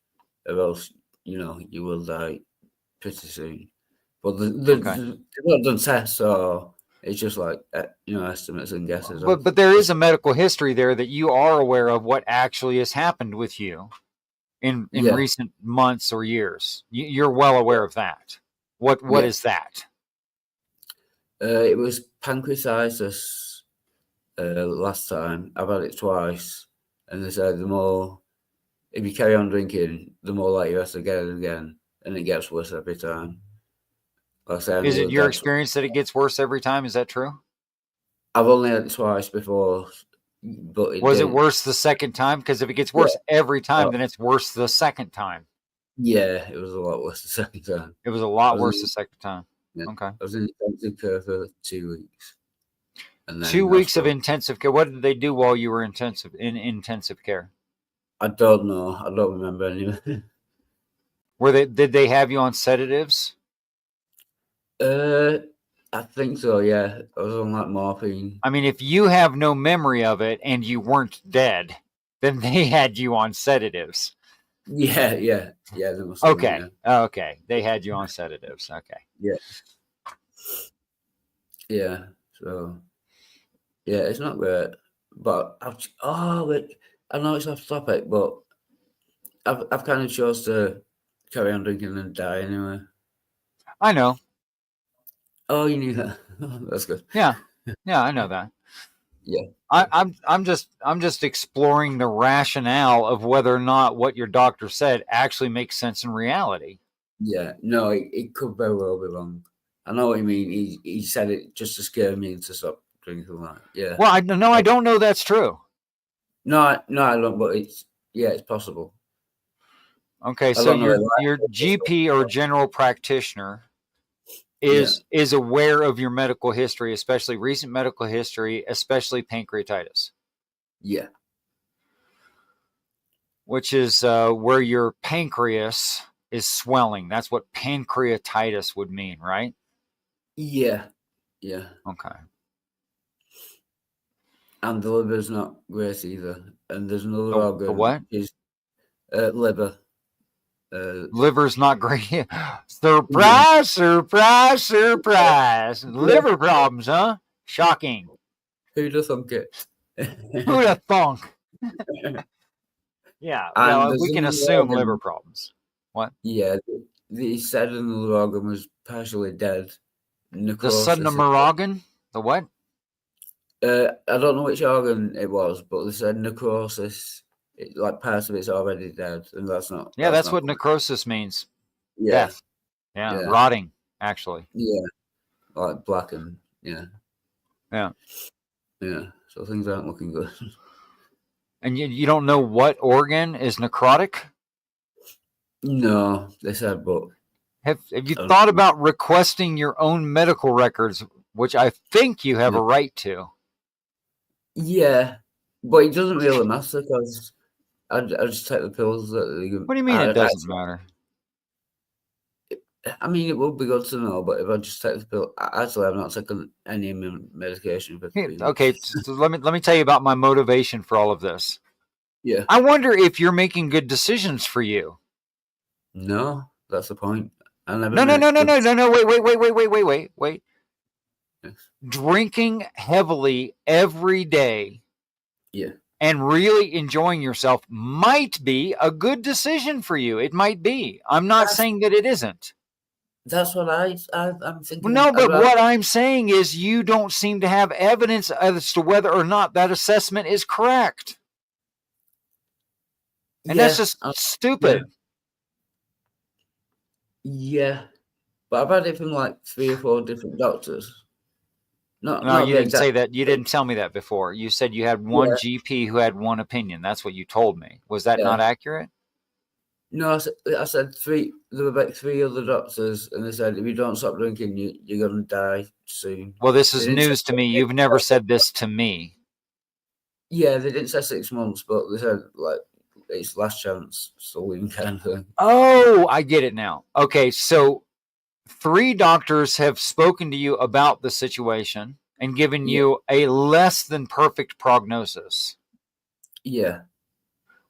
or else you will die pretty soon. But they've not done tests, so it's just like estimates and guesses. But there is a medical history there that you are aware of what actually has happened with you in recent months or years. You're well aware of that. What is that? It was pancreatitis last time. I've had it twice, and they said if you carry on drinking, the more likely you have to get it again, and it gets worse every time. Like I said, is it your experience that it gets worse every time? Is that true? I've only had it twice before, but was it worse the second time? Because if it gets worse every time, then it's worse the second time. Yeah, it was a lot worse the second time. It was a lot worse the second time. Yeah. Okay. I was in intensive care for 2 weeks. And then 2 weeks of intensive care. What did they do while you were in intensive care? I don't know. I don't remember anyway. Did they have you on sedatives? I think so, yeah. I was on like morphine. I mean, if you have no memory of it and you weren't dead, then they had you on sedatives. Yeah. They must have Okay. been, Okay. They had you on sedatives. Okay. Yeah. So, yeah, it's not great. But I know it's off topic, but I've kind of chose to carry on drinking and die anyway. I know. Oh, you knew that. That's good. Yeah, I know that. Yeah. I'm just exploring the rationale of whether or not what your doctor said actually makes sense in reality. Yeah. No, it could very well be wrong. I know what you mean. He said it just to scare me into stop drinking that. Yeah. Well, I don't know that's true. No, I don't. But it's possible. Okay, so your GP or general practitioner is aware of your medical history, especially recent medical history, especially pancreatitis. Yeah. Which is where your pancreas is swelling. That's what pancreatitis would mean, right? Yeah. Yeah. Okay. And the liver's not great either. And there's another organ. The what? Is liver. Liver's not great. Surprise, surprise, surprise. Liver problems, huh? Shocking. Who'd have thunk it? Who'd have thunk? Yeah, well, we can assume liver problems. What? Yeah, the said another organ was partially dead. Necrosis. The sudden organ? The what? I don't know which organ it was, but they said necrosis. Like part of it's already dead, and that's not. Yeah, that's what necrosis means. Yeah. Death. Yeah, rotting, actually. Yeah, like blackened. Yeah. Yeah. Yeah. So things aren't looking good. And you don't know what organ is necrotic? No, they said, but have you thought about requesting your own medical records, which I think you have a right to? Yeah, but it doesn't really matter because I just take the pills that they give. What do you mean it doesn't matter? I mean, it would be good to know, but if I just take the pill, actually, I've not taken any medication. Okay, so let me tell you about my motivation for all of this. Yeah, I wonder if you're making good decisions for you. No, that's the point. No. Wait. Yes. Drinking heavily every day. Yeah. And really enjoying yourself might be a good decision for you. It might be. I'm not saying that it isn't. That's what I'm thinking. No, but what I'm saying is you don't seem to have evidence as to whether or not that assessment is correct. And that's just stupid. Yeah. But I've had it from like 3 or 4 different doctors. No, you didn't say that. You didn't tell me that before. You said you had one GP who had one opinion. That's what you told me. Was that not accurate? No, I said 3. There were about 3 other doctors, and they said if you don't stop drinking, you're going to die soon. Well, this is news to me. You've never said this to me. Yeah, they didn't say 6 months, but they said like it's last chance, saloon kind of thing. Oh, I get it now. Okay, so 3 doctors have spoken to you about the situation and given you a less than perfect prognosis. Yeah.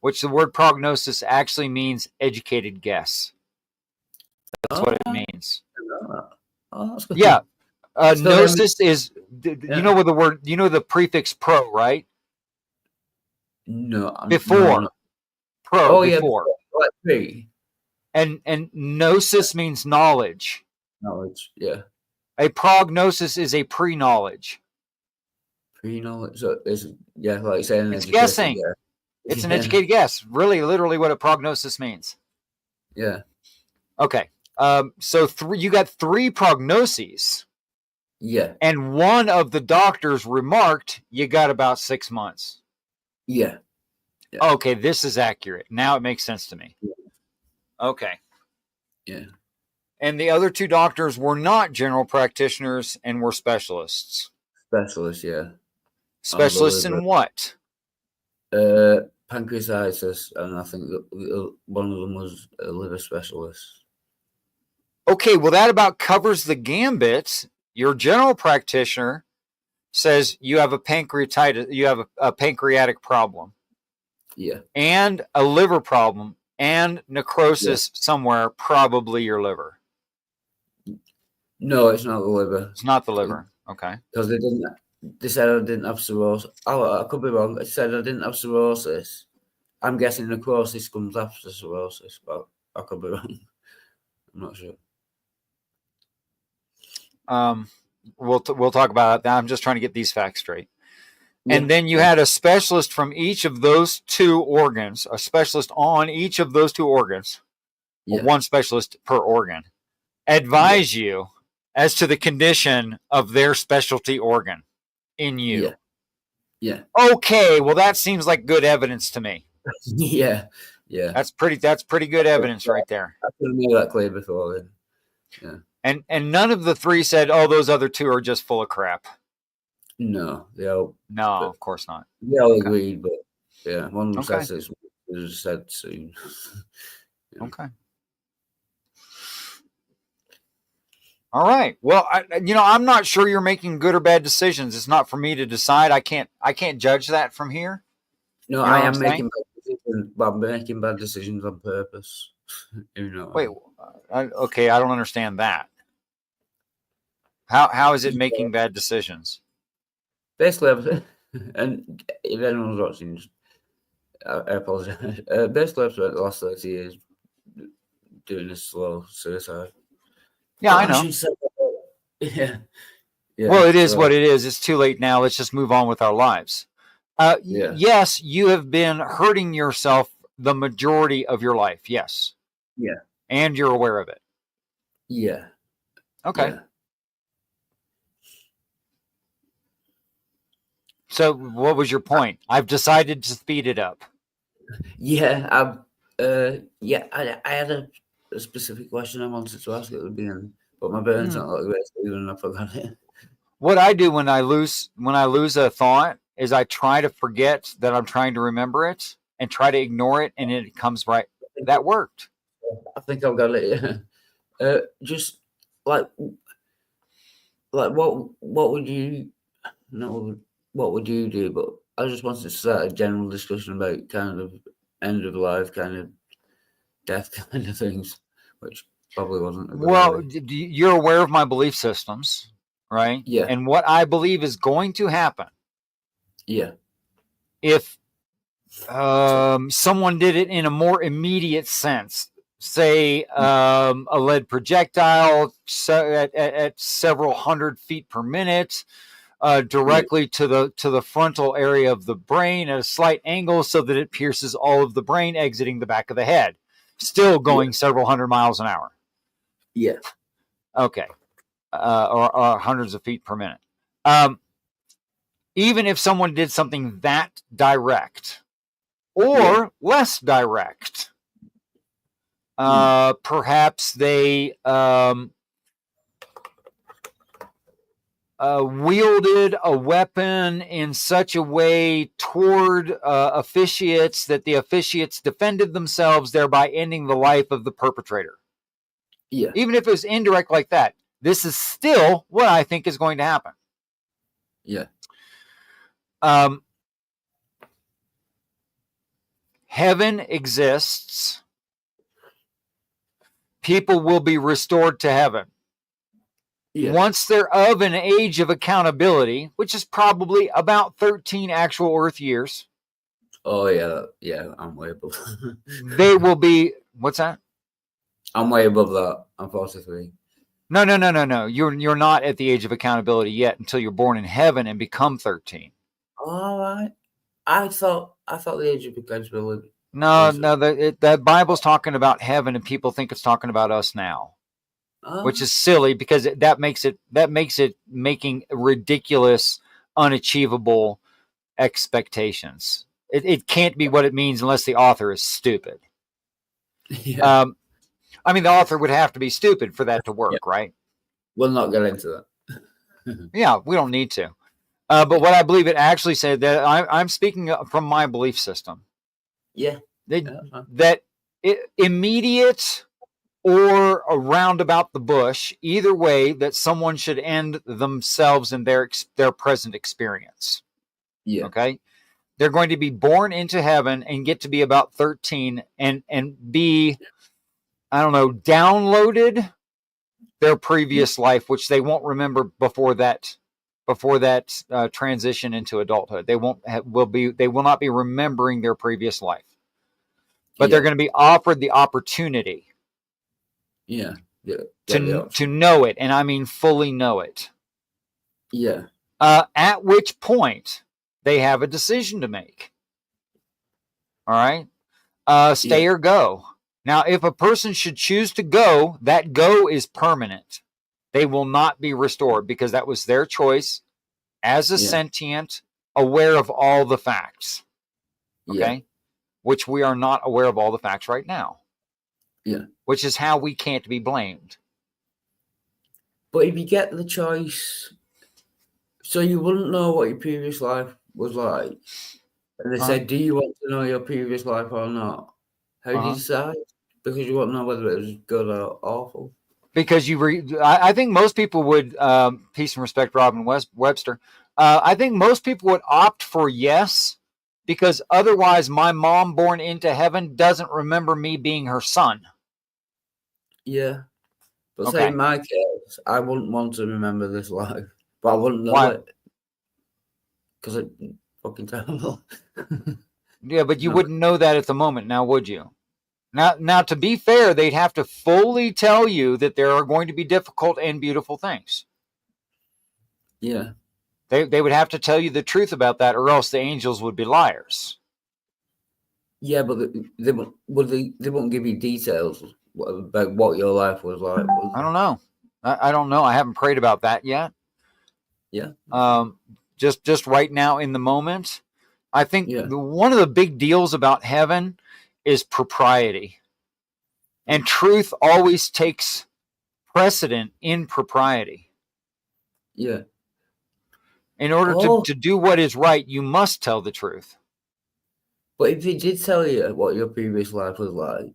Which the word prognosis actually means educated guess. That's what it means. Oh, that's good. Yeah. Gnosis is, you know what the word, you know the prefix pro, right? No. Before. No. Pro, before. Like pre. And gnosis means knowledge. Knowledge, yeah. A prognosis is a pre-knowledge. Pre-knowledge is, like saying it's guessing. Yeah. It's an educated guess. Really, literally what a prognosis means. Yeah. Okay. So you got 3 prognoses. Yeah. And one of the doctors remarked you got about 6 months. Yeah. Okay, this is accurate. Now it makes sense to me. Yeah. Okay. Yeah. And the other 2 doctors were not general practitioners and were specialists. Specialists, yeah. Specialists in what? Pancreatitis, and I think one of them was a liver specialist. Okay, well, that about covers the gambit. Your general practitioner says you have a pancreatic problem. Yeah. And a liver problem and necrosis somewhere, probably your liver. No, it's not the liver. It's not the liver. Okay. Because they said I didn't have cirrhosis. I could be wrong. They said I didn't have cirrhosis. I'm guessing necrosis comes after cirrhosis, but I could be wrong. I'm not sure. We'll talk about it. I'm just trying to get these facts straight. Yeah. And then you had a specialist from each of those two organs, a specialist on each of those two organs, one specialist per organ, advise you as to the condition of their specialty organ in you. Yeah. Okay, well, that seems like good evidence to me. Yeah. That's pretty good evidence right there. I could have made that clear before then. Yeah. And none of the three said, "Oh, those other two are just full of crap." No, no, of course not. They all agreed, but yeah, one of them said 6 weeks, the other said soon. Okay. All right. Well, I'm not sure you're making good or bad decisions. It's not for me to decide. I can't judge that from here. No, I am making bad decisions, but I'm making bad decisions on purpose. Wait. Okay, I don't understand that. How is it making bad decisions? Basically, and if anyone's watching, I apologize. Basically, I've spent the last 30 years doing a slow suicide. Yeah, I know. Yeah. Well, it is what it is. It's too late now. Let's just move on with our lives. Yes, you have been hurting yourself the majority of your life. Yes. Yeah. And you're aware of it. Yeah. Okay. Yeah. So what was your point? I've decided to speed it up. Yeah. I had a specific question I wanted to ask at the beginning, but my brain's not like great, and I forgot it. What I do when I lose a thought is I try to forget that I'm trying to remember it and try to ignore it, and it comes right. That worked. I think I've got it. Yeah. Just like what would you what would you do? But I just wanted to start a general discussion about kind of end of life, kind of death kind of things, which probably wasn't. Well, you're aware of my belief systems, right? Yeah. And what I believe is going to happen. Yeah. If someone did it in a more immediate sense, say a lead projectile at several hundred feet per minute, directly to the frontal area of the brain at a slight angle so that it pierces all of the brain, exiting the back of the head, still going several hundred miles an hour. Yeah. Okay. Or hundreds of feet per minute. Even if someone did something that direct or less direct, perhaps they wielded a weapon in such a way toward officiates that the officiates defended themselves, thereby ending the life of the perpetrator. Yeah. Even if it was indirect like that, this is still what I think is going to happen. Yeah. Heaven exists. People will be restored to heaven. Yeah. Once they're of an age of accountability, which is probably about 13 actual Earth years. Oh, yeah. Yeah, I'm way above. They will be, what's that? I'm way above that. I'm 43. No. You're not at the age of accountability yet until you're born in heaven and become 13. All right. I thought the age of accountability. No. The Bible's talking about heaven, and people think it's talking about us now, which is silly because that makes it making ridiculous, unachievable expectations. It can't be what it means unless the author is stupid. Yeah. I mean, the author would have to be stupid for that to work, right? We'll not get into that. Yeah, we don't need to. But what I believe it actually said, that I'm speaking from my belief system. Yeah. That immediate or around about the bush, either way, that someone should end themselves in their present experience. Yeah. Okay? They're going to be born into heaven and get to be about 13 and be, I don't know, downloaded their previous life, which they won't remember before that transition into adulthood. They will not be remembering their previous life, but they're going to be offered the opportunity to know it, and I mean fully know it. Yeah. At which point they have a decision to make. All right, stay or go. Now, if a person should choose to go, that go is permanent. They will not be restored because that was their choice as a sentient, aware of all the facts. Okay, which we are not aware of all the facts right now. Yeah, which is how we can't be blamed. But if you get the choice, so you wouldn't know what your previous life was like, and they say, "Do you want to know your previous life or not?" How do you decide? Because you won't know whether it was good or awful. Because I think most people would, peace and respect, Robin Webster. I think most people would opt for yes, because otherwise my mom born into heaven doesn't remember me being her son. Yeah. But say in my case, I wouldn't want to remember this life, but I wouldn't know it. Because it's fucking terrible. Yeah, but you wouldn't know that at the moment now, would you? Now, to be fair, they'd have to fully tell you that there are going to be difficult and beautiful things. Yeah. They would have to tell you the truth about that, or else the angels would be liars. Yeah, but they won't give you details about what your life was like. I don't know. I don't know. I haven't prayed about that yet. Yeah. Just right now in the moment, I think one of the big deals about heaven is propriety. And truth always takes precedent in propriety. Yeah. In order to do what is right, you must tell the truth. But if they did tell you what your previous life was like,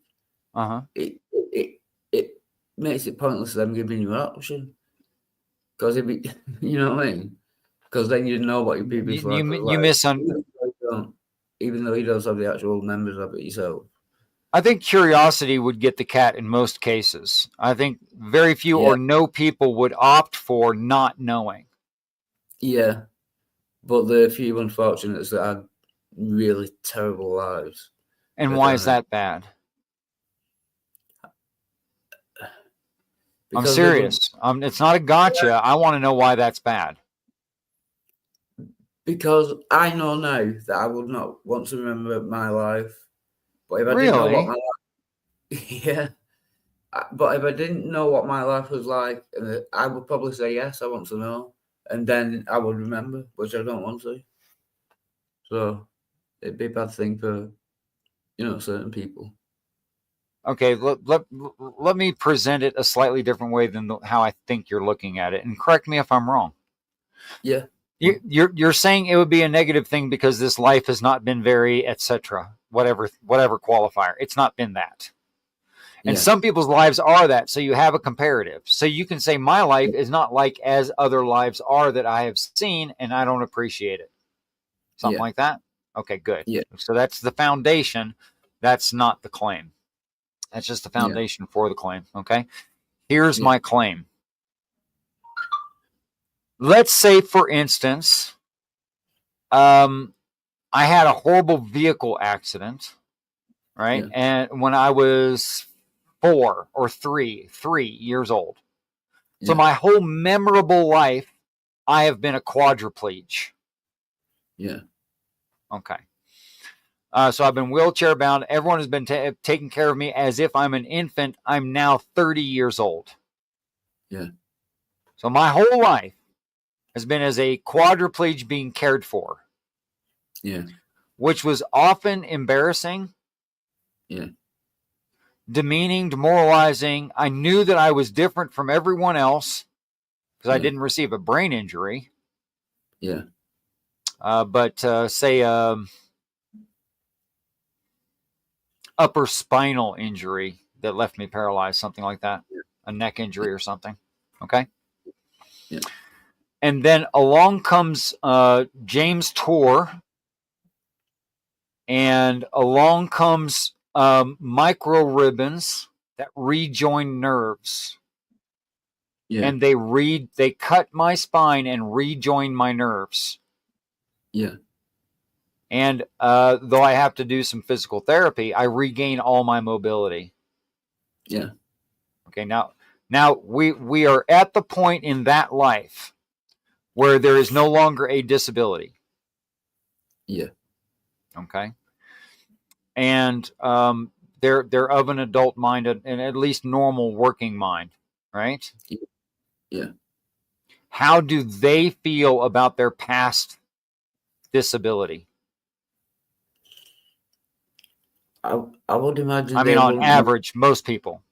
it makes it pointless them giving you an option. Because if it, you know what I mean? Because then you know what your previous life was like. Even though you don't have the actual members of it yourself. I think curiosity would get the cat in most cases. I think very few or no people would opt for not knowing. Yeah. But the few unfortunates that had really terrible lives. And why is that bad? I'm serious. It's not a gotcha. I want to know why that's bad. Because I know now that I would not want to remember my life. But if I didn't know what my life... But if I didn't know what my life was like, I would probably say, yes, I want to know. And then I would remember, which I don't want to. So it'd be a bad thing for, certain people. Okay, let me present it a slightly different way than how I think you're looking at it. And correct me if I'm wrong. Yeah. You're saying it would be a negative thing because this life has not been very, etc. Whatever qualifier. It's not been that. And some people's lives are that, so you have a comparative. So you can say my life is not like as other lives are that I have seen, and I don't appreciate it. Something like that? Okay, good. Yeah. So that's the foundation. That's not the claim. That's just the foundation for the claim, okay? Here's my claim. Let's say, for instance, I had a horrible vehicle accident, right? And when I was 4 or 3 years old. So my whole memorable life, I have been a quadriplegic. Yeah. Okay. So I've been wheelchair bound. Everyone has been taking care of me as if I'm an infant. I'm now 30 years old. Yeah. So my whole life has been as a quadriplegic being cared for. Yeah. Which was often embarrassing. Yeah. Demeaning, demoralizing. I knew that I was different from everyone else because I didn't receive a brain injury. Yeah. But say upper spinal injury that left me paralyzed, something like that, a neck injury or something. Okay. Yeah. And then along comes James Tour, and along comes micro ribbons that rejoin nerves. Yeah. And they cut my spine and rejoin my nerves. Yeah. And though I have to do some physical therapy, I regain all my mobility. Yeah. Okay, now we are at the point in that life where there is no longer a disability. Yeah. Okay. And they're of an adult mind and at least normal working mind, right? Yeah. How do they feel about their past disability? I would imagine. I mean, on average, most people.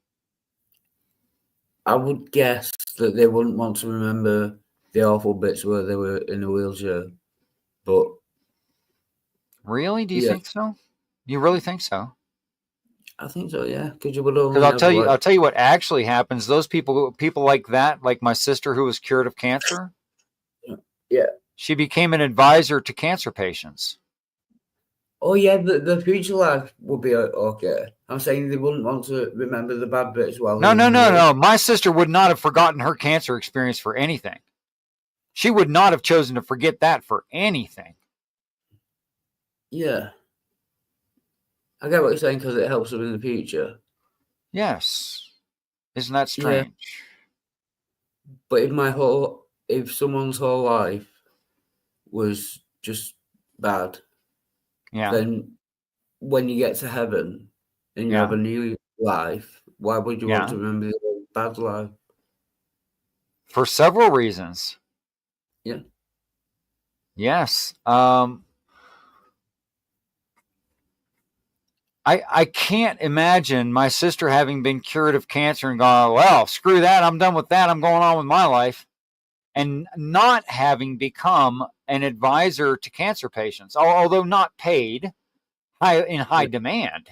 I would guess that they wouldn't want to remember the awful bits where they were in a wheelchair. But really, do you think so? You really think so? I think so. Yeah, because you would only. Because I'll tell you what actually happens. Those people like that, like my sister who was cured of cancer. Yeah. She became an advisor to cancer patients. Oh yeah, the future life would be okay. I'm saying they wouldn't want to remember the bad bits while. No. My sister would not have forgotten her cancer experience for anything. She would not have chosen to forget that for anything. Yeah. I get what you're saying because it helps them in the future. Yes. Isn't that strange? Yeah. But if someone's whole life was just bad, then when you get to heaven and you have a new life, why would you want to remember the bad life? For several reasons. Yeah. Yes. I can't imagine my sister having been cured of cancer and gone, well, screw that. I'm done with that. I'm going on with my life. And not having become an advisor to cancer patients, although not paid, in high demand.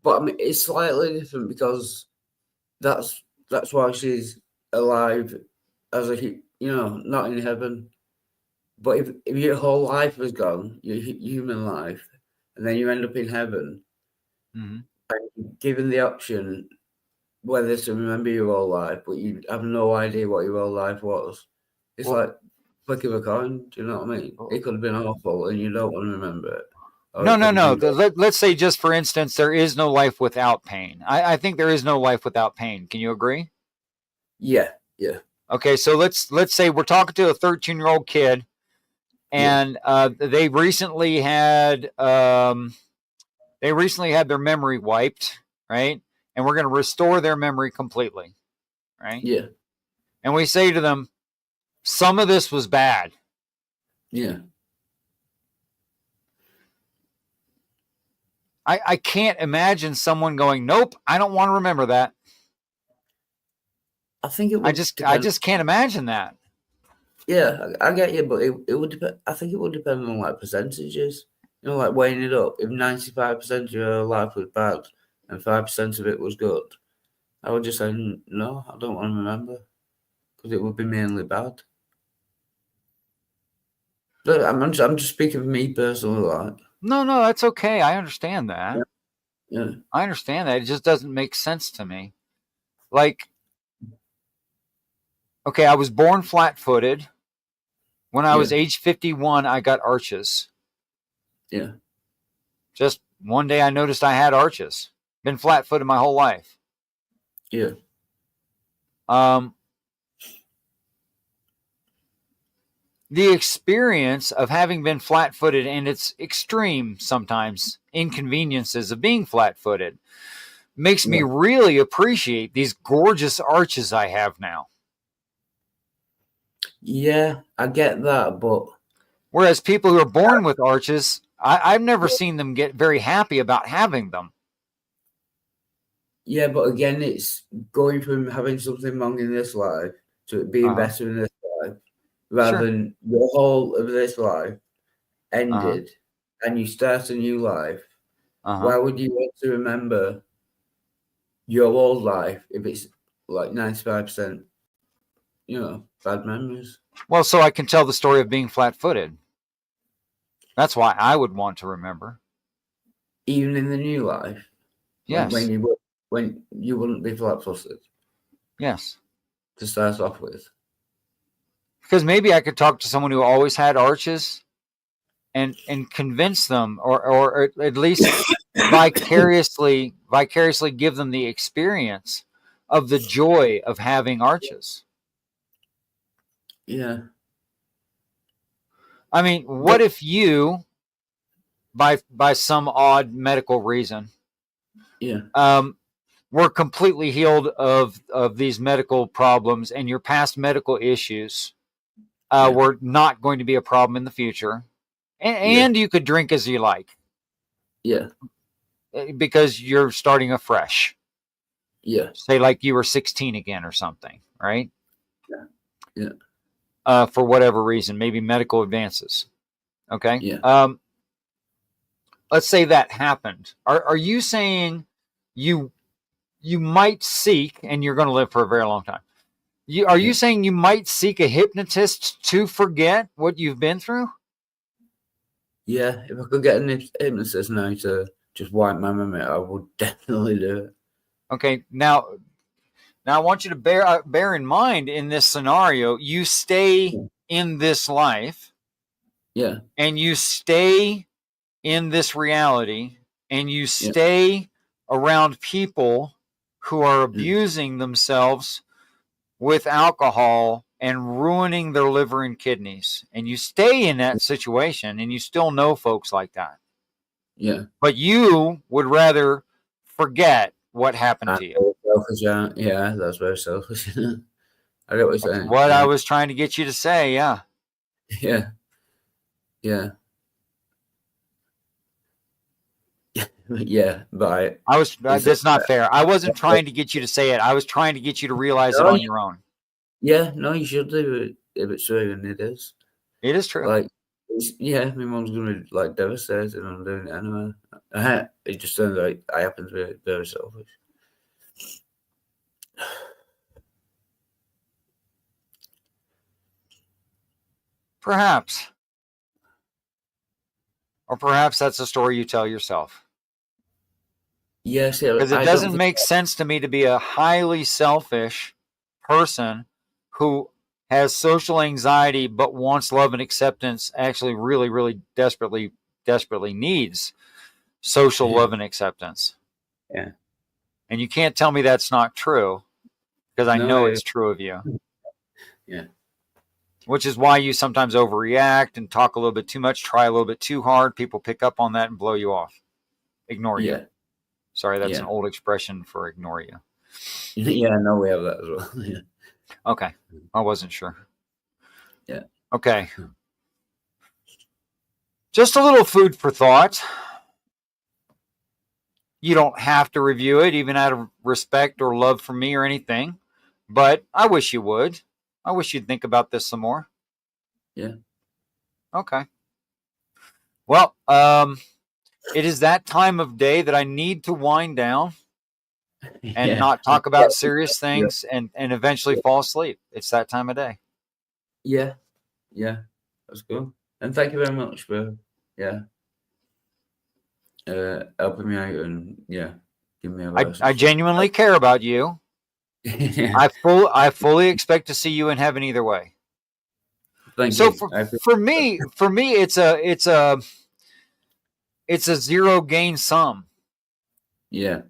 But I mean, it's slightly different because that's why she's alive as not in heaven. But if your whole life has gone, your human life, and then you end up in heaven, and given the option whether to remember your whole life, but you have no idea what your whole life was, it's like flick of a coin. Do you know what I mean? It could have been awful, and you don't want to remember it. No. Let's say, just for instance, there is no life without pain. I think there is no life without pain. Can you agree? Yeah. Okay, so let's say we're talking to a 13-year-old kid, and they recently had their memory wiped, right? And we're going to restore their memory completely, right? Yeah. And we say to them, some of this was bad. Yeah. I can't imagine someone going, nope, I don't want to remember that. I think it would. I just can't imagine that. Yeah, I get you, but it would depend. I think it would depend on like percentages. Like weighing it up. If 95% of your life was bad and 5% of it was good, I would just say no. I don't want to remember because it would be mainly bad. Look, I'm just speaking for me personally. Like. No, that's okay. I understand that. Yeah. I understand that. It just doesn't make sense to me. Like, okay, I was born flat-footed. When I was age 51, I got arches. Yeah. Just one day I noticed I had arches. Been flat-footed my whole life. Yeah. The experience of having been flat-footed and its extreme, sometimes, inconveniences of being flat-footed makes me really appreciate these gorgeous arches I have now. Yeah, I get that, but... Whereas people who are born with arches, I've never seen them get very happy about having them. Yeah, but again, it's going from having something wrong in this life to it being better in this life, rather than the whole of this life ended and you start a new life. Why would you want to remember your whole life if it's like 95%, bad memories. Well, so I can tell the story of being flat-footed. That's why I would want to remember. Even in the new life? Yes. When you wouldn't be flat-footed? Yes. To start off with? Because maybe I could talk to someone who always had arches and convince them or at least vicariously give them the experience of the joy of having arches. Yeah. I mean, what if you, by some odd medical reason, were completely healed of these medical problems, and your past medical issues were not going to be a problem in the future, and you could drink as you like. Yeah. Because you're starting afresh. Yeah. Say like you were 16 again or something, right? Yeah. Yeah. For whatever reason, maybe medical advances. Okay. Yeah. Let's say that happened. Are you saying you might seek, and you're going to live for a very long time? Are you saying you might seek a hypnotist to forget what you've been through? Yeah, if I could get an hypnotist now to just wipe my memory, I would definitely do it. Okay, now I want you to bear in mind in this scenario, you stay in this life, and you stay in this reality, and you stay around people who are abusing themselves with alcohol and ruining their liver and kidneys, and you stay in that situation, and you still know folks like that. Yeah. But you would rather forget what happened to you. Selfish, yeah, that's very selfish. I get what you're saying. What I was trying to get you to say, yeah. Yeah. Yeah. Yeah, but that's not fair. I wasn't trying to get you to say it. I was trying to get you to realize it on your own. Yeah, no, you should do it if it's true, and it is. It is true. Like, my mom's gonna be like devastated, and I'm doing it anyway. It just sounds like I happen to be very selfish. Perhaps. Or perhaps that's a story you tell yourself. Yes, because it doesn't make sense to me to be a highly selfish person who has social anxiety but wants love and acceptance, actually really, really desperately needs social love and acceptance. Yeah. And you can't tell me that's not true, because I know it's true of you. Yeah. Which is why you sometimes overreact and talk a little bit too much, try a little bit too hard. People pick up on that and blow you off. Ignore you. Sorry, that's an old expression for ignore you. Yeah, no, we have that as well. Yeah. Okay. I wasn't sure. Yeah. Okay. Just a little food for thought. You don't have to review it, even out of respect or love for me or anything, but I wish you would. I wish you'd think about this some more. Yeah. Okay. Well, it is that time of day that I need to wind down and not talk about serious things and eventually fall asleep. It's that time of day. Yeah. Yeah. That's good. And thank you very much for, helping me out and, giving me advice. I genuinely care about you. I fully expect to see you in heaven either way. Thank you. For me, it's a zero gain sum. Yeah.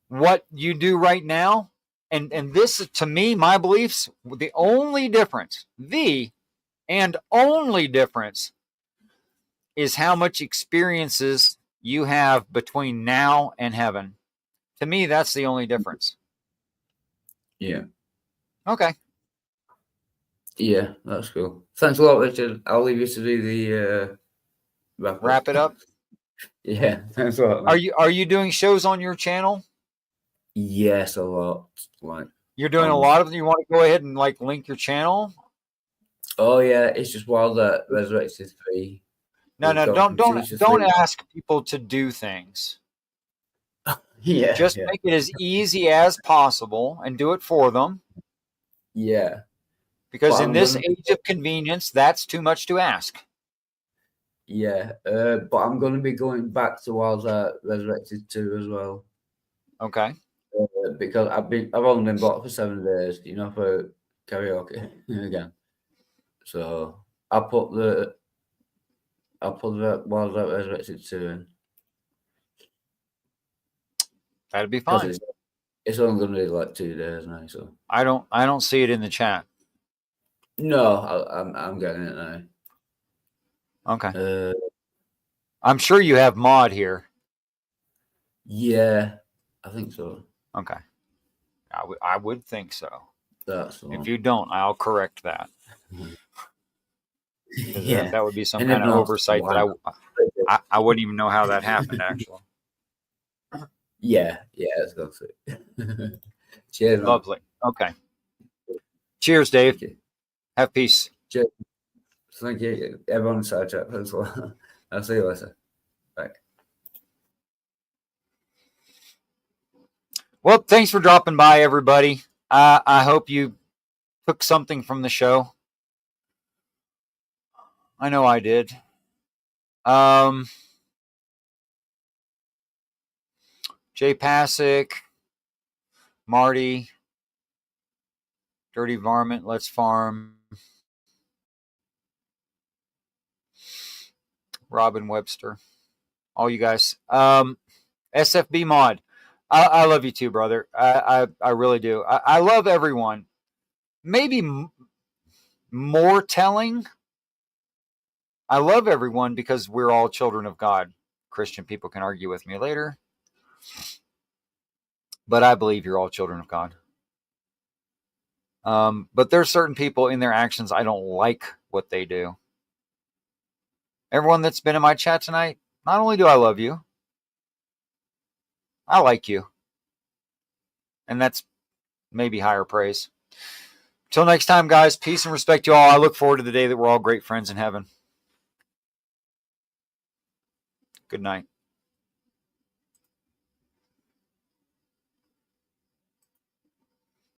What you do right now, and this, to me, my beliefs, the only difference is how much experiences you have between now and heaven. To me, that's the only difference. Yeah. Okay. Yeah, that's cool. Thanks a lot, Richard. I'll leave you to do the wrap it up. Yeah, thanks a lot. Man. Are you doing shows on your channel? Yes, a lot. Like you're doing a lot of them. You want to go ahead and like link your channel? Oh yeah, it's just WildHeart Resurrected 3. No, don't ask people to do things. Yeah. Just make it as easy as possible and do it for them. Yeah. Because in this age of convenience, that's too much to ask. Yeah. But I'm going to be going back to WildHeart Resurrected 2 as well. Okay. Because I've only been bought for 7 days, for karaoke again. So I'll put the WildHeart Resurrected 2 in. That'd be fine. It's only going to be like 2 days now, so I don't see it in the chat. No, I'm getting it now. Okay. I'm sure you have mod here. Yeah, I think so. Okay. I would think so. That's if you don't, I'll correct that. Yeah, that would be some kind of oversight that I wouldn't even know how that happened, actually. Yeah, it's got to. Cheers, lovely. Man. Okay. Cheers, Dave. Have peace. Cheers. Thank you. Everyone's side chat as well. I'll see you later. Bye. Well, thanks for dropping by, everybody. I hope you took something from the show. I know I did. Jay Pasick, Marty, Dirty Varmint, Let's Farm, Robin Webster, all you guys. SFB Mod, I love you too, brother. I really do. I love everyone. Maybe more telling, I love everyone because we're all children of God. Christian people can argue with me later, but I believe you're all children of God. But there's certain people in their actions, I don't like what they do. Everyone that's been in my chat tonight, not only do I love you, I like you. And that's maybe higher praise. Till next time, guys, peace and respect to all. I look forward to the day that we're all great friends in heaven. Good night.